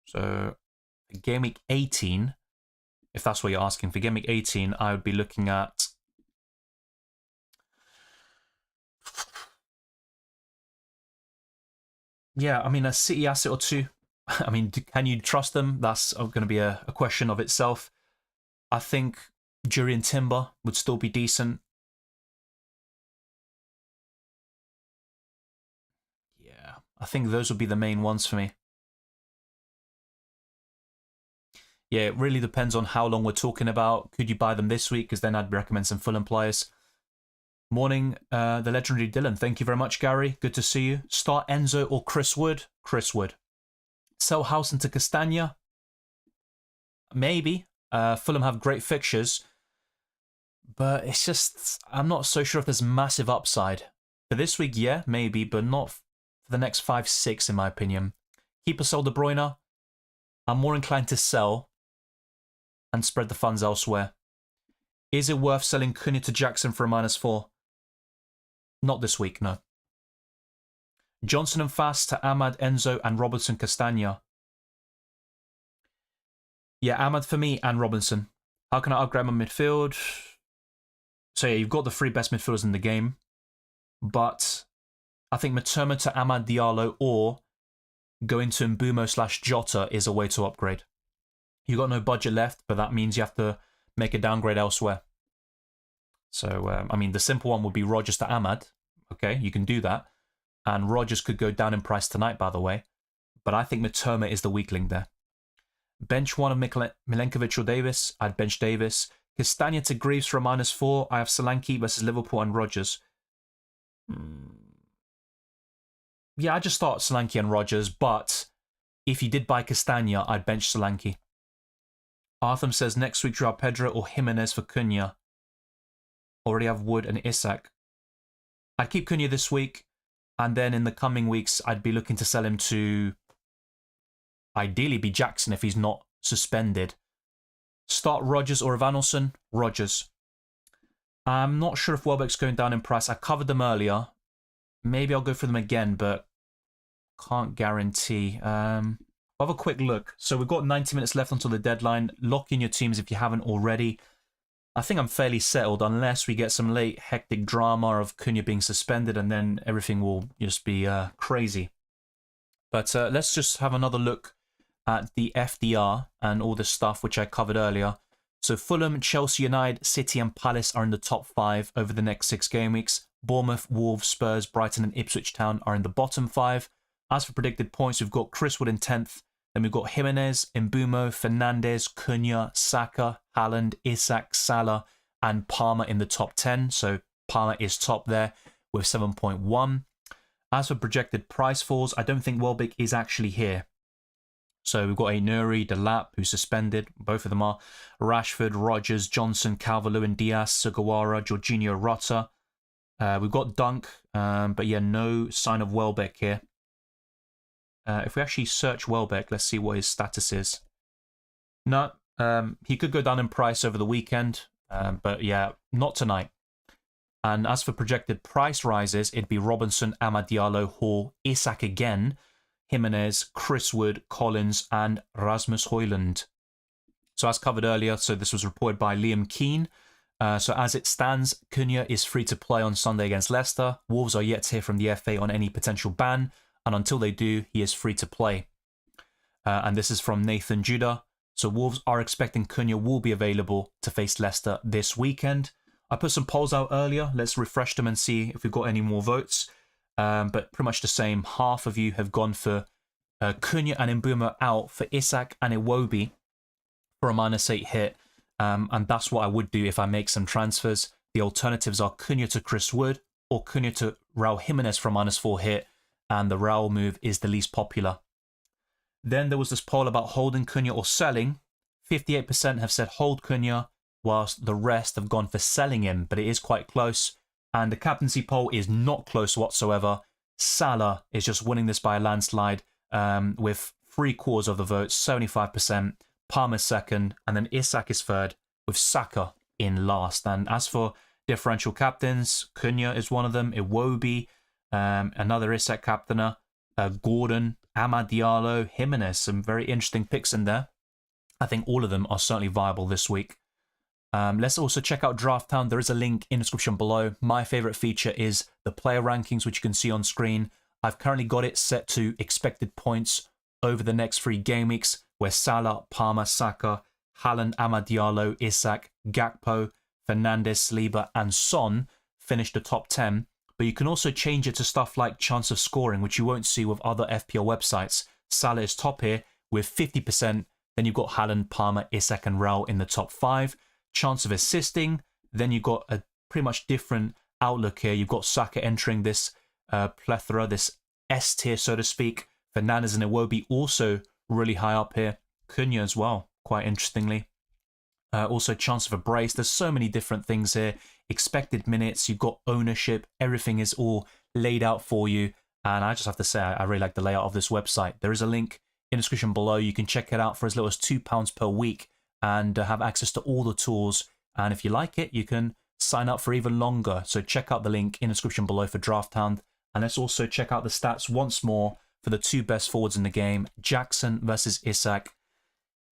So, Game Week 18, if that's what you're asking, for Game Week 18, I would be looking at... Yeah, I mean, a City asset or two. I mean, can you trust them? That's going to be a question of itself. I think Jurriën Timber would still be decent. Yeah, I think those would be the main ones for me. Yeah, it really depends on how long we're talking about. Could you buy them this week? Because then I'd recommend some Fulham players. Morning, the legendary Dylan. Thank you very much, Gary. Good to see you. Start Enzo or Chris Wood? Chris Wood. Sell Housen to Castagna? Maybe. Fulham have great fixtures. But it's just, I'm not so sure if there's massive upside. For this week, yeah, maybe, but not for the next 5-6, in my opinion. Keep or sell De Bruyne? I'm more inclined to sell and spread the funds elsewhere. Is it worth selling Cunha to Jackson for a -4? Not this week, no. Johnson and Fast to Ahmad, Enzo, and Robinson Castagna. Yeah, Ahmad for me and Robinson. How can I upgrade my midfield? So yeah, you've got the 3 best midfielders in the game. But I think Matoma to Ahmad Diallo or going to Mbumo / Jota is a way to upgrade. You've got no budget left, but that means you have to make a downgrade elsewhere. So, I mean, the simple one would be Rodgers to Ahmad. Okay, you can do that. And Rodgers could go down in price tonight, by the way. But I think Mitoma is the weakling there. Bench one of Milenkovic or Davis. I'd bench Davis. Castagna to Greaves for a -4. I have Solanke versus Liverpool and Rodgers. Yeah, I just thought Solanke and Rodgers, but if you did buy Castagna, I'd bench Solanke. Artham says next week draw Pedro or Jimenez for Cunha. Already have Wood and Isak. I'd keep Cunha this week, and then in the coming weeks, I'd be looking to sell him to ideally be Jackson if he's not suspended. Start Rodgers or Evanilson? Rodgers. I'm not sure if Welbeck's going down in price. I covered them earlier. Maybe I'll go for them again, but can't guarantee. I'll have a quick look. So we've got 90 minutes left until the deadline. Lock in your teams if you haven't already. I think I'm fairly settled unless we get some late hectic drama of Cunha being suspended and then everything will just be crazy. But let's just have another look at the FDR and all the stuff which I covered earlier. So Fulham, Chelsea United, City and Palace are in the top 5 over the next 6 game weeks. Bournemouth, Wolves, Spurs, Brighton and Ipswich Town are in the bottom 5. As for predicted points, we've got Chris Wood in 10th. Then we've got Jimenez, Mbeumo, Fernandes, Cunha, Saka, Haaland, Isak, Salah and Palmer in the top 10. So Palmer is top there with 7.1. As for projected price falls, I don't think Welbeck is actually here. So we've got a Nuri, Delap, who's suspended. Both of them are. Rashford, Rodgers, Johnson, Calvert-Lewin, Diaz, Sugawara, Jorginho, Rota. We've got Dunk, but yeah, no sign of Welbeck here. If we actually search Welbeck, let's see what his status is. No, he could go down in price over the weekend, but yeah, not tonight. And as for projected price rises, it'd be Robinson, Amad Diallo, Hall, Isak again, Jimenez, Chris Wood, Collins, and Rasmus Højlund. So as covered earlier, so this was reported by Liam Keane. So as it stands, Cunha is free to play on Sunday against Leicester. Wolves are yet to hear from the FA on any potential ban, and until they do, he is free to play. And this is from Nathan Judah. So Wolves are expecting Cunha will be available to face Leicester this weekend. I put some polls out earlier. Let's refresh them and see if we've got any more votes. But pretty much the same. Half of you have gone for Cunha and Mbeumo out, for Isak and Iwobi for a -8 hit. And that's what I would do if I make some transfers. The alternatives are Cunha to Chris Wood or Cunha to Raul Jimenez for a -4 hit. And the Raul move is the least popular. Then there was this poll about holding Cunha or selling. 58% have said hold Cunha, whilst the rest have gone for selling him, but it is quite close. And the captaincy poll is not close whatsoever. Salah is just winning this by a landslide with 3/4 of the votes, 75%. Palmer's second, and then Isak is third, with Saka in last. And as for differential captains, Cunha is one of them, Iwobi, another Isak captainer, Gordon, Amad Diallo, Jimenez. Some very interesting picks in there. I think all of them are certainly viable this week. Let's also check out Drafthound. There is a link in the description below. My favorite feature is the player rankings, which you can see on screen. I've currently got it set to expected points over the next 3 game weeks, where Salah, Palmer, Saka, Haaland, Amad Diallo, Isak, Gakpo, Fernandes, Saliba, and Son finish the top 10. But you can also change it to stuff like chance of scoring, which you won't see with other FPL websites. Salah is top here with 50%. Then you've got Haaland, Palmer, Isak, and Raul in the top 5. Chance of assisting, then you've got a pretty much different outlook here. You've got Saka entering this plethora, this S tier, so to speak. Fernandes and Iwobi also really high up here. Cunha as well, quite interestingly. Also chance of a brace. There's so many different things here. Expected minutes, you've got ownership. Everything is all laid out for you. And I just have to say, I really like the layout of this website. There is a link in the description below. You can check it out for as little as £2 per week and have access to all the tools. And if you like it, you can sign up for even longer. So check out the link in the description below for Drafthound. And let's also check out the stats once more for the 2 best forwards in the game, Jackson versus Isak.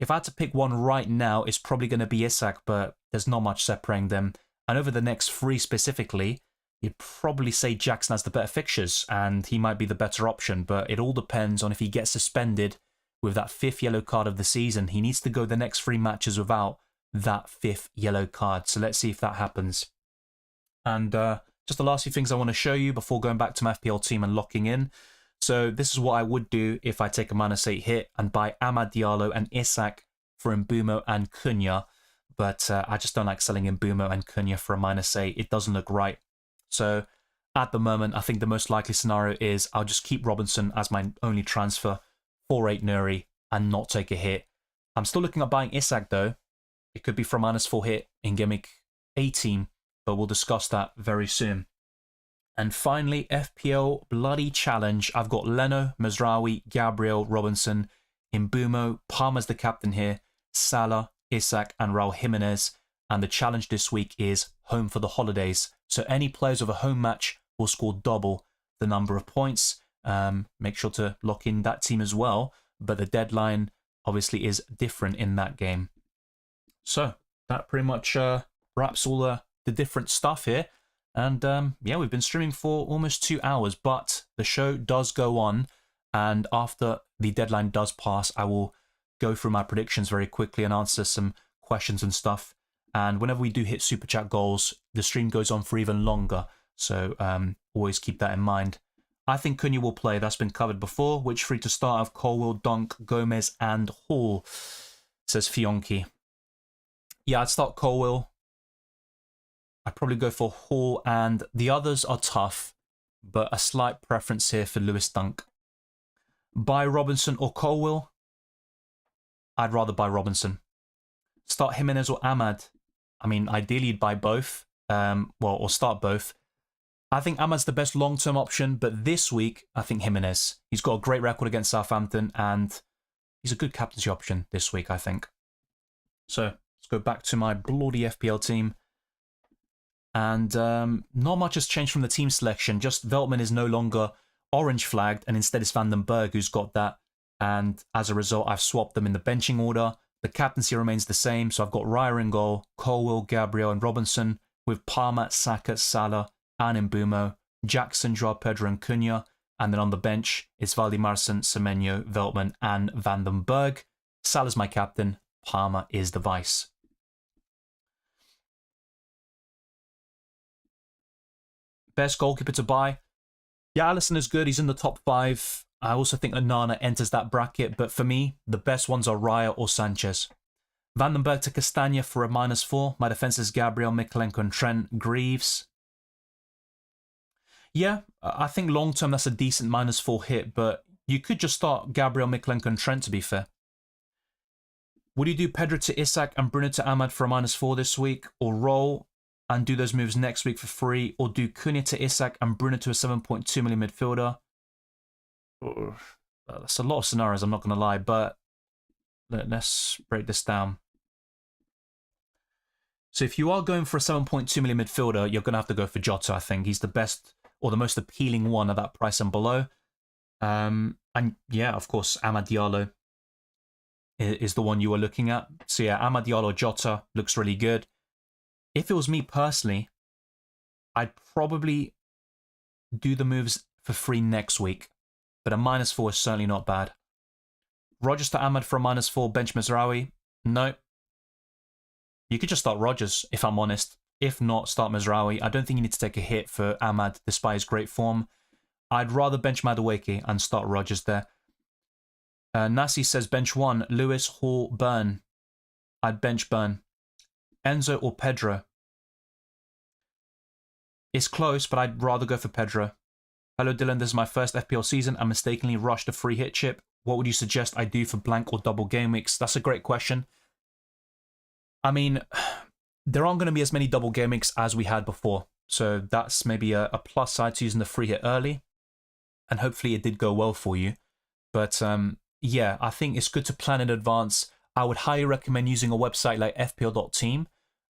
If I had to pick one right now, it's probably going to be Isak, but there's not much separating them. And over the next 3 specifically, you'd probably say Jackson has the better fixtures, and he might be the better option, but it all depends on if he gets suspended with that 5th yellow card of the season. He needs to go the next 3 matches without that 5th yellow card. So let's see if that happens. And just the last few things I want to show you before going back to my FPL team and locking in. So this is what I would do if I take a -8 hit and buy Amad Diallo and Isak for Mbumo and Cunha. But I just don't like selling Mbumo and Cunha for a -8. It doesn't look right. So at the moment, I think the most likely scenario is I'll just keep Robinson as my only transfer for 8 Nuri and not take a hit. I'm still looking at buying Isak though. It could be for a -4 hit in Gameweek 18, but we'll discuss that very soon. And finally, FPL Bloody Challenge. I've got Leno, Mazraoui, Gabriel, Robinson, Mbumo, Palmer's the captain here, Salah, Isak, and Raul Jimenez. And the challenge this week is home for the holidays. So any players of a home match will score double the number of points. Make sure to lock in that team as well. But the deadline obviously is different in that game. So that pretty much wraps all the different stuff here. And yeah, we've been streaming for almost 2 hours, but the show does go on. And after the deadline does pass, I will go through my predictions very quickly and answer some questions and stuff. And whenever we do hit Super Chat goals, the stream goes on for even longer. So always keep that in mind. I think Cunha will play. That's been covered before. Which 3 to start of Colwill, Dunk, Gomez, and Hall, says Fionki. Yeah, I'd start Colwill. I'd probably go for Hall, and the others are tough, but a slight preference here for Lewis Dunk. Buy Robinson or Colwill? I'd rather buy Robinson. Start Jimenez or Amad? I mean, ideally you'd buy both, or start both. I think Amad's the best long-term option, but this week, I think Jimenez. He's got a great record against Southampton, and he's a good captaincy option this week, I think. So, let's go back to my bloody FPL team. And not much has changed from the team selection. Just Veltman is no longer orange flagged, and instead it's Van den Berg who's got that. And as a result, I've swapped them in the benching order. The captaincy remains the same, so I've got Raya in goal, Colwill, Gabriel, and Robinson, with Palmer, Saka, Salah, and Mbumo, Jackson, Joao Pedro, and Cunha. And then on the bench, it's Valdimarsson, Semenyo, Veltman, and Van den Berg. Salah's my captain. Palmer is the vice. Best goalkeeper to buy? Yeah, Alisson is good. He's in the top 5. I also think Onana enters that bracket, but for me, the best ones are Raya or Sanchez. Van den Berg to Castagna for a -4. My defense is Gabriel, Mikolenko, and Trent. Greaves. Yeah, I think long-term that's a decent -4 hit, but you could just start Gabriel, Mikolenko, and Trent, to be fair. Would you do Pedro to Isak and Bruno to Amad for a -4 this week, or roll and do those moves next week for free, or do Cunha to Isak and Bruno to a 7.2 million midfielder? That's a lot of scenarios, I'm not going to lie, but let's break this down. So if you are going for a 7.2 million midfielder, you're going to have to go for Jota, I think. He's the best or the most appealing one at that price and below. And yeah, of course, Amad Diallo is the one you were looking at. So yeah, Amad Diallo, Jota looks really good. If it was me personally, I'd probably do the moves for free next week. But a -4 is certainly not bad. Rodgers to Amad for a -4, bench Mazraoui. No. You could just start Rodgers, if I'm honest. If not, start Mazraoui. I don't think you need to take a hit for Amad, despite his great form. I'd rather bench Madueke and start Rodgers there. Nasi says bench 1, Lewis, Hall, Burn. I'd bench Burn. Enzo or Pedro? It's close, but I'd rather go for Pedro. Hello Dylan, this is my first FPL season. I mistakenly rushed a free hit chip. What would you suggest I do for blank or double game weeks? That's a great question. I mean, there aren't going to be as many double game weeks as we had before. So that's maybe a plus side to using the free hit early. And hopefully it did go well for you. But yeah, I think it's good to plan in advance. I would highly recommend using a website like fpl.team.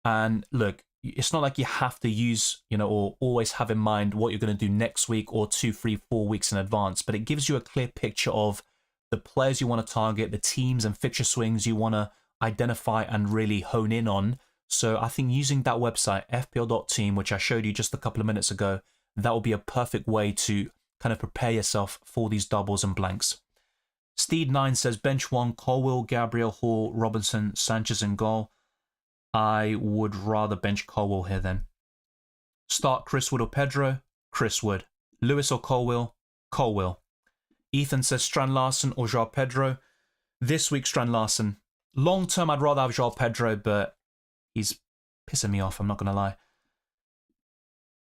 And look, it's not like you have to use, or always have in mind what you're going to do next week or 2, 3, 4 weeks in advance. But it gives you a clear picture of the players you want to target, the teams and fixture swings you want to identify and really hone in on. So I think using that website, fpl.team, which I showed you just a couple of minutes ago, that will be a perfect way to kind of prepare yourself for these doubles and blanks. Steed9 says bench 1, Colwill, Gabriel, Hall, Robinson, Sanchez in goal. I would rather bench Colwill here then. Start Chris Wood or Pedro? Chris Wood. Lewis or Colwill? Colwill. Ethan says Strand Larson or Joao Pedro. This week, Strand Larson. Long term, I'd rather have Joao Pedro, but he's pissing me off, I'm not going to lie.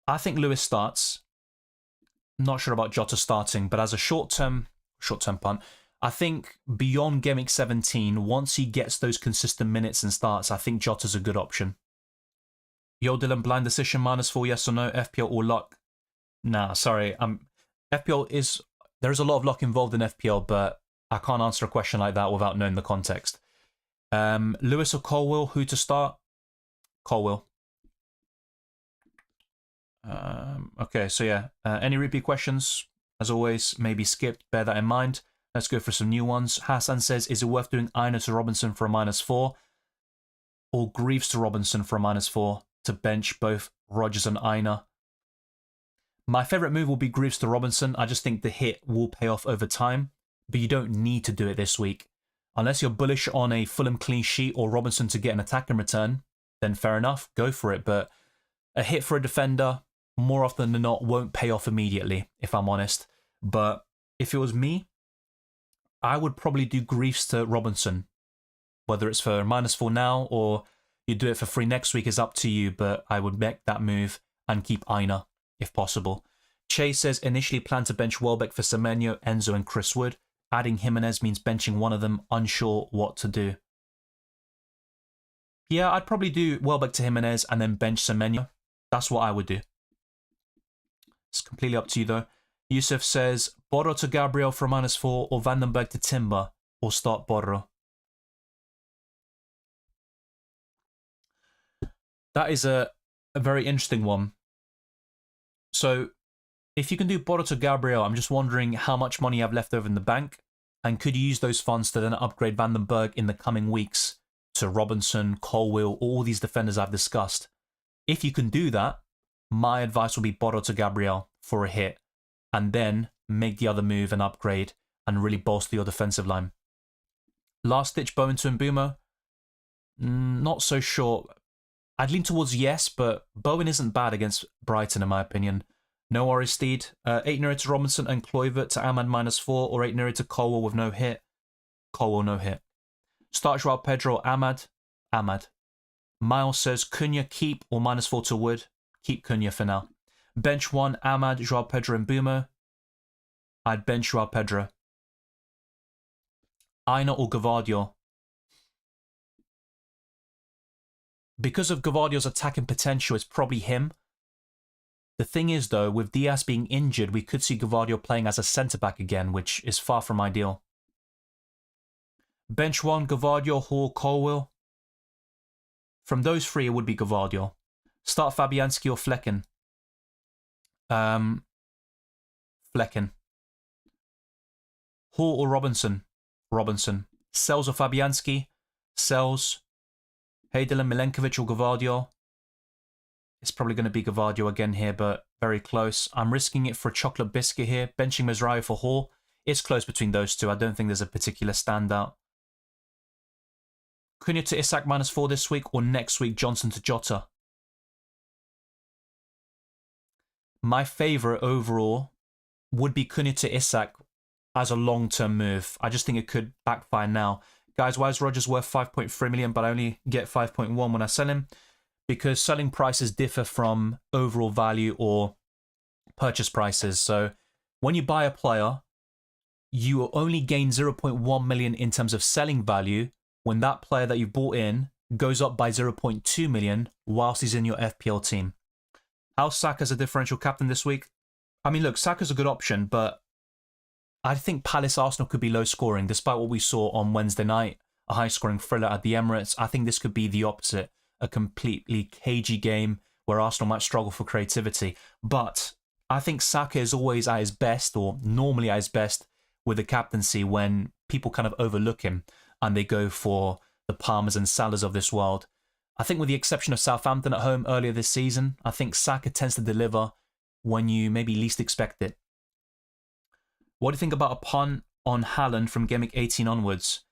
I think Lewis starts. Not sure about Jota starting, but as a short-term punt, I think beyond Game Week 17, once he gets those consistent minutes and starts, I think Jota's a good option. Yo, Dylan, blind decision, -4, yes or no? FPL or luck? Nah, sorry. FPL is... There is a lot of luck involved in FPL, but I can't answer a question like that without knowing the context. Lewis or Colwill, who to start? Colwill. Okay, so yeah. Any repeat questions? As always, maybe skipped. Bear that in mind. Let's go for some new ones. Hassan says, is it worth doing Aina to Robinson for a -4? Or Greaves to Robinson for a -4 to bench both Rodgers and Aina? My favourite move will be Greaves to Robinson. I just think the hit will pay off over time, but you don't need to do it this week. Unless you're bullish on a Fulham clean sheet or Robinson to get an attack in return, then fair enough, go for it. But a hit for a defender, more often than not, won't pay off immediately, if I'm honest. But if it was me, I would probably do Greaves to Robinson. Whether it's for -4 now or you do it for free next week is up to you, but I would make that move and keep Aina if possible. Chase says, initially plan to bench Welbeck for Semenyo, Enzo and Chris Wood. Adding Jimenez means benching one of them, unsure what to do. Yeah, I'd probably do Welbeck to Jimenez and then bench Semenyo. That's what I would do. It's completely up to you though. Yusuf says, Borro to Gabriel for a -4 or Vandenberg to Timber, or start Borro. That is a very interesting one. So, if you can do Borro to Gabriel, I'm just wondering how much money you have left over in the bank, and could you use those funds to then upgrade Vandenberg in the coming weeks to Robinson, Colwill, all these defenders I've discussed. If you can do that, my advice will be Borro to Gabriel for a hit, and then make the other move and upgrade and really bolster your defensive line. Last ditch Bowen to Mbumo? Not so sure. I'd lean towards yes, but Bowen isn't bad against Brighton in my opinion. No Aristide. 8 Nuri to Robinson and Kluivert to Ahmad -4, or 8 Nuri to Colwill with no hit. Colwill no hit. Start Joao Pedro or Ahmad? Ahmad. Miles says Cunha keep or -4 to Wood? Keep Cunha for now. Bench 1, Ahmad, Joao Pedro and Mbumo. I'd bench Joao Pedro. Aina or Gvardiol? Because of Gvardiol's attacking potential, it's probably him. The thing is, though, with Diaz being injured, we could see Gvardiol playing as a centre-back again, which is far from ideal. Bench 1, Gvardiol, Hall, Colwill. From those three, it would be Gvardiol. Start Fabianski or Flecken? Flecken. Hall or Robinson? Robinson. Sells or Fabianski? Sells. Dylan, Milenkovic or Gvardiol? It's probably going to be Gvardiol again here, but very close. I'm risking it for a chocolate biscuit here. Benching Mizrahi for Hall. It's close between those two. I don't think there's a particular standout. Cunha to Isak -4 this week, or next week Johnson to Jota? My favourite overall would be Cunha to Isak as a long-term move. I just think it could backfire now. Guys, why is Rodgers worth 5.3 million but I only get 5.1 when I sell him? Because selling prices differ from overall value or purchase prices. So when you buy a player, you will only gain 0.1 million in terms of selling value when that player that you bought in goes up by 0.2 million whilst he's in your FPL team. How's Saka as a differential captain this week? I mean, look, Saka's a good option, but I think Palace Arsenal could be low scoring, despite what we saw on Wednesday night, a high scoring thriller at the Emirates. I think this could be the opposite, a completely cagey game where Arsenal might struggle for creativity. But I think Saka is always at his best, or normally at his best, with the captaincy when people kind of overlook him and they go for the Palmers and Salahs of this world. I think with the exception of Southampton at home earlier this season, I think Saka tends to deliver when you maybe least expect it. What do you think about a punt on Haaland from Gameweek 18 onwards?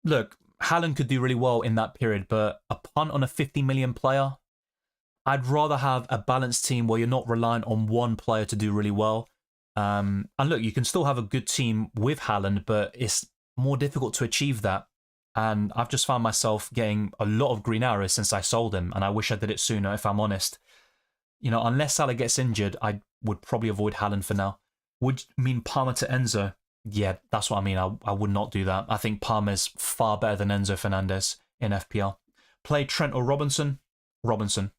Look, Haaland could do really well in that period, but a punt on a 50 million player, I'd rather have a balanced team where you're not reliant on one player to do really well. And look, you can still have a good team with Haaland, but it's more difficult to achieve that. And I've just found myself getting a lot of green arrows since I sold him, and I wish I did it sooner, if I'm honest. You know, unless Salah gets injured, I would probably avoid Haaland for now. Would you mean Palmer to Enzo? Yeah, that's what I mean. I would not do that. I think Palmer's far better than Enzo Fernandez in FPL. Play Trent or Robinson? Robinson.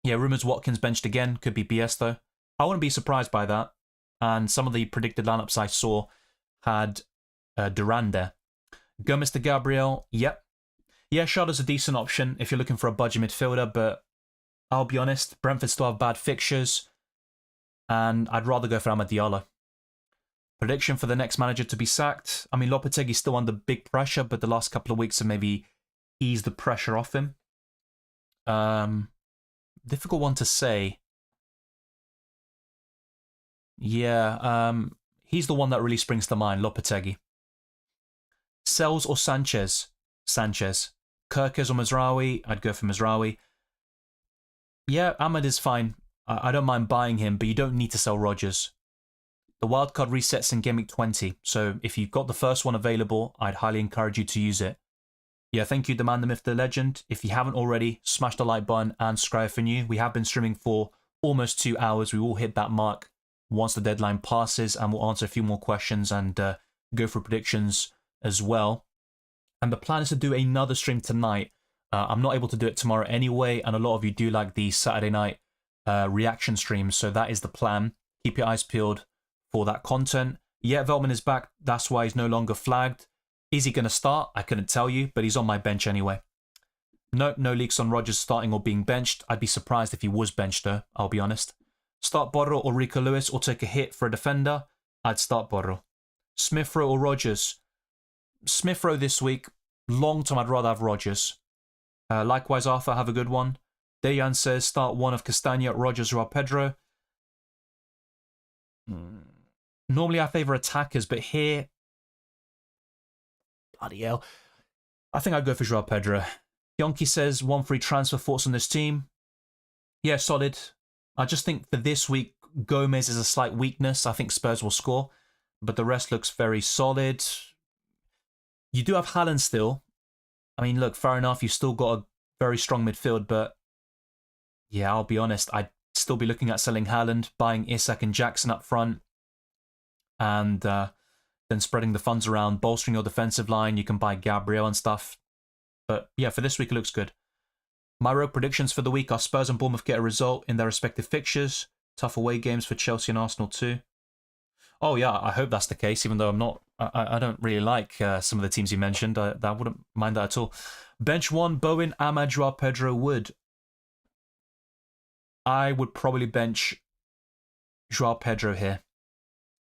Yeah, rumours Watkins benched again. Could be BS though. I wouldn't be surprised by that. And some of the predicted lineups I saw had Duran there. Gomez to Gabriel. Yep. Yeah, Shada's a decent option if you're looking for a budget midfielder, but I'll be honest, Brentford still have bad fixtures, and I'd rather go for Amad Diallo. Prediction for the next manager to be sacked? I mean, Lopetegui's still under big pressure, but the last couple of weeks have maybe eased the pressure off him. Difficult one to say. Yeah, he's the one that really springs to mind, Lopetegui. Sells or Sanchez? Sanchez. Kirkes or Mazraoui? I'd go for Mazraoui. Yeah, Ahmed is fine. I don't mind buying him, but you don't need to sell Rodgers. The wildcard resets in Gameweek 20, so if you've got the first one available, I'd highly encourage you to use it. Yeah, thank you, The Man, the Myth, the Legend. If you haven't already, smash the like button and subscribe for new. We have been streaming for almost 2 hours. We will hit that mark once the deadline passes, and we'll answer a few more questions and go for predictions as well. And the plan is to do another stream tonight. I'm not able to do it tomorrow anyway, and a lot of you do like the Saturday night reaction streams, so that is the plan. Keep your eyes peeled for that content. Yeah, Veltman is back. That's why he's no longer flagged. Is he going to start? I couldn't tell you, but he's on my bench anyway. Nope, no leaks on Rodgers starting or being benched. I'd be surprised if he was benched though, I'll be honest. Start Borro or Rico Lewis or take a hit for a defender? I'd start Borro. Smith Rowe or Rodgers? Smith Rowe this week. Long time I'd rather have Rodgers. Likewise, Arthur, have a good one. Dejan says start one of Castagna, Rodgers, or Pedro. Normally I favour attackers, but here... Bloody hell. I think I'd go for Joao Pedro. Yonki says, 1 free transfer, thoughts on this team? Yeah, solid. I just think for this week, Gomez is a slight weakness. I think Spurs will score, but the rest looks very solid. You do have Haaland still. I mean, look, fair enough, you've still got a very strong midfield, but yeah, I'll be honest, I'd still be looking at selling Haaland, buying Isak and Jackson up front, and then spreading the funds around, bolstering your defensive line. You can buy Gabriel and stuff. But yeah, for this week, it looks good. My road predictions for the week are Spurs and Bournemouth get a result in their respective fixtures. Tough away games for Chelsea and Arsenal too. Oh yeah, I hope that's the case, even though I don't really like some of the teams you mentioned. I wouldn't mind that at all. Bench 1, Bowen, Ahmad, Joao Pedro, Wood. I would probably bench Joao Pedro here.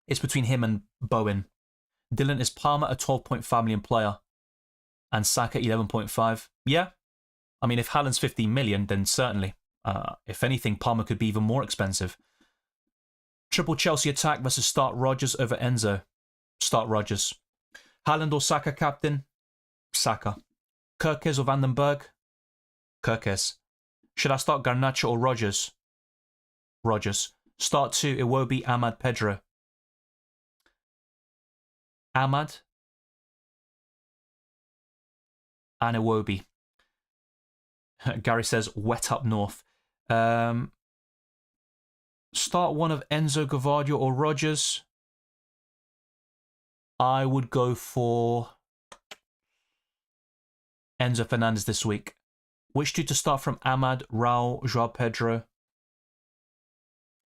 It's between him and Bowen. Dylan, is Palmer a 12.5 million player? And Saka 11.5? Yeah. I mean, if Haaland's 15 million, then certainly. If anything, Palmer could be even more expensive. Triple Chelsea attack versus start Rodgers over Enzo. Start Rodgers. Haaland or Saka captain? Saka. Kirkes or Vandenberg? Kirkes. Should I start Garnacho or Rodgers? Rodgers. Start 2, Iwobi, Ahmad, Pedro. Ahmad and Iwobi. Gary says, wet up north. Start one of Enzo, Gavadio or Rodgers. I would go for Enzo Fernandez this week. Which two to start from Ahmad, Raul, Joao Pedro?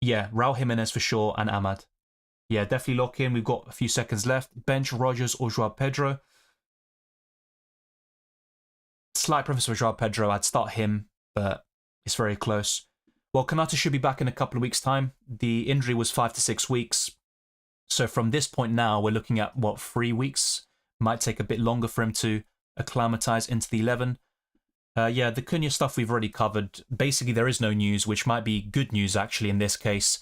Yeah, Raul Jimenez for sure and Ahmad. Yeah, definitely lock in. We've got a few seconds left. Bench Rodgers or Joao Pedro. Slight preference for Joao Pedro. I'd start him, but it's very close. Well, Kanata should be back in a couple of weeks' time. The injury was 5 to 6 weeks. So from this point now, we're looking at, 3 weeks? Might take a bit longer for him to acclimatise into the 11. Yeah, the Cunha stuff we've already covered. Basically, there is no news, which might be good news, actually, in this case.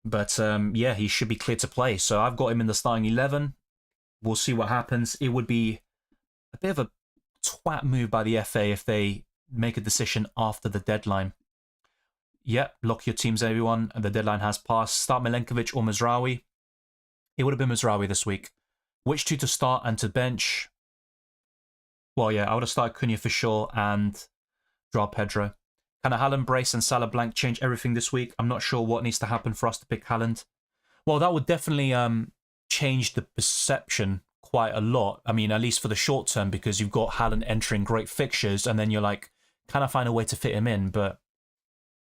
But, yeah, he should be clear to play. So I've got him in the starting 11. We'll see what happens. It would be a a bit of a twat move by the FA if they make a decision after the deadline. Yep, lock your teams, everyone. The deadline has passed. Start Milenkovic or Mazraoui. It would have been Mazraoui this week. Which two to start and to bench? Well, yeah, I would have started Cunha for sure and draw Pedro. Can a Haaland brace and Salah blank change everything this week? I'm not sure what needs to happen for us to pick Haaland. Well, that would definitely change the perception quite a lot. I mean, at least for the short term, because you've got Haaland entering great fixtures and then you're like, can I find a way to fit him in? But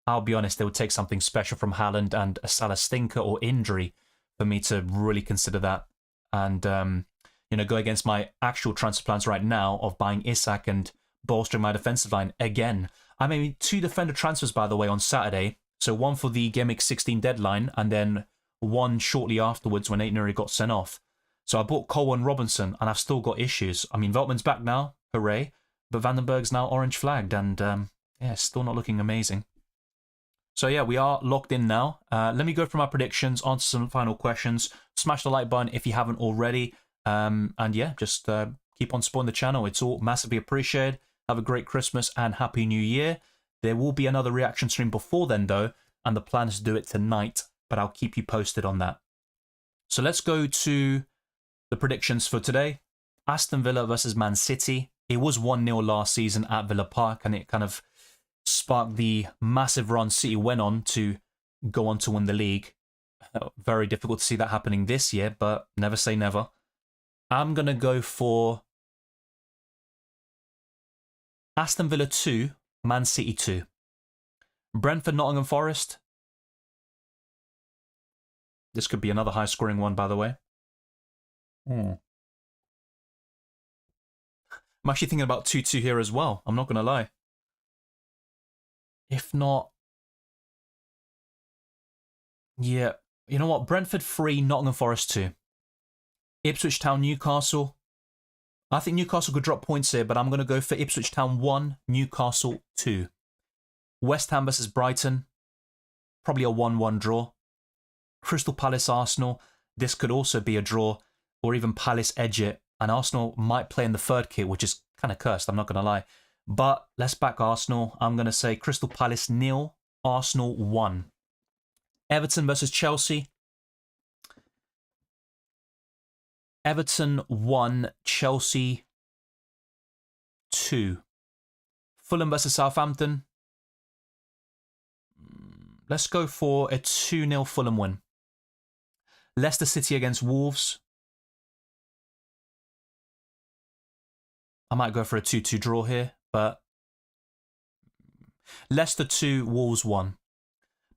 I'll be honest, it would take something special from Haaland and a Salah stinker or injury for me to really consider that. And, go against my actual transfer plans right now of buying Isak and bolstering my defensive line again. I made 2 defender transfers, by the way, on Saturday. So one for the Gameweek 16 deadline and then one shortly afterwards when Aït-Nouri got sent off. So I bought Cole and Robinson and I've still got issues. I mean, Veltman's back now, hooray. But Vandenberg's now orange flagged and, still not looking amazing. So yeah, we are locked in now. Let me go through my predictions, answer some final questions. Smash the like button if you haven't already. And yeah, just keep on supporting the channel. It's all massively appreciated. Have a great Christmas and Happy New Year. There will be another reaction stream before then though, and the plan is to do it tonight, but I'll keep you posted on that. So let's go to the predictions for today. Aston Villa versus Man City. It was 1-0 last season at Villa Park, and it kind of sparked the massive run City went on to go on to win the league. Very difficult to see that happening this year, but never say never. I'm going to go for Aston Villa 2, Man City 2. Brentford, Nottingham Forest. This could be another high-scoring one, by the way. I'm actually thinking about 2-2 here as well. I'm not going to lie. If not... Yeah, you know what? Brentford 3, Nottingham Forest 2. Ipswich Town, Newcastle. I think Newcastle could drop points here, but I'm going to go for Ipswich Town 1, Newcastle 2. West Ham versus Brighton. Probably a 1-1 draw. Crystal Palace, Arsenal. This could also be a draw, or even Palace edge it. And Arsenal might play in the third kit, which is kind of cursed, I'm not going to lie. But let's back Arsenal. I'm going to say Crystal Palace 0, Arsenal 1. Everton versus Chelsea. Everton 1, Chelsea 2. Fulham versus Southampton. Let's go for a 2-0 Fulham win. Leicester City against Wolves. I might go for a 2-2 draw here, but Leicester 2, Wolves 1.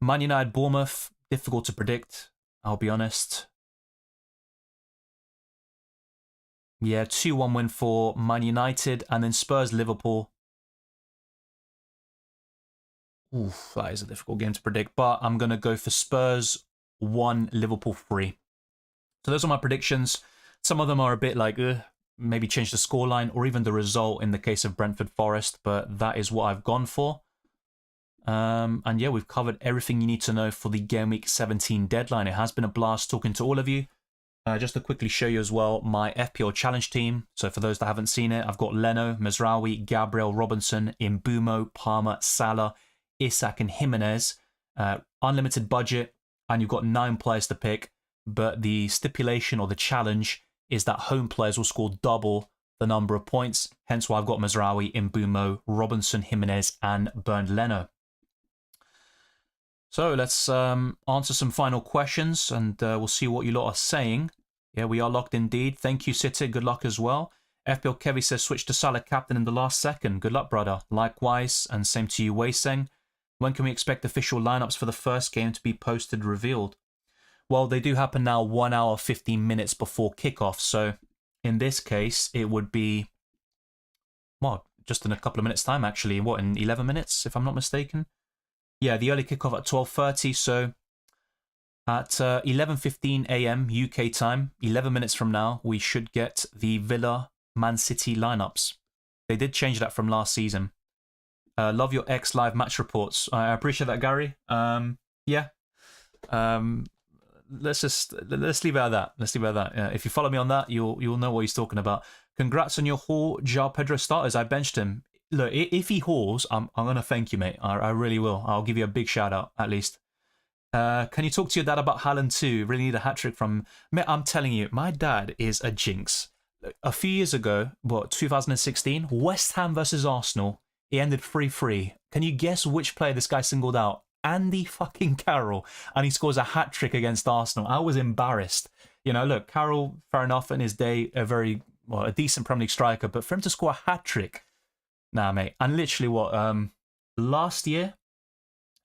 Man United Bournemouth, difficult to predict, I'll be honest. Yeah, 2-1 win for Man United, and then Spurs Liverpool. Oof, that is a difficult game to predict, but I'm going to go for Spurs 1, Liverpool 3. So those are my predictions. Some of them are a bit like, maybe change the scoreline or even the result in the case of Brentford Forest, but that is what I've gone for. And yeah, we've covered everything you need to know for the Game Week 17 deadline. It has been a blast talking to all of you. Just to quickly show you as well my FPL challenge team. So for those that haven't seen it, I've got Leno, Mazraoui, Gabriel, Robinson, Imbumo, Palmer, Salah, Isak and Jimenez. Unlimited budget, and you've got 9 players to pick. But the stipulation or the challenge is that home players will score double the number of points. Hence why I've got Mazraoui, Imbumo, Robinson, Jimenez and Bernd Leno. So let's answer some final questions and we'll see what you lot are saying. Yeah, we are locked indeed. Thank you, City. Good luck as well. FPL Kevy says, switch to Salah captain in the last second. Good luck, brother. Likewise, and same to you, Weiseng. When can we expect official lineups for the first game to be posted, revealed? Well, they do happen now 1 hour, 15 minutes before kickoff. So in this case, it would be, well, just in a couple of minutes' time, actually. What, in 11 minutes, if I'm not mistaken? Yeah, the early kickoff at 12:30, so at 11:15 a.m. UK time, 11 minutes from now, we should get the Villa Man City lineups. They did change that from last season. Love your X live match reports. I appreciate that, Gary. Yeah. Let's leave it at that. Let's leave it at that. If you follow me on that, you'll know what he's talking about. Congrats on your haul, João Pedro starters. I benched him. Look, if he hauls, I'm going to thank you, mate. I really will. I'll give you a big shout out, at least. Can you talk to your dad about Haaland too? Really need a hat-trick from... Mate, I'm telling you, my dad is a jinx. A few years ago, 2016, West Ham versus Arsenal, it ended 3-3. Can you guess which player this guy singled out? Andy fucking Carroll. And he scores a hat-trick against Arsenal. I was embarrassed. You know, look, Carroll, fair enough, in his day, a decent Premier League striker, but for him to score a hat-trick... Nah, mate. And literally last year?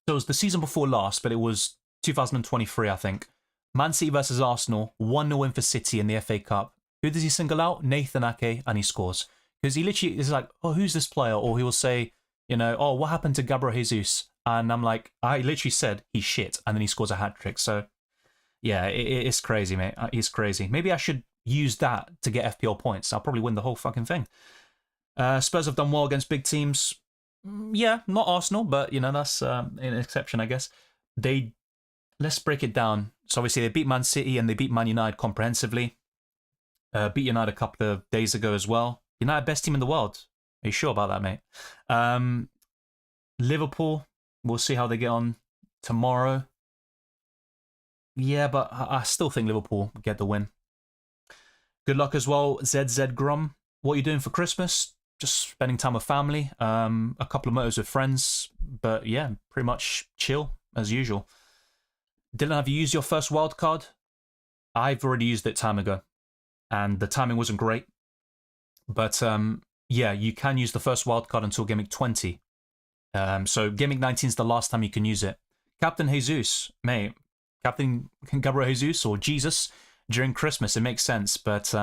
So it was the season before last, but it was 2023, I think. Man City versus Arsenal, 1-0 win for City in the FA Cup. Who does he single out? Nathan Ake, and he scores. Because he literally is like, oh, who's this player? Or he will say, you know, oh, what happened to Gabriel Jesus? And I'm like, I literally said, he's shit. And then he scores a hat-trick. So, yeah, it's crazy, mate. It's crazy. Maybe I should use that to get FPL points. I'll probably win the whole fucking thing. Spurs have done well against big teams. Yeah, not Arsenal, but, you know, that's an exception, I guess. Let's break it down. So, obviously, they beat Man City and they beat Man United comprehensively. Beat United a couple of days ago as well. United, best team in the world. Are you sure about that, mate? Liverpool, we'll see how they get on tomorrow. Yeah, but I still think Liverpool get the win. Good luck as well, ZZ Grum. What are you doing for Christmas? Just spending time with family, a couple of motos with friends, but yeah, pretty much chill as usual. Dylan, have you used your first wild card? I've already used it time ago, and the timing wasn't great. But yeah, you can use the first wild card until Gameweek 20. So Gameweek 19 is the last time you can use it. Captain Jesus, mate, Captain Gabriel Jesus or Jesus during Christmas, it makes sense, but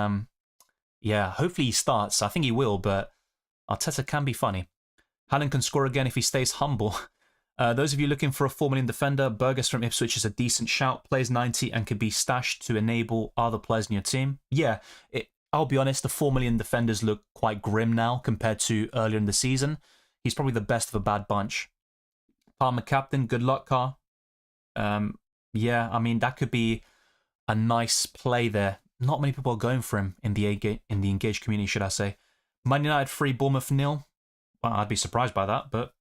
yeah, hopefully he starts. I think he will, but Arteta can be funny. Haaland can score again if he stays humble. Those of you looking for a 4 million defender, Burgess from Ipswich is a decent shout. Plays 90 and could be stashed to enable other players in your team. Yeah, I'll be honest, the 4 million defenders look quite grim now compared to earlier in the season. He's probably the best of a bad bunch. Palmer captain, good luck, Car. Yeah, I mean, that could be a nice play there. Not many people are going for him in the engaged community, should I say. Man United 3, Bournemouth 0. Well, I'd be surprised by that, but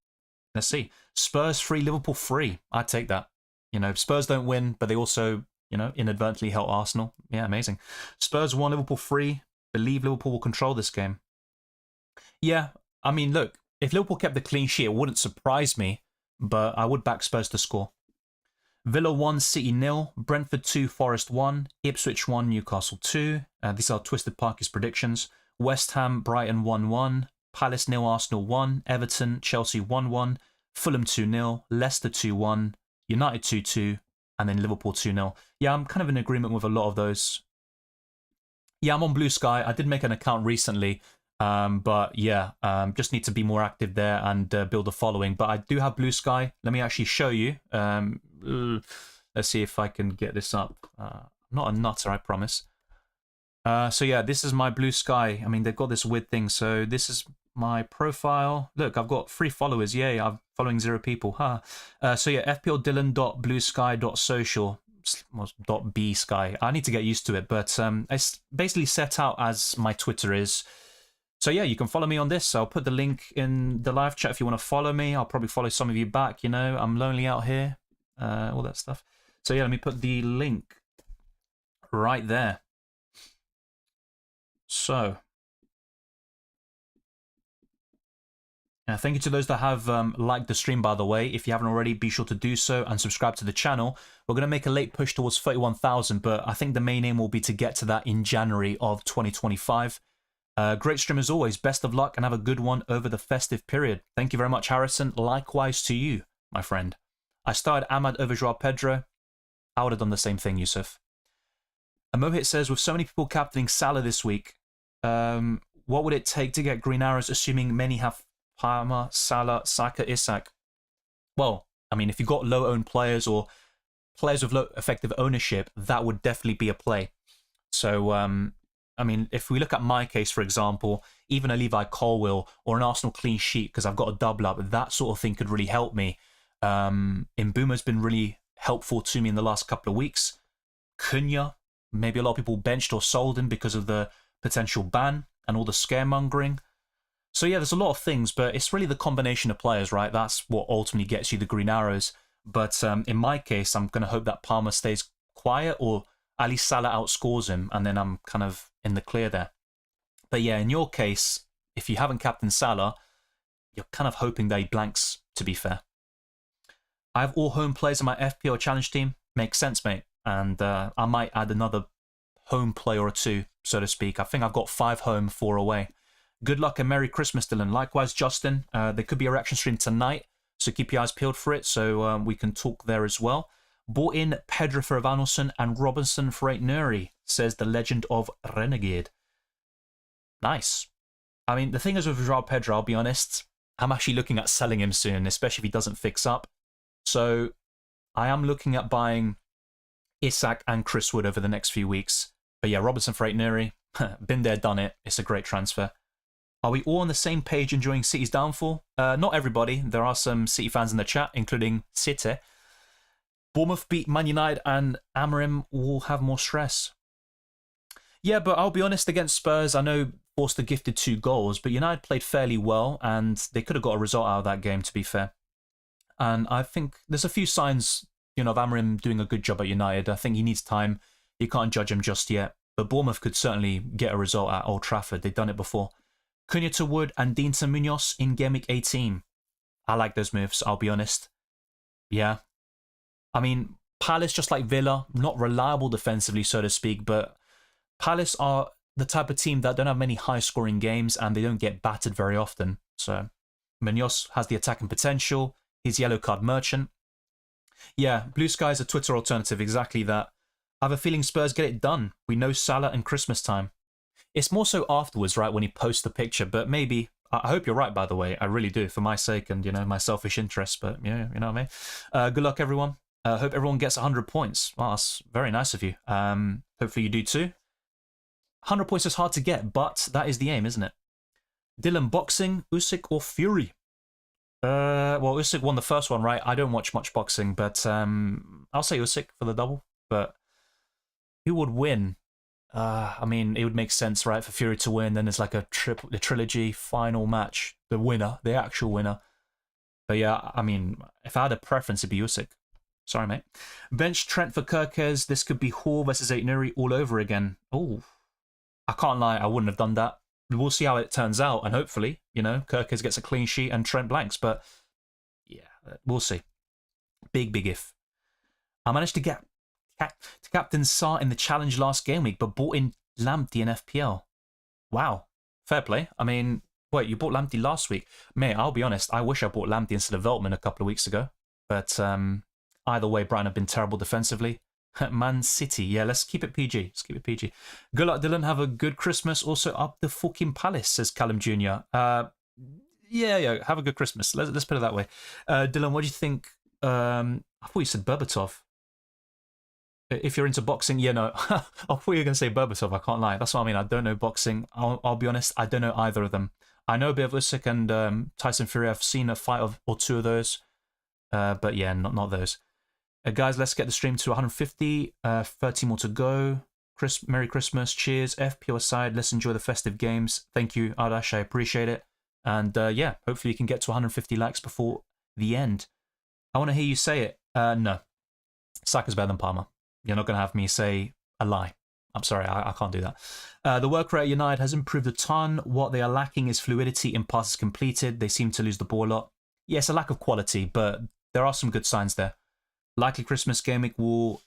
let's see. Spurs 3, Liverpool 3. I'd take that. You know, Spurs don't win, but they also, you know, inadvertently help Arsenal. Yeah, amazing. Spurs 1, Liverpool 3. Believe Liverpool will control this game. Yeah, I mean, look, if Liverpool kept the clean sheet, it wouldn't surprise me, but I would back Spurs to score. Villa 1, City 0, Brentford 2, Forest 1, Ipswich 1, Newcastle 2. These are Twisted Parky's predictions. West Ham, Brighton 1-1, Palace 0, Arsenal 1, Everton, Chelsea 1-1, Fulham 2-0, Leicester 2-1, United 2-2, and then Liverpool 2-0. Yeah, I'm kind of in agreement with a lot of those. Yeah, I'm on Blue Sky. I did make an account recently, but yeah, just need to be more active there and build a following. But I do have Blue Sky. Let me actually show you. Let's see if I can get this up. I'm not a nutter, I promise. So yeah, this is my Blue Sky. I mean, they've got this weird thing. So this is my profile. Look, I've got 3 followers. Yay, I'm following 0 people. Huh. So yeah, fpldylan.bluesky.social. .bsky. I need to get used to it, but it's basically set out as my Twitter is. So yeah, you can follow me on this. I'll put the link in the live chat if you want to follow me. I'll probably follow some of you back. You know, I'm lonely out here. All that stuff. So yeah, let me put the link right there. So thank you to those that have liked the stream, by the way. If you haven't already, be sure to do so and subscribe to the channel. We're going to make a late push towards 31,000, but I think the main aim will be to get to that in January of 2025. Great stream as always. Best of luck and have a good one over the festive period. Thank you very much, Harrison. Likewise to you, my friend. I started Ahmad over Joao Pedro. I would have done the same thing, Yusuf. And Mohit says, with so many people captaining Salah this week, what would it take to get green arrows, assuming many have Palmer, Salah, Saka, Isak? Well, I mean, if you've got low-owned players or players with low effective ownership, that would definitely be a play. So, I mean, if we look at my case, for example, even a Levi Colwill or an Arsenal clean sheet, because I've got a double up, that sort of thing could really help me. Mbuma's been really helpful to me in the last couple of weeks. Cunha, maybe a lot of people benched or sold him because of the potential ban. and all the scaremongering. So yeah, there's a lot of things, but it's really the combination of players, right? That's what ultimately gets you the green arrows. But in my case, I'm going to hope that Palmer stays quiet, or at least Salah outscores him, and then I'm kind of in the clear there. But yeah, in your case, if you haven't captained Salah, you're kind of hoping that he blanks, to be fair. I have all home players in my FPL challenge team. Makes sense, mate. And I might add another home player or two, so to speak. I think I've got 5 home, 4 away. Good luck and Merry Christmas, Dylan. Likewise, Justin. There could be a reaction stream tonight, so keep your eyes peeled for it, so we can talk there as well. Bought in Pedro for Evanilson and Robinson for 8 Nuri, says the legend of Renegade. Nice. I mean, the thing is with Joao Pedro, I'll be honest, I'm actually looking at selling him soon, especially if he doesn't fix up. So I am looking at buying Isak and Chris Wood over the next few weeks. But yeah, Robinson for 8 Nuri, been there, done it. It's a great transfer. Are we all on the same page enjoying City's downfall? Not everybody. There are some City fans in the chat, including City. Bournemouth beat Man United and Amorim will have more stress. Yeah, but I'll be honest, against Spurs, I know Forster gifted 2 goals, but United played fairly well and they could have got a result out of that game, to be fair. And I think there's a few signs, of Amorim doing a good job at United. I think he needs time. You can't judge him just yet. But Bournemouth could certainly get a result at Old Trafford. They've done it before. Cunha to Wood and Dean to Munoz in Gameweek 18. I like those moves, I'll be honest. Yeah. I mean, Palace, just like Villa, not reliable defensively, so to speak, but Palace are the type of team that don't have many high-scoring games and they don't get battered very often. So Munoz has the attacking potential. He's yellow card merchant. Yeah, Blue Sky is a Twitter alternative, exactly that. I have a feeling Spurs get it done. We know Salah and Christmas time. It's more so afterwards, right, when he posts the picture, but maybe, I hope you're right, by the way, I really do, for my sake and, my selfish interests, but yeah, you know what I mean? Good luck, everyone. Hope everyone gets 100 points. Wow, that's very nice of you. Hopefully you do too. 100 points is hard to get, but that is the aim, isn't it? Dylan, boxing, Usyk or Fury? Well, Usyk won the first one, right? I don't watch much boxing, but I'll say Usyk for the double, but who would win? I mean, it would make sense, right, for Fury to win. Then there's like a trilogy final match, the winner, the actual winner. But yeah, I mean, if I had a preference, it'd be Usyk. Sorry, mate. Bench Trent for Kirkes. This could be Hall versus 8 Nuri all over again. Oh, I can't lie, I wouldn't have done that. We'll see how it turns out, and hopefully, Kirkes gets a clean sheet and Trent blanks. But yeah, we'll see. Big if. I managed to get to captain Sarr in the challenge last game week, but bought in Lamptey in FPL. Wow, fair play. I mean, wait, you bought Lamptey last week? Mate, I'll be honest, I wish I bought Lamptey instead of Veltman a couple of weeks ago. But either way, Brighton have been terrible defensively. Man City, yeah, let's keep it PG. Let's keep it PG. Good luck, Dylan. Have a good Christmas. Also, up the fucking palace, says Callum Jr. Yeah, have a good Christmas. Let's put it that way. Dylan, what do you think? I thought you said Berbatov. If you're into boxing, yeah, no. I thought you were going to say Berbatov, I can't lie. That's what I mean. I don't know boxing. I'll be honest, I don't know either of them. I know a bit of Usyk and Tyson Fury. I've seen a fight or 2 of those. But yeah, not those. Guys, let's get the stream to 150. 30 more to go. Merry Christmas. Cheers. FPL aside, let's enjoy the festive games. Thank you, Ardash. I appreciate it. And yeah, hopefully you can get to 150 likes before the end. I want to hear you say it. No. Saka's better than Palmer. You're not going to have me say a lie. I'm sorry, I can't do that. The work rate at United has improved a ton. What they are lacking is fluidity in passes completed. They seem to lose the ball a lot. Yes, a lack of quality, but there are some good signs there. Likely Christmas game week will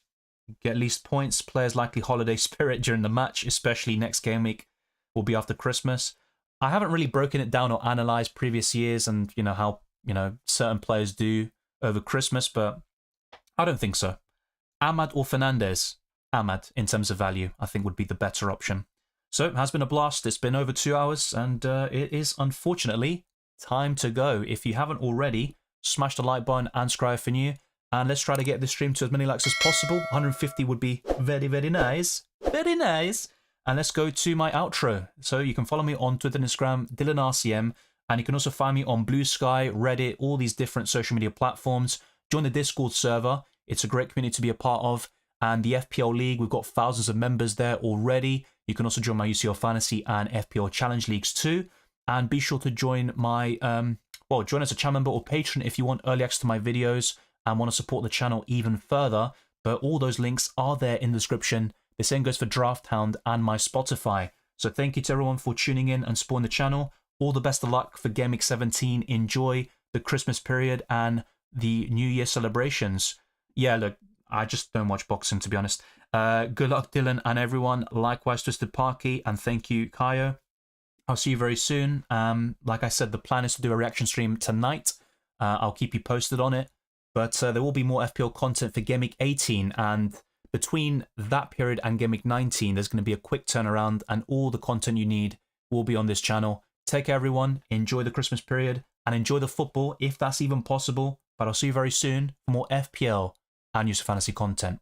get least points. Players likely holiday spirit during the match, especially next game week will be after Christmas. I haven't really broken it down or analysed previous years and how certain players do over Christmas, but I don't think so. Ahmad or Fernandez? Ahmad, in terms of value, I think would be the better option. So, it has been a blast. It's been over 2 hours, and it is, unfortunately, time to go. If you haven't already, smash the like button and subscribe for new, and let's try to get this stream to as many likes as possible. 150 would be very, very nice. Very nice. And let's go to my outro. So, you can follow me on Twitter and Instagram, DylanRCM, and you can also find me on Blue Sky, Reddit, all these different social media platforms. Join the Discord server. It's a great community to be a part of. And the FPL League, we've got thousands of members there already. You can also join my UCL Fantasy and FPL Challenge Leagues too. And be sure to join my, join as a channel member or patron if you want early access to my videos and want to support the channel even further. But all those links are there in the description. The same goes for Drafthound and my Spotify. So thank you to everyone for tuning in and supporting the channel. All the best of luck for Game Week 17. Enjoy the Christmas period and the New Year celebrations. Yeah, look, I just don't watch boxing, to be honest. Good luck, Dylan and everyone. Likewise, Twisted Parky, and thank you, Kaio. I'll see you very soon. Like I said, the plan is to do a reaction stream tonight. I'll keep you posted on it. But there will be more FPL content for Game Week 18, and between that period and Game Week 19, there's going to be a quick turnaround, and all the content you need will be on this channel. Take care, everyone. Enjoy the Christmas period, and enjoy the football, if that's even possible. But I'll see you very soon for more FPL and User Fantasy content.